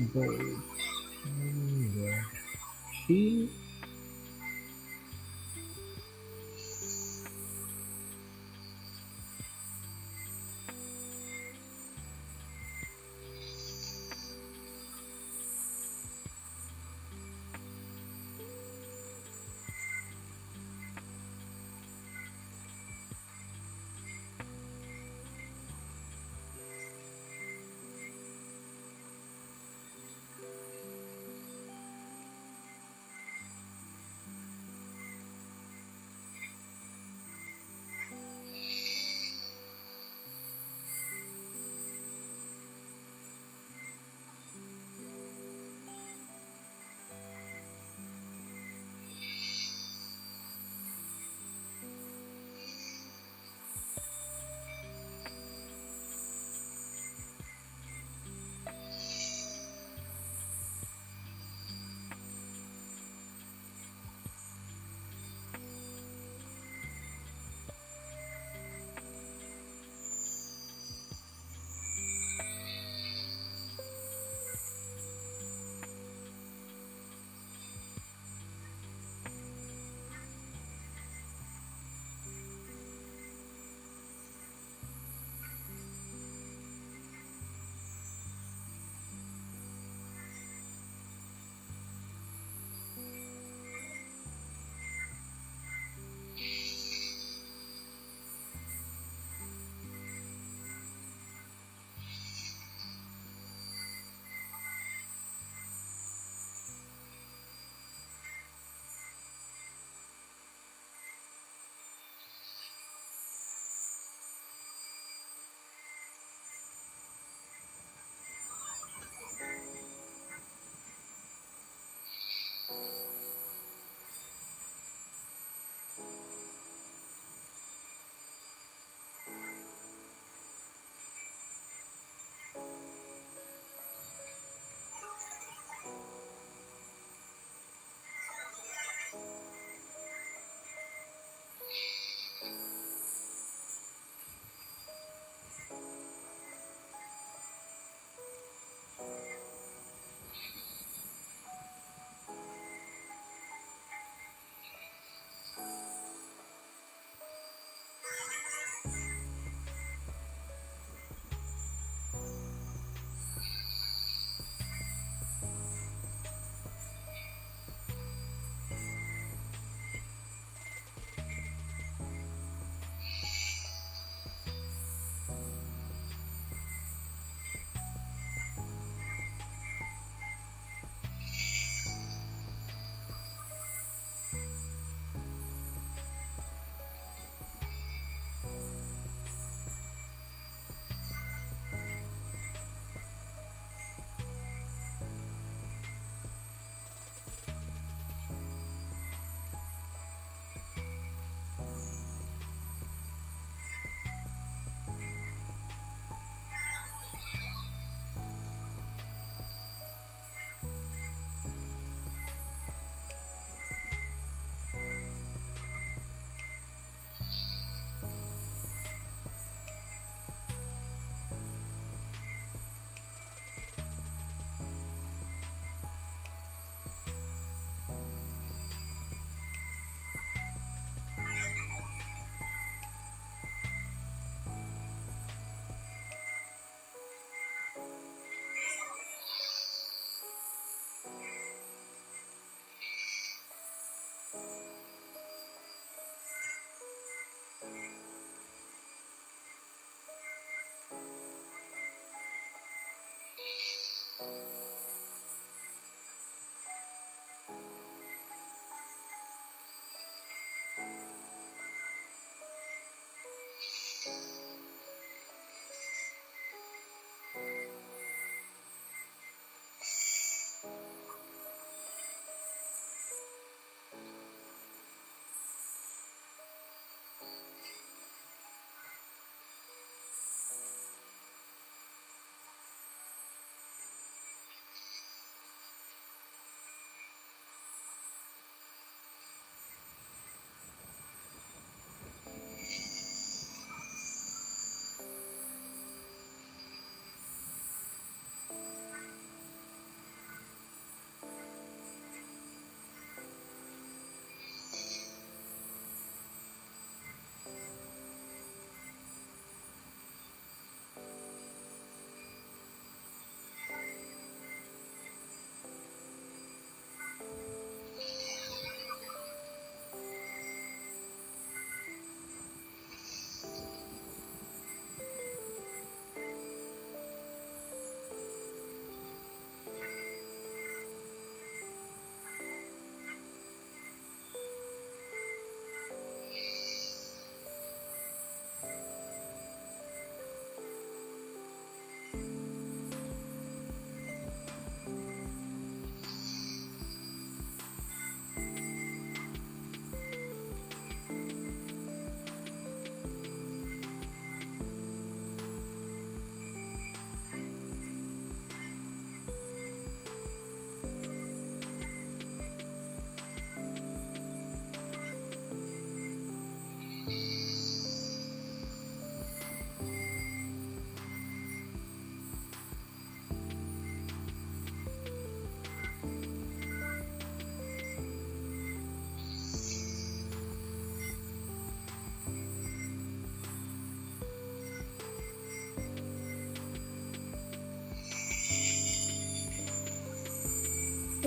birds. Yeah. Bee.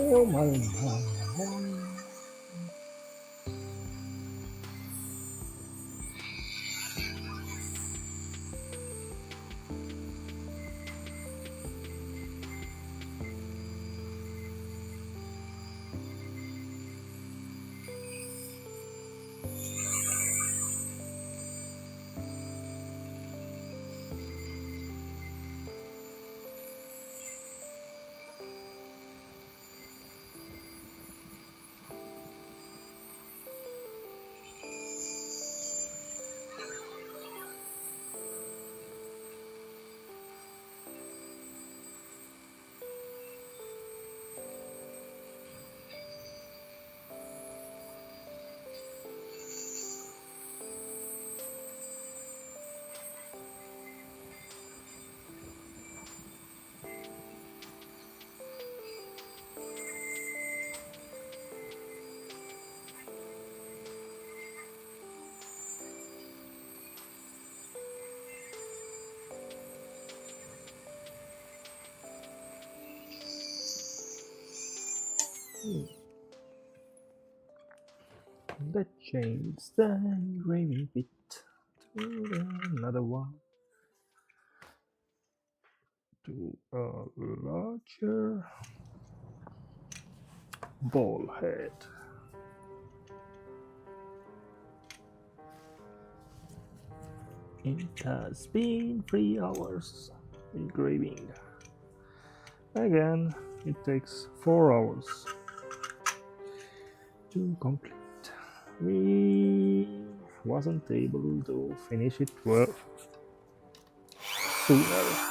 Oh my. Let's change the engraving bit to another one, to a larger ball head. It has been 3 hours engraving. Again, it takes 4 hours to complete. We wasn't able to finish it well sooner.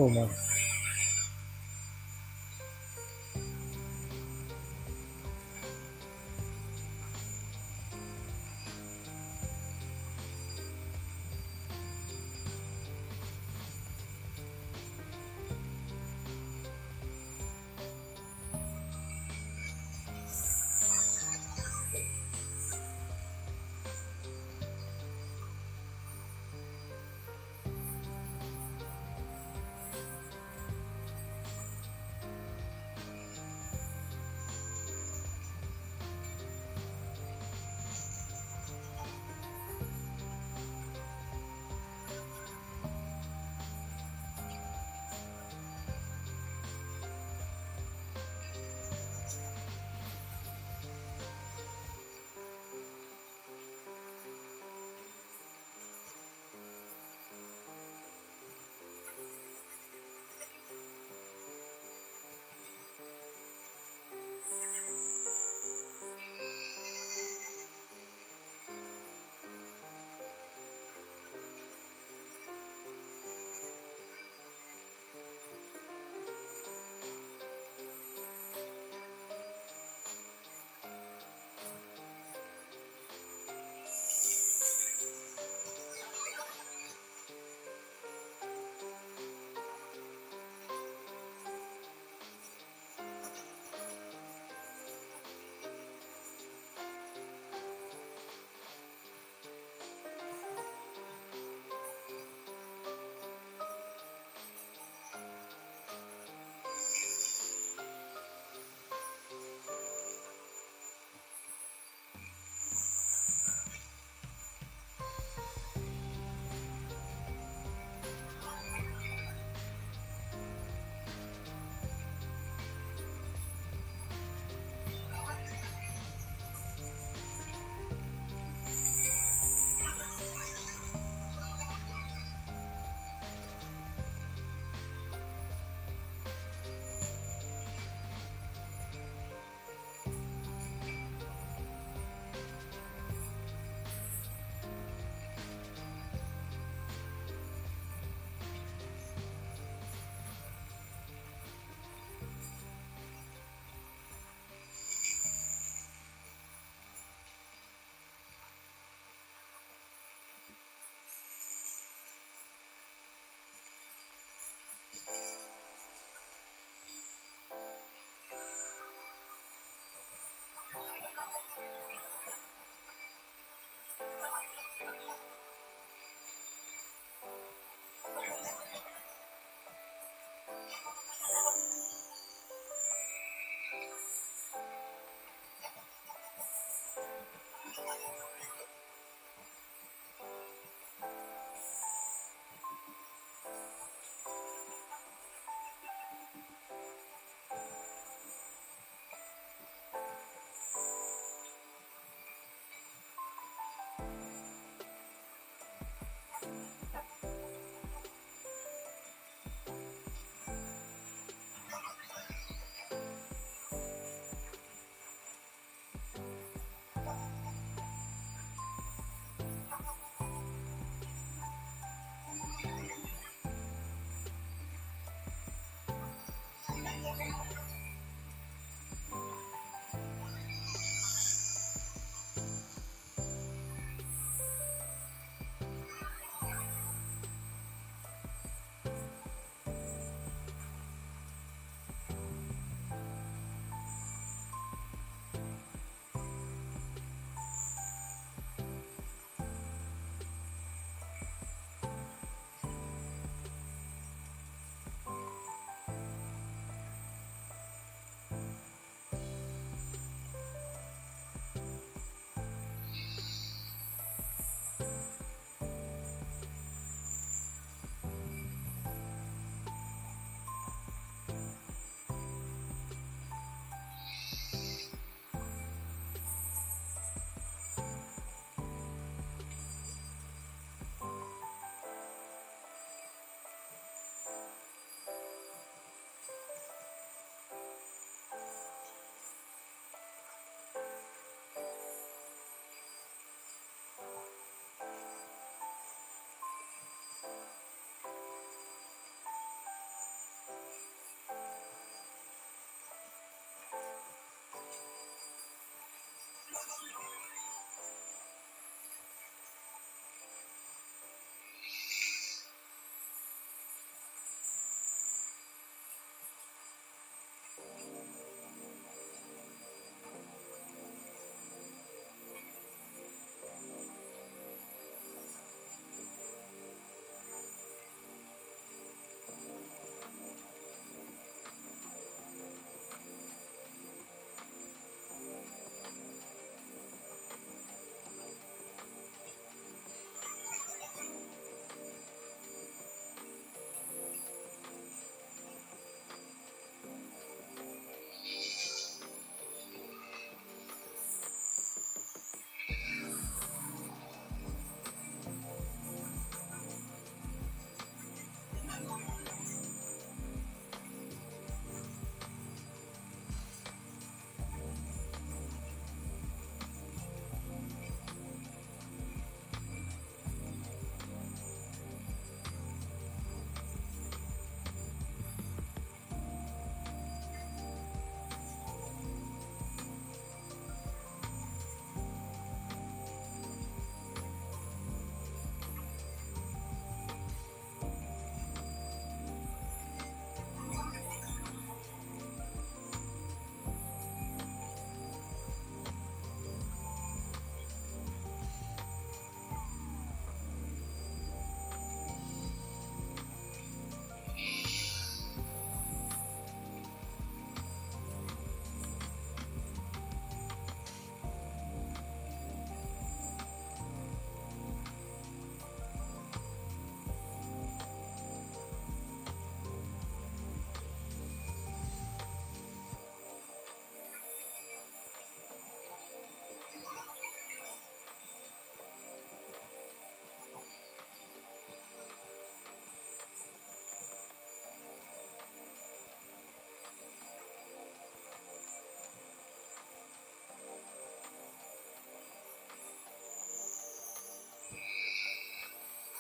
Oh my.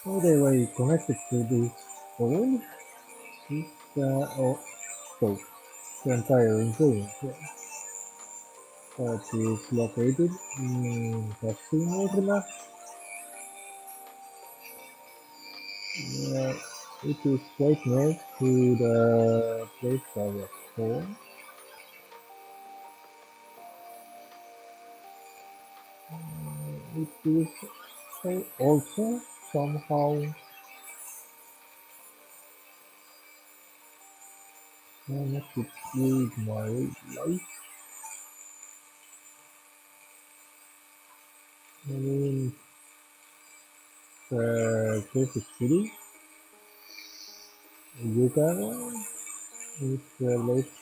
Anyway, connected to this phone is oh, so the entire engraving that is located in Kassinurme. Yeah, It is quite near to the place I was born. It is also somehow connected with my life. I mean, the closest city, Uganda, is the place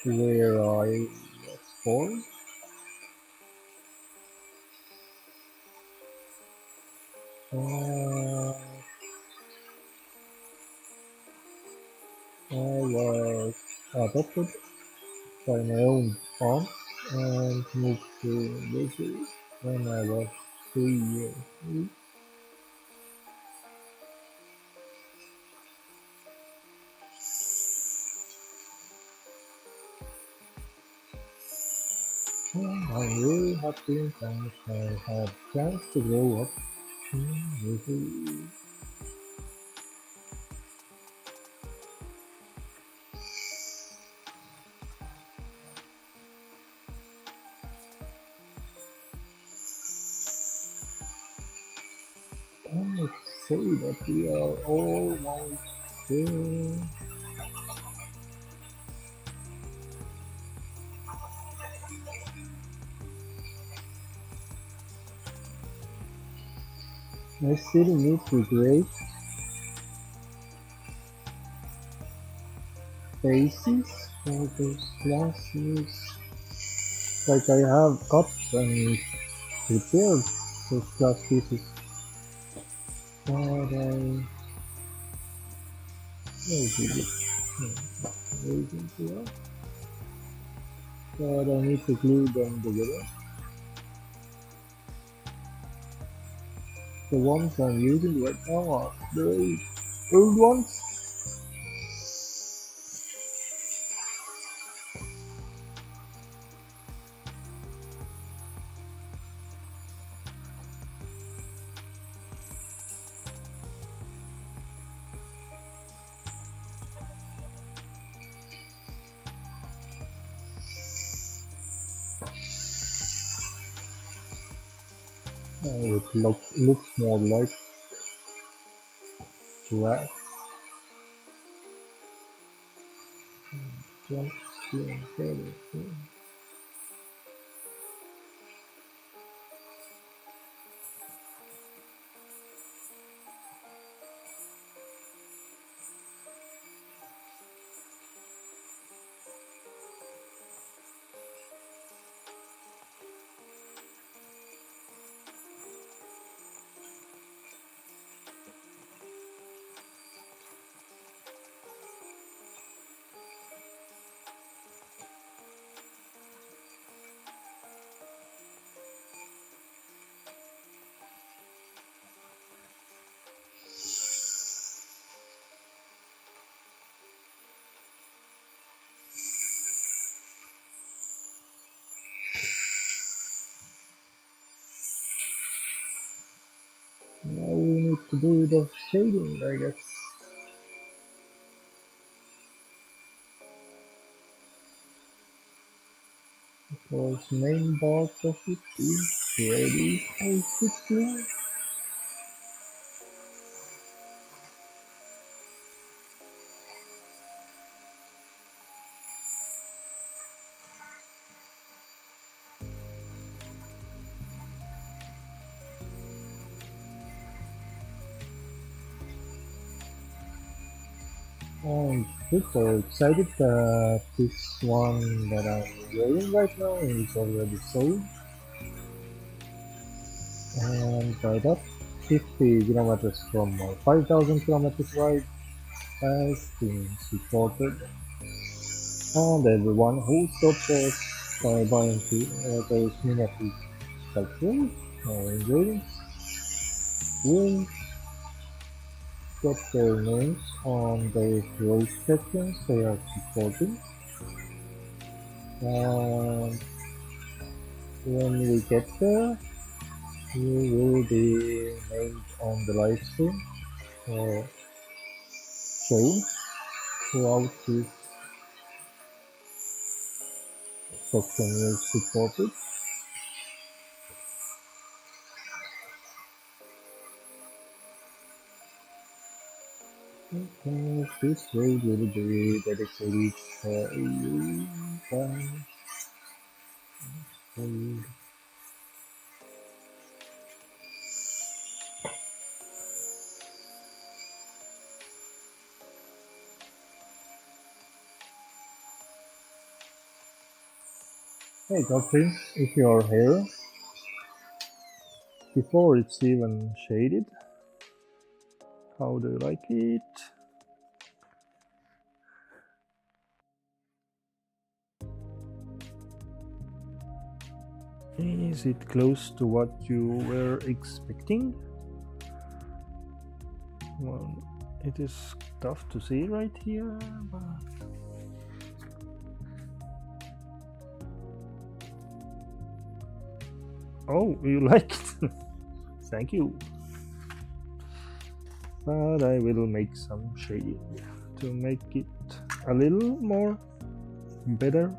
where I was born. Uh, I was adopted by my own aunt and moved to Joosu when I was 3 years old. I'm really happy that I had a chance to grow up in Joosu. I say that we are almost there. I still need to grade faces for those classes. Like I have cut and prepared those class pieces, but I maybe waiting for that. But I need to glue them together. The ones I'm using right now are the old ones. It looks more like grass. Just feeling better. Now we need to do the shading, I guess. Because main part of it is ready, basically. I'm super excited that this one that I'm wearing right now is already sold. And I got 50 kilometers from my 5,000 kilometers ride has been supported. And everyone who stopped us by buying those miniature sculptures or engravings will get their names on those road sections they are supporting. And when we get there, you will be named on the live stream. So change throughout this section is supported. Because this road will be dedicated for you guys. Hey Godfrey, if you're here, before it's even shaded, how do you like it? Is it close to what you were expecting? Well, it is tough to see right here, but... Oh, you like it? Thank you. But I will make some shading to make it a little more better.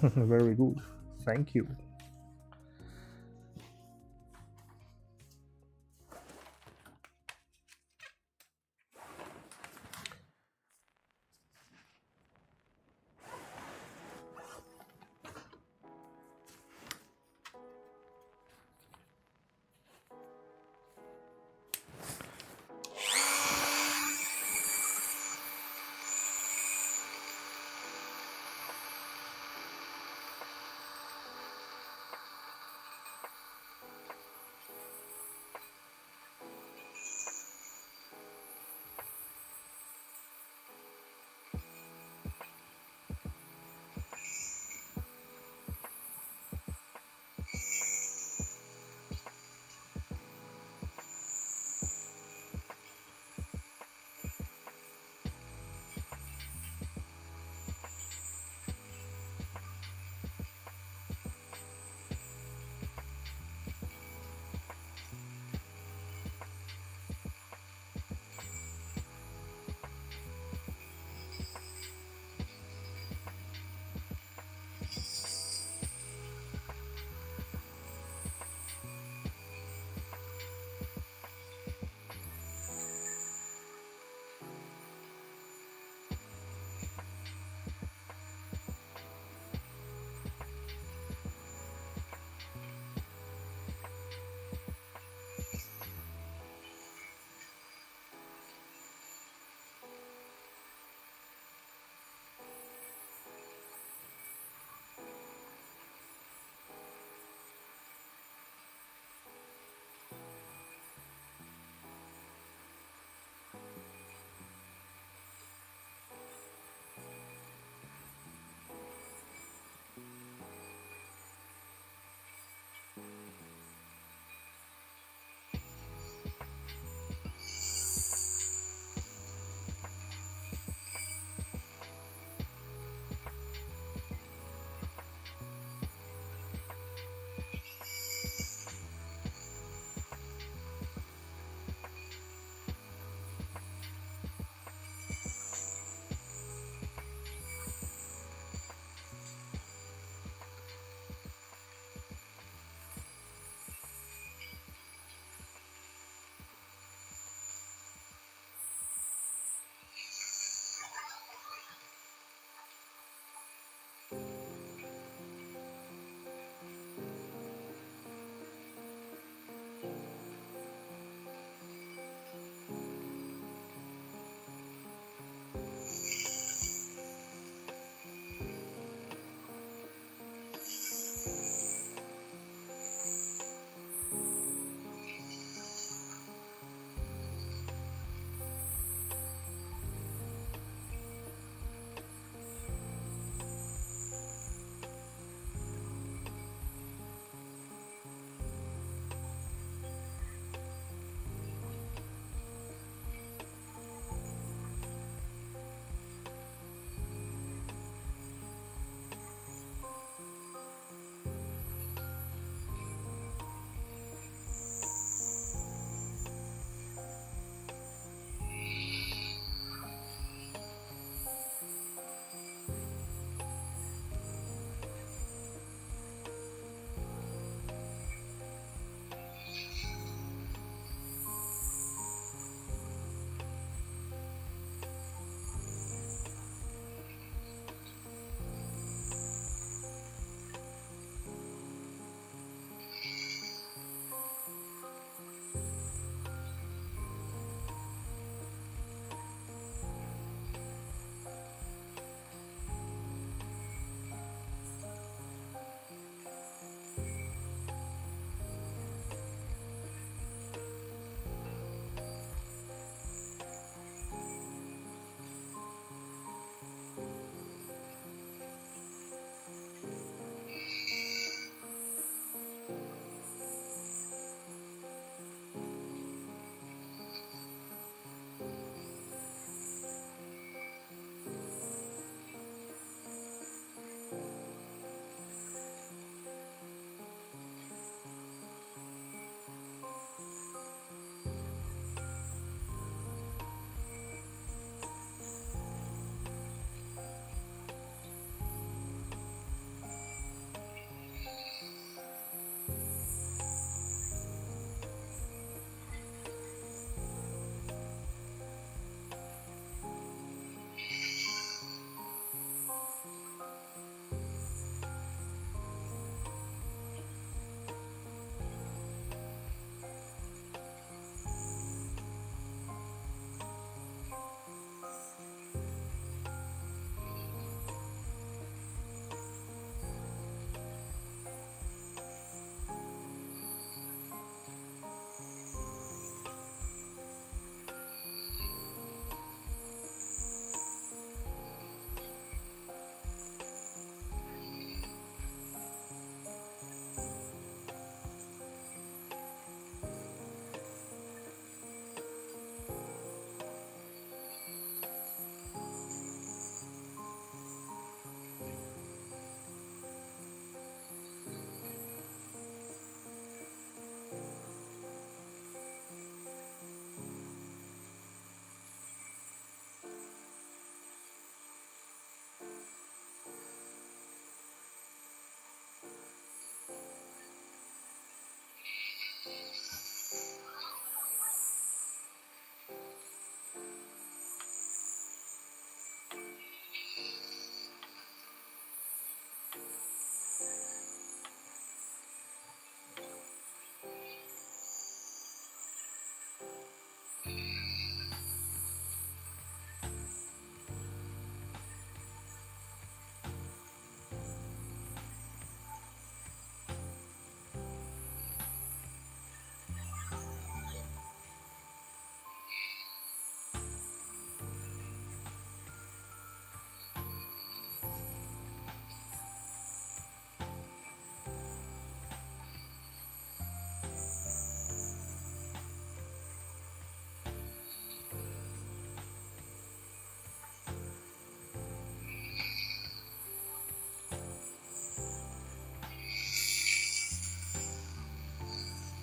Very good. Thank you.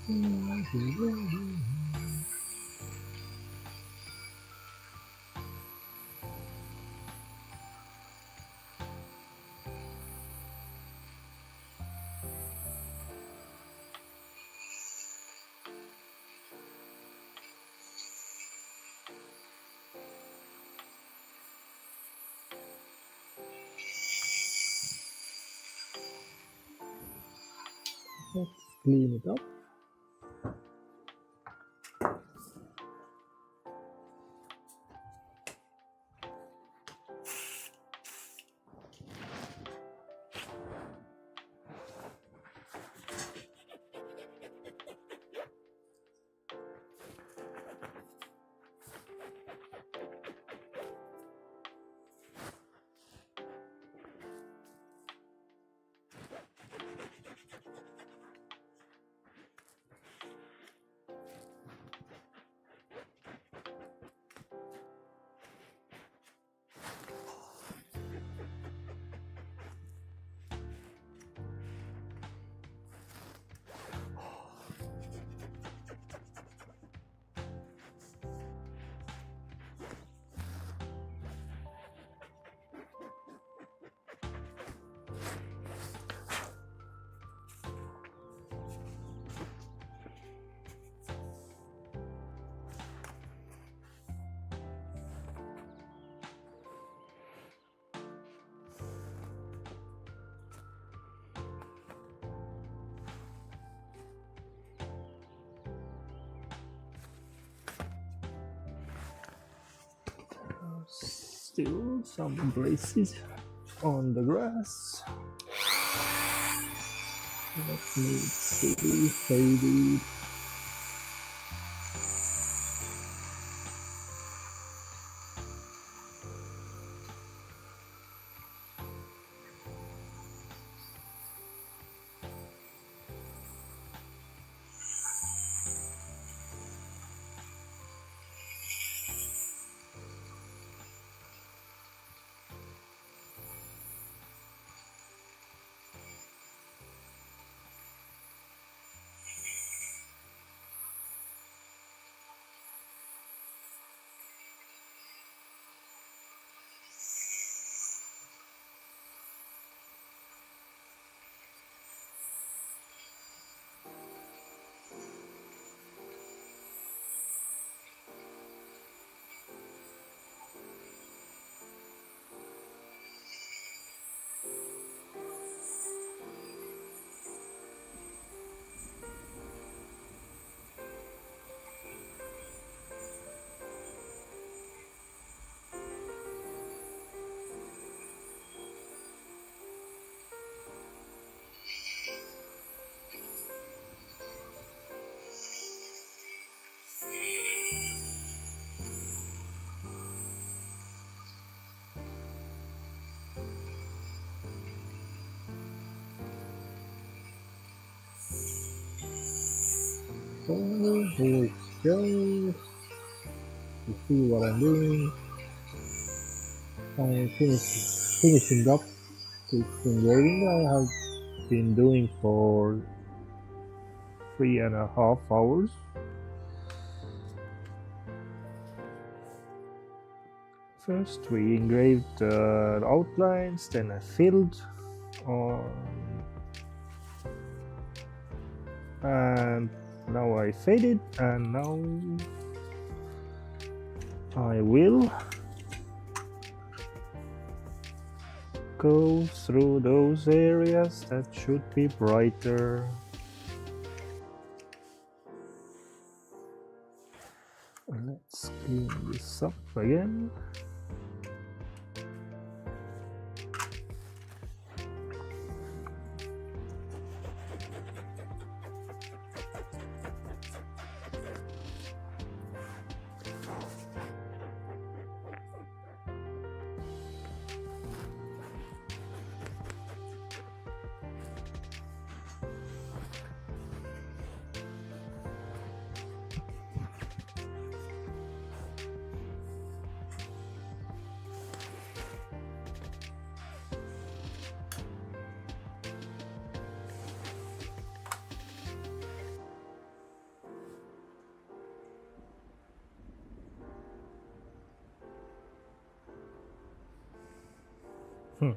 Let's clean it up. Still some braces on the grass. That needs to be faded. So here it goes. You see what I'm doing. I'm finishing up this engraving I have been doing for 3.5 hours. First we engraved the outlines, then I filled and now I faded, and now I will go through those areas that should be brighter. Let's clean this up again. Hmm.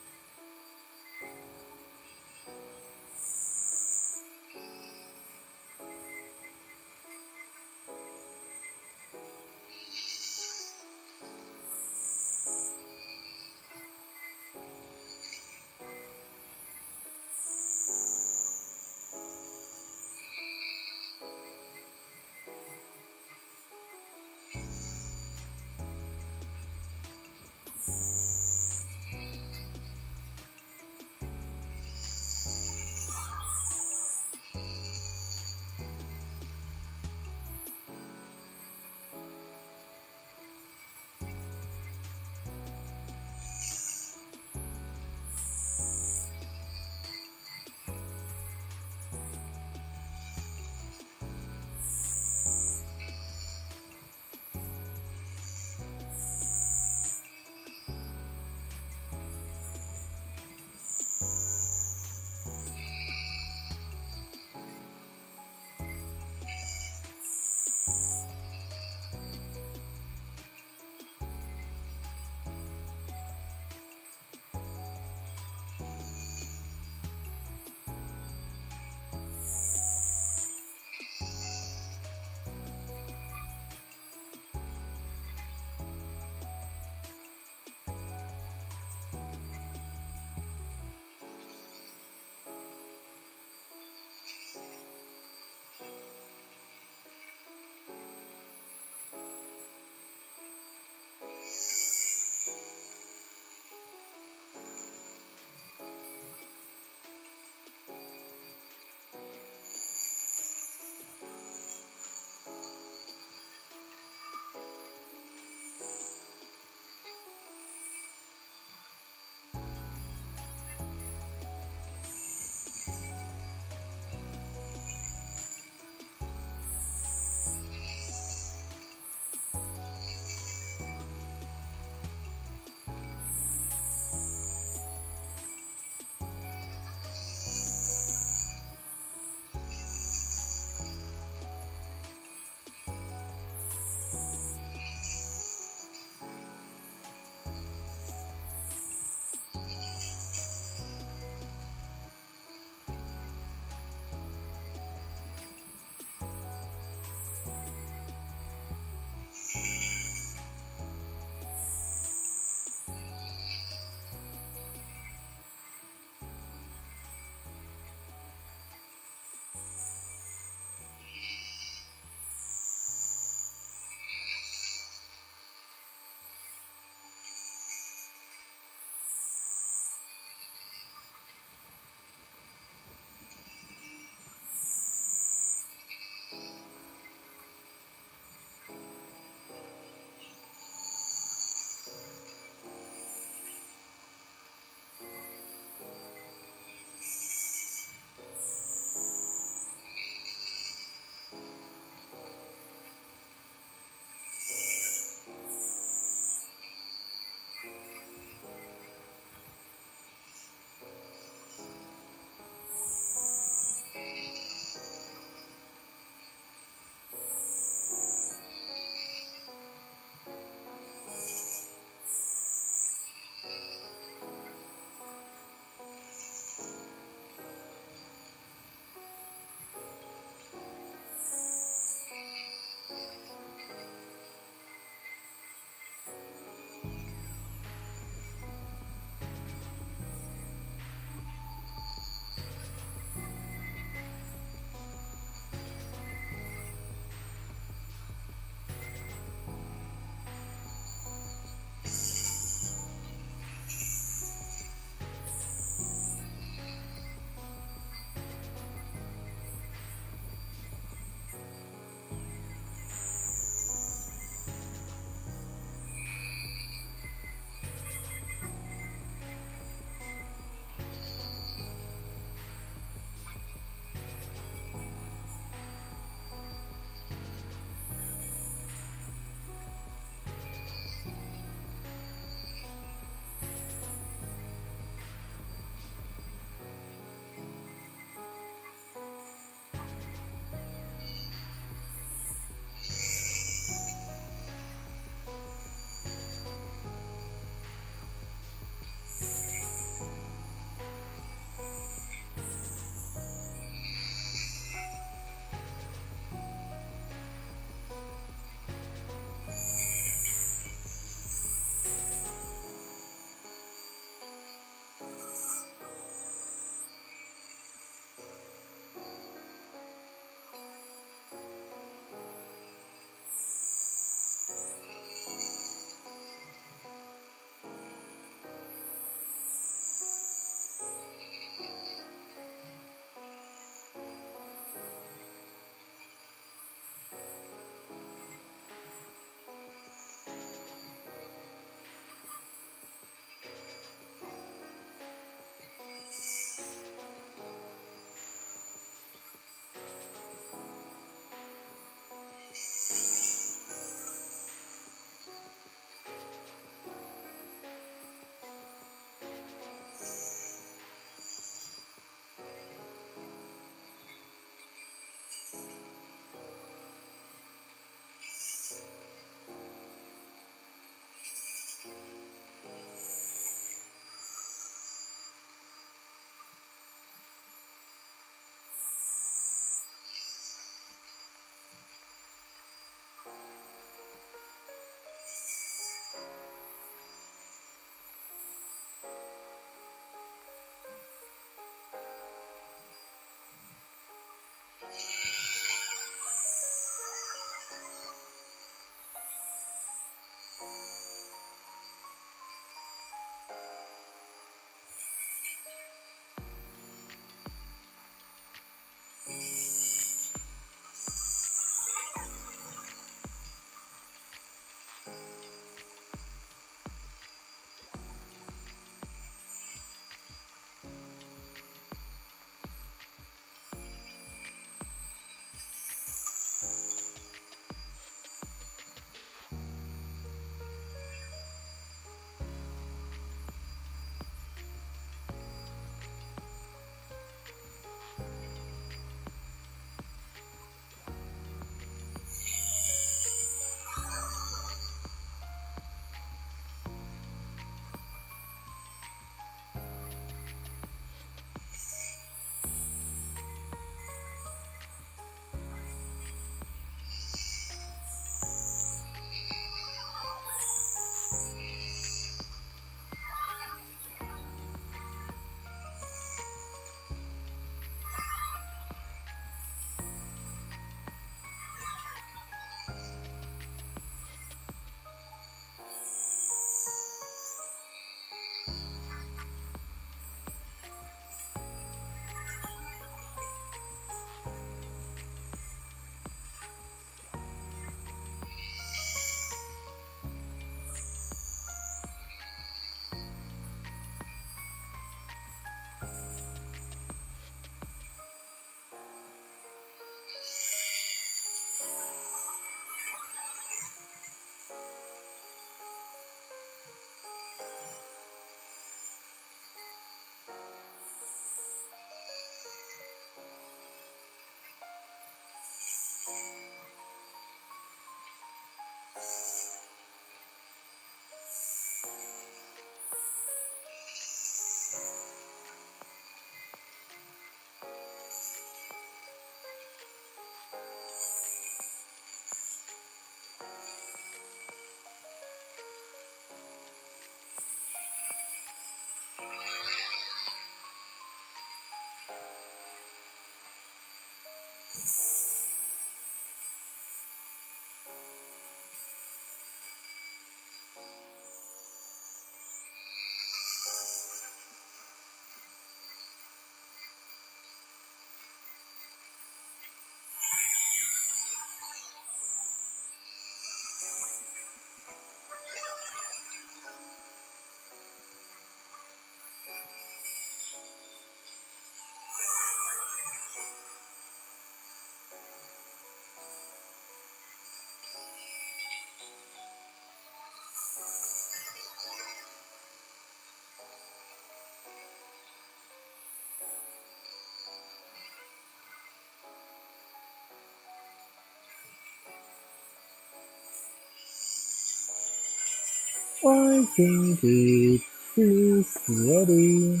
I think it is ready.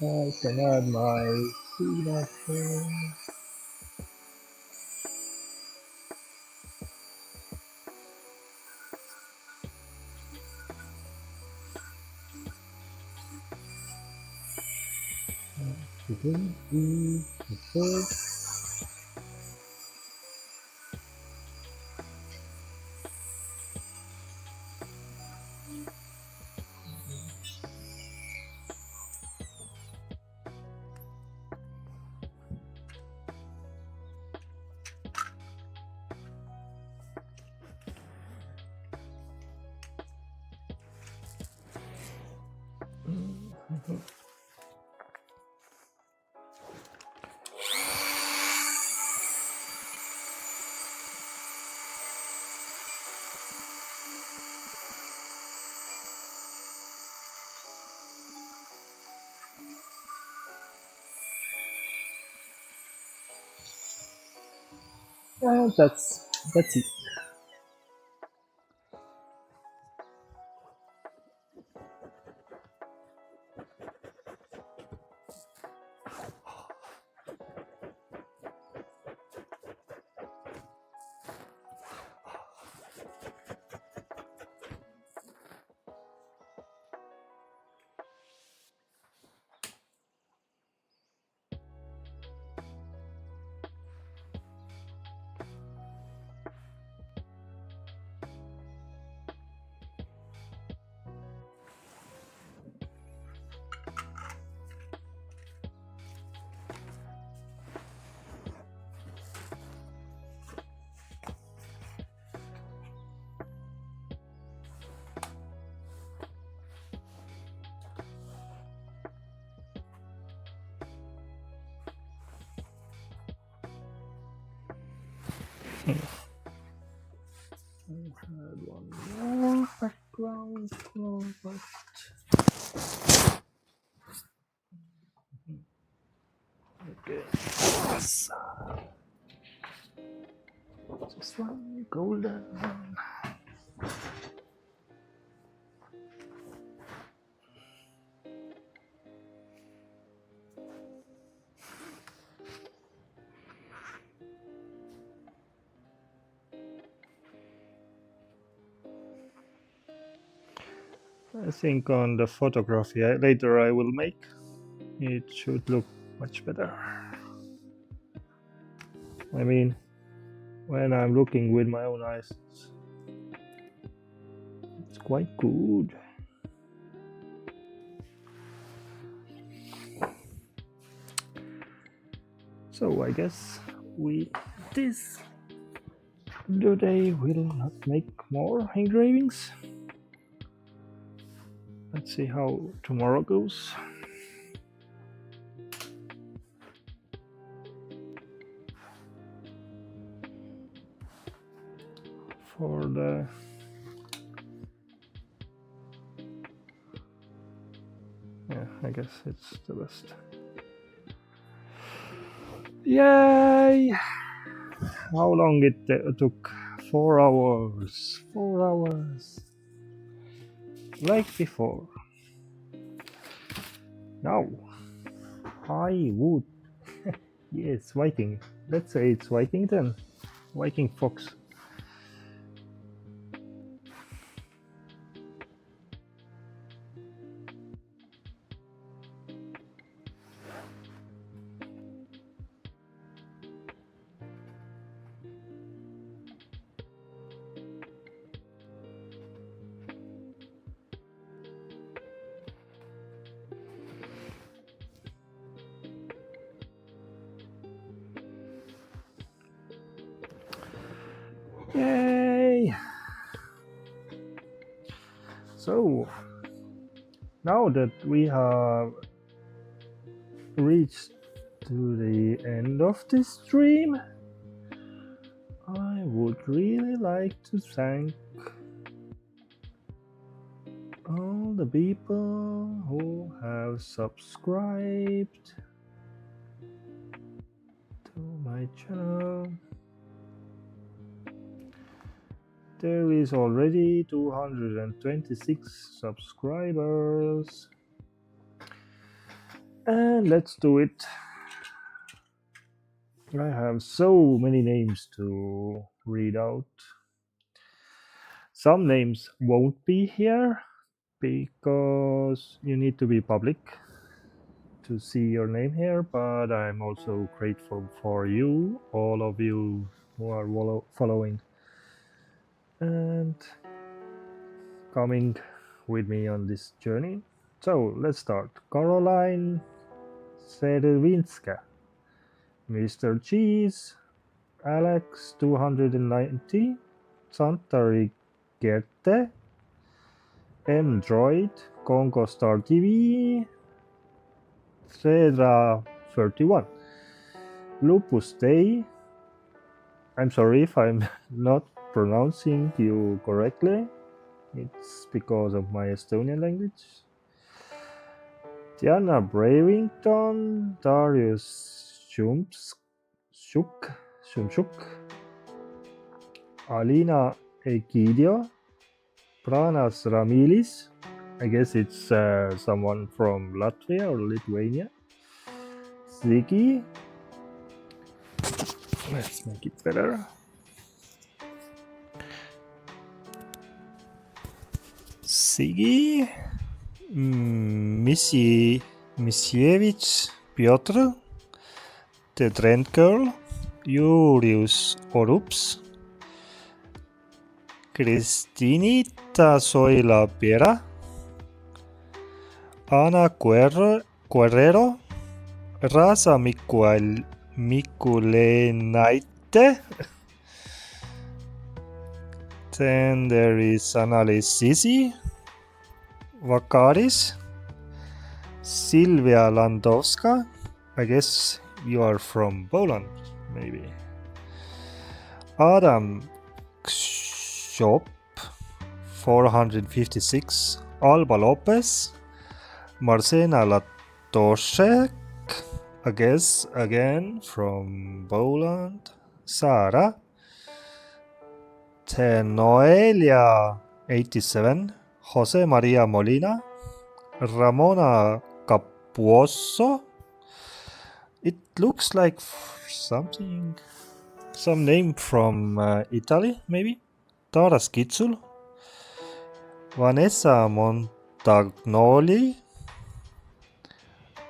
I can add my signature. Begin to insert. And that's it. I had one more background color, but okay. Yes. This one golden. I think on the photography later I will make, it should look much better. I mean, when I'm looking with my own eyes, it's quite good. So I guess this today will not make more engravings. Let's see how tomorrow goes. For the I guess it's the best. Yay! How long it took? 4 hours. 4 hours. Like before. Now, I would. Yes, Viking. Let's say it's Viking then. Viking fox. Yay! So, now that we have reached to the end of this stream, I would really like to thank all the people who have subscribed to my channel. There is already 226 subscribers. And let's do it. I have so many names to read out. Some names won't be here because you need to be public to see your name here, but I'm also grateful for you, all of you who are following and coming with me on this journey. So let's start. Caroline Serwinska, Mr. Cheese, Alex 290, Santari Gerte, M Droid, Congo Star TV, Cedra 31, Lupus Day. I'm sorry if I'm not pronouncing you correctly. It's because of my Estonian language. Diana Bravington, Darius Shumshuk, Alina Egidio, Pranas Ramilis. I guess it's someone from Latvia or Lithuania. Ziggy. Let's make it better. Ziggy. Misievich Piotr. The Trend Girl. Julius Orups. Cristinita Soila Piera. Ana Guerrero. Rasa Mikulenaite. Then there is Annalise Sisi, Vakaris, Silvia Landowska. I guess you are from Poland, maybe. Adam Shop 456, Alba Lopez, Marcena Latoszek, I guess again from Poland, Sara, Noelia 87, Jose Maria Molina, Ramona Capuoso. It looks like some name from Italy, maybe. Tara Skitsul, Vanessa Montagnoli,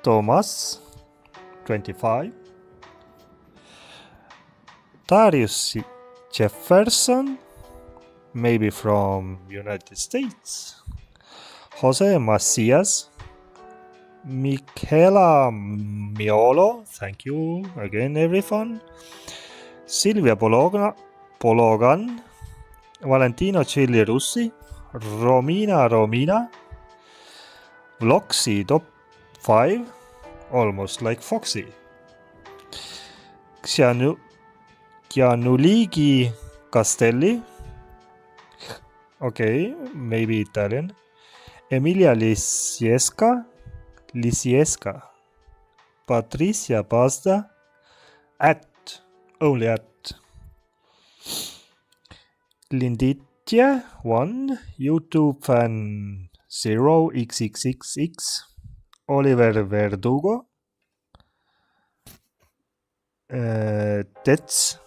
Thomas 25, Darius Jefferson, maybe from United States, Jose Macias, Michaela Miolo, thank you again everyone, Silvia Pologan, Valentino Chili Russi, Romina, Vloxy Top 5, almost like Foxy, Gianuligi Castelli, okay, maybe Italian, Emilia Lisiesca, Lisieska, Patricia Pasta, only at Linditje 1, YouTube fan 0xxxx, Oliver Verdugo, Tets,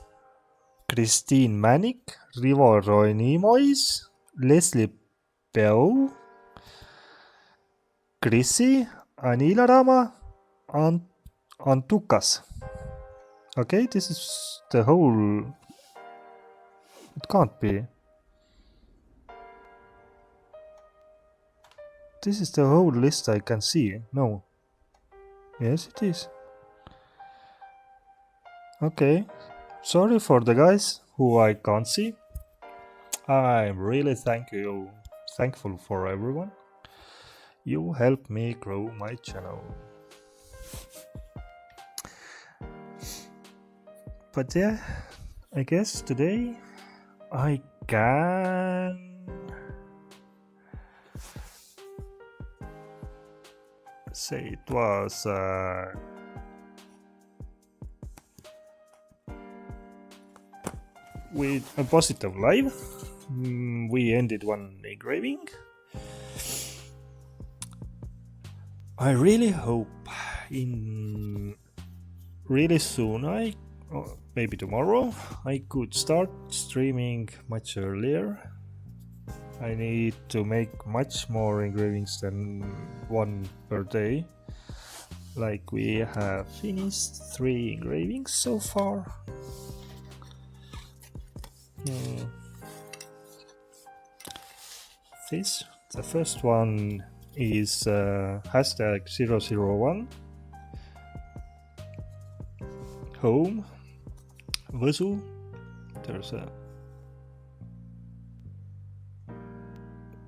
Christine Manik, Rivo Roinimois, Leslie Peu, Chrissy, Anila Rama, and Antukas. Okay, this is the whole. It can't be. This is the whole list I can see. No. Yes, it is. Okay. Sorry for the guys who I can't see. I'm really thankful for everyone. You help me grow my channel. But yeah, I guess today I can say it was with a positive live. We ended one engraving. I really hope in really soon, maybe tomorrow, I could start streaming much earlier. I need to make much more engravings than one per day. Like we have finished 3 engravings so far. The first one is hashtag 001 home Joosu. There's a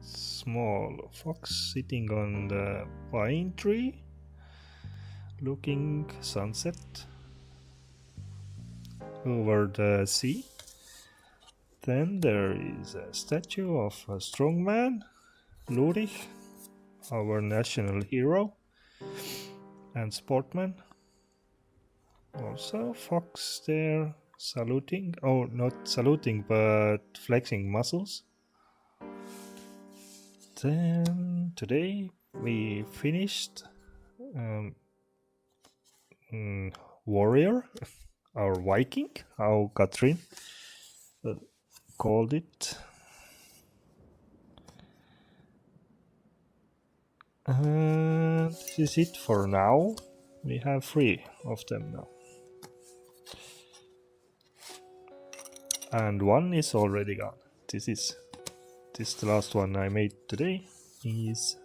small fox sitting on the pine tree looking sunset over the sea. Then there is a statue of a strong man, Lurich, our national hero and sportman. Also fox there saluting, not saluting but flexing muscles. Then today we finished warrior, our Viking, how Katrin called it. This is it for now. We have 3 of them now. And one is already gone. This the last one I made today is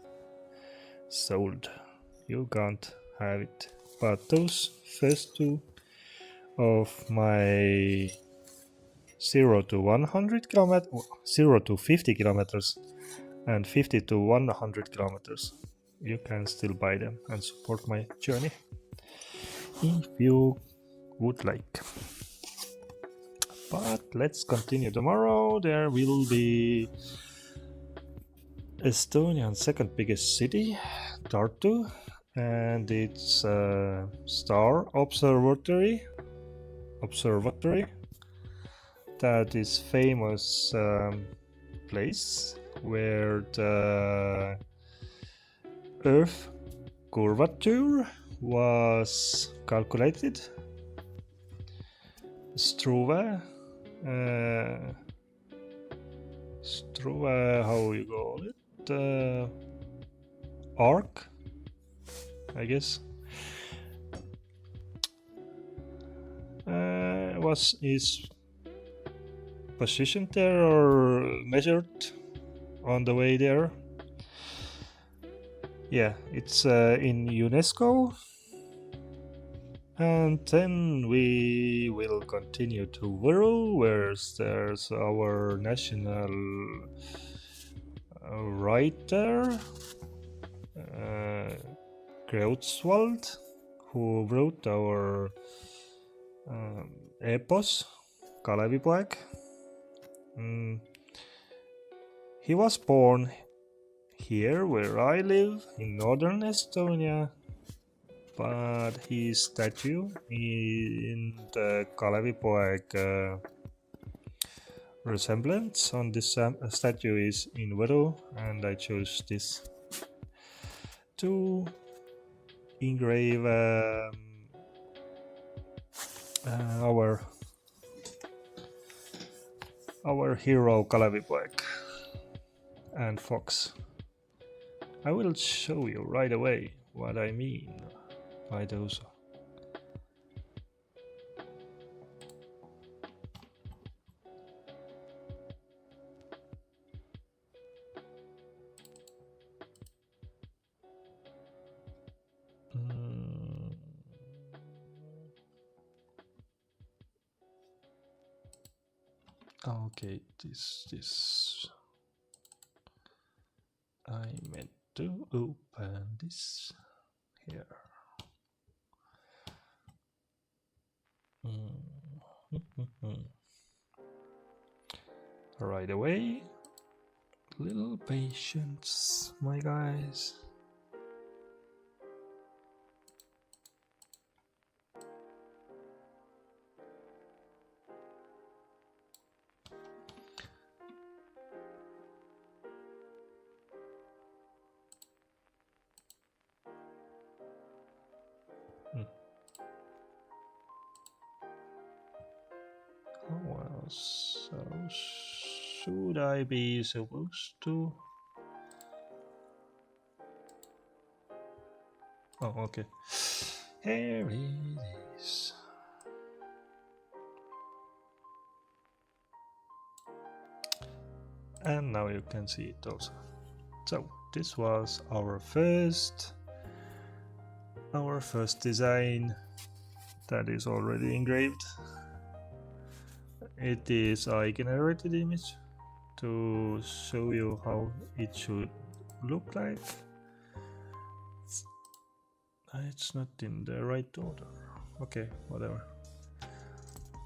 sold. You can't have it. But those first 2 of my 0 to 100 kilometers, 0 to 50 kilometers and 50 to 100 kilometers, you can still buy them and support my journey if you would like. But let's continue tomorrow. There will be Estonia's second biggest city, Tartu, and its star observatory that is famous place where the Earth curvature was calculated. Struve, how you call it? Arc, I guess. Is positioned there or measured on the way there. Yeah, it's in UNESCO. And then we will continue to Võru, where there's our national writer, Kreutzwald, who wrote our epos, Kalevipoeg. He was born here where I live in northern Estonia, but his statue in the Kalevipoeg resemblance on this statue is in Võru, and I chose this to engrave our hero Kalevipoeg and fox. I will show you right away what I mean by those. Okay, this I meant to open this here. Right away. Little patience, my guys. Well, so should I be supposed to? Oh, okay. Here it is. And now you can see it also. So this was our first design that is already engraved. It is a generated image to show you how it should look like. It's not in the right order. Okay, whatever.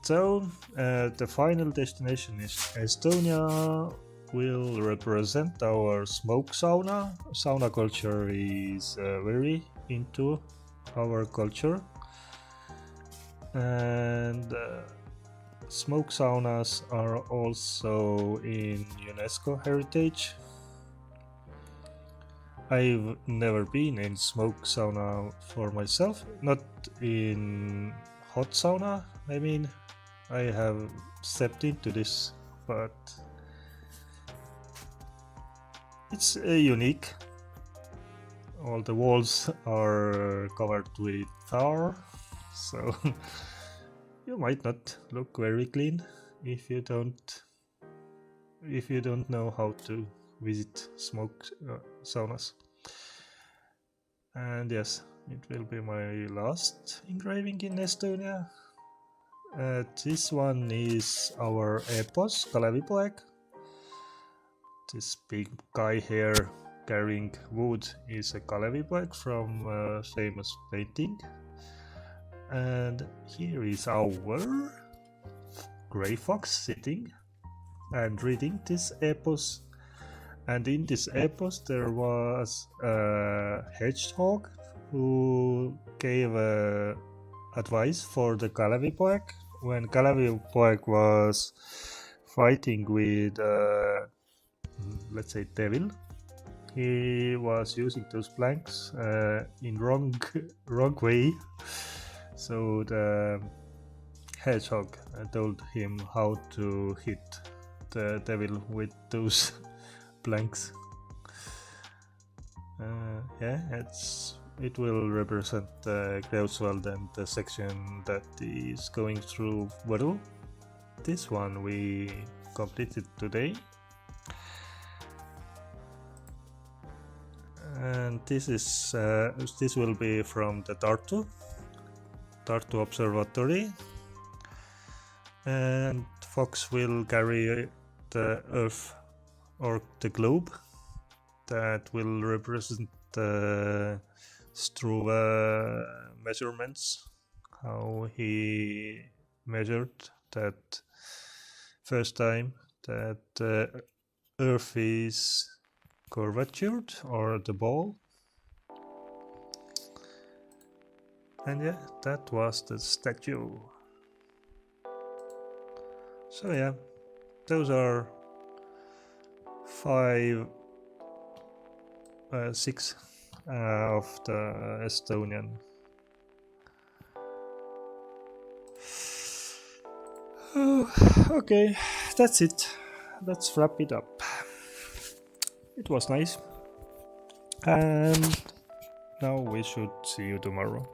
So the final destination is Estonia. Will represent our smoke sauna. Sauna culture is very into our culture, and smoke saunas are also in UNESCO heritage. I've never been in smoke sauna for myself, not in hot sauna. I mean, I have stepped into this, but it's unique. All the walls are covered with tar, so you might not look very clean if you don't know how to visit smoke saunas. And yes, it will be my last engraving in Estonia. This one is our epos Kalevipoeg. This big guy here carrying wood is a Kalevipoeg from a famous painting. And here is our grey fox sitting and reading this epos. And in this epos there was a hedgehog who gave advice for the Kalevipoeg when Kalevipoeg was fighting with let's say devil. He was using those planks in wrong way, so the hedgehog told him how to hit the devil with those planks. Yeah, it will represent Crowdfunding and the section that is going through Võru. This one we completed today. And this will be from the Tartu Observatory, and Fox will carry the Earth or the globe that will represent the Struve measurements, how he measured that first time that Earth is curvature or the ball. And yeah, that was the statue. So yeah, those are 6 of the Estonian. Okay, that's it. Let's wrap it up. It was nice. And now we should see you tomorrow.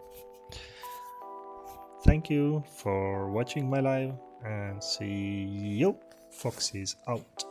Thank you for watching my live and see you. Fox is out.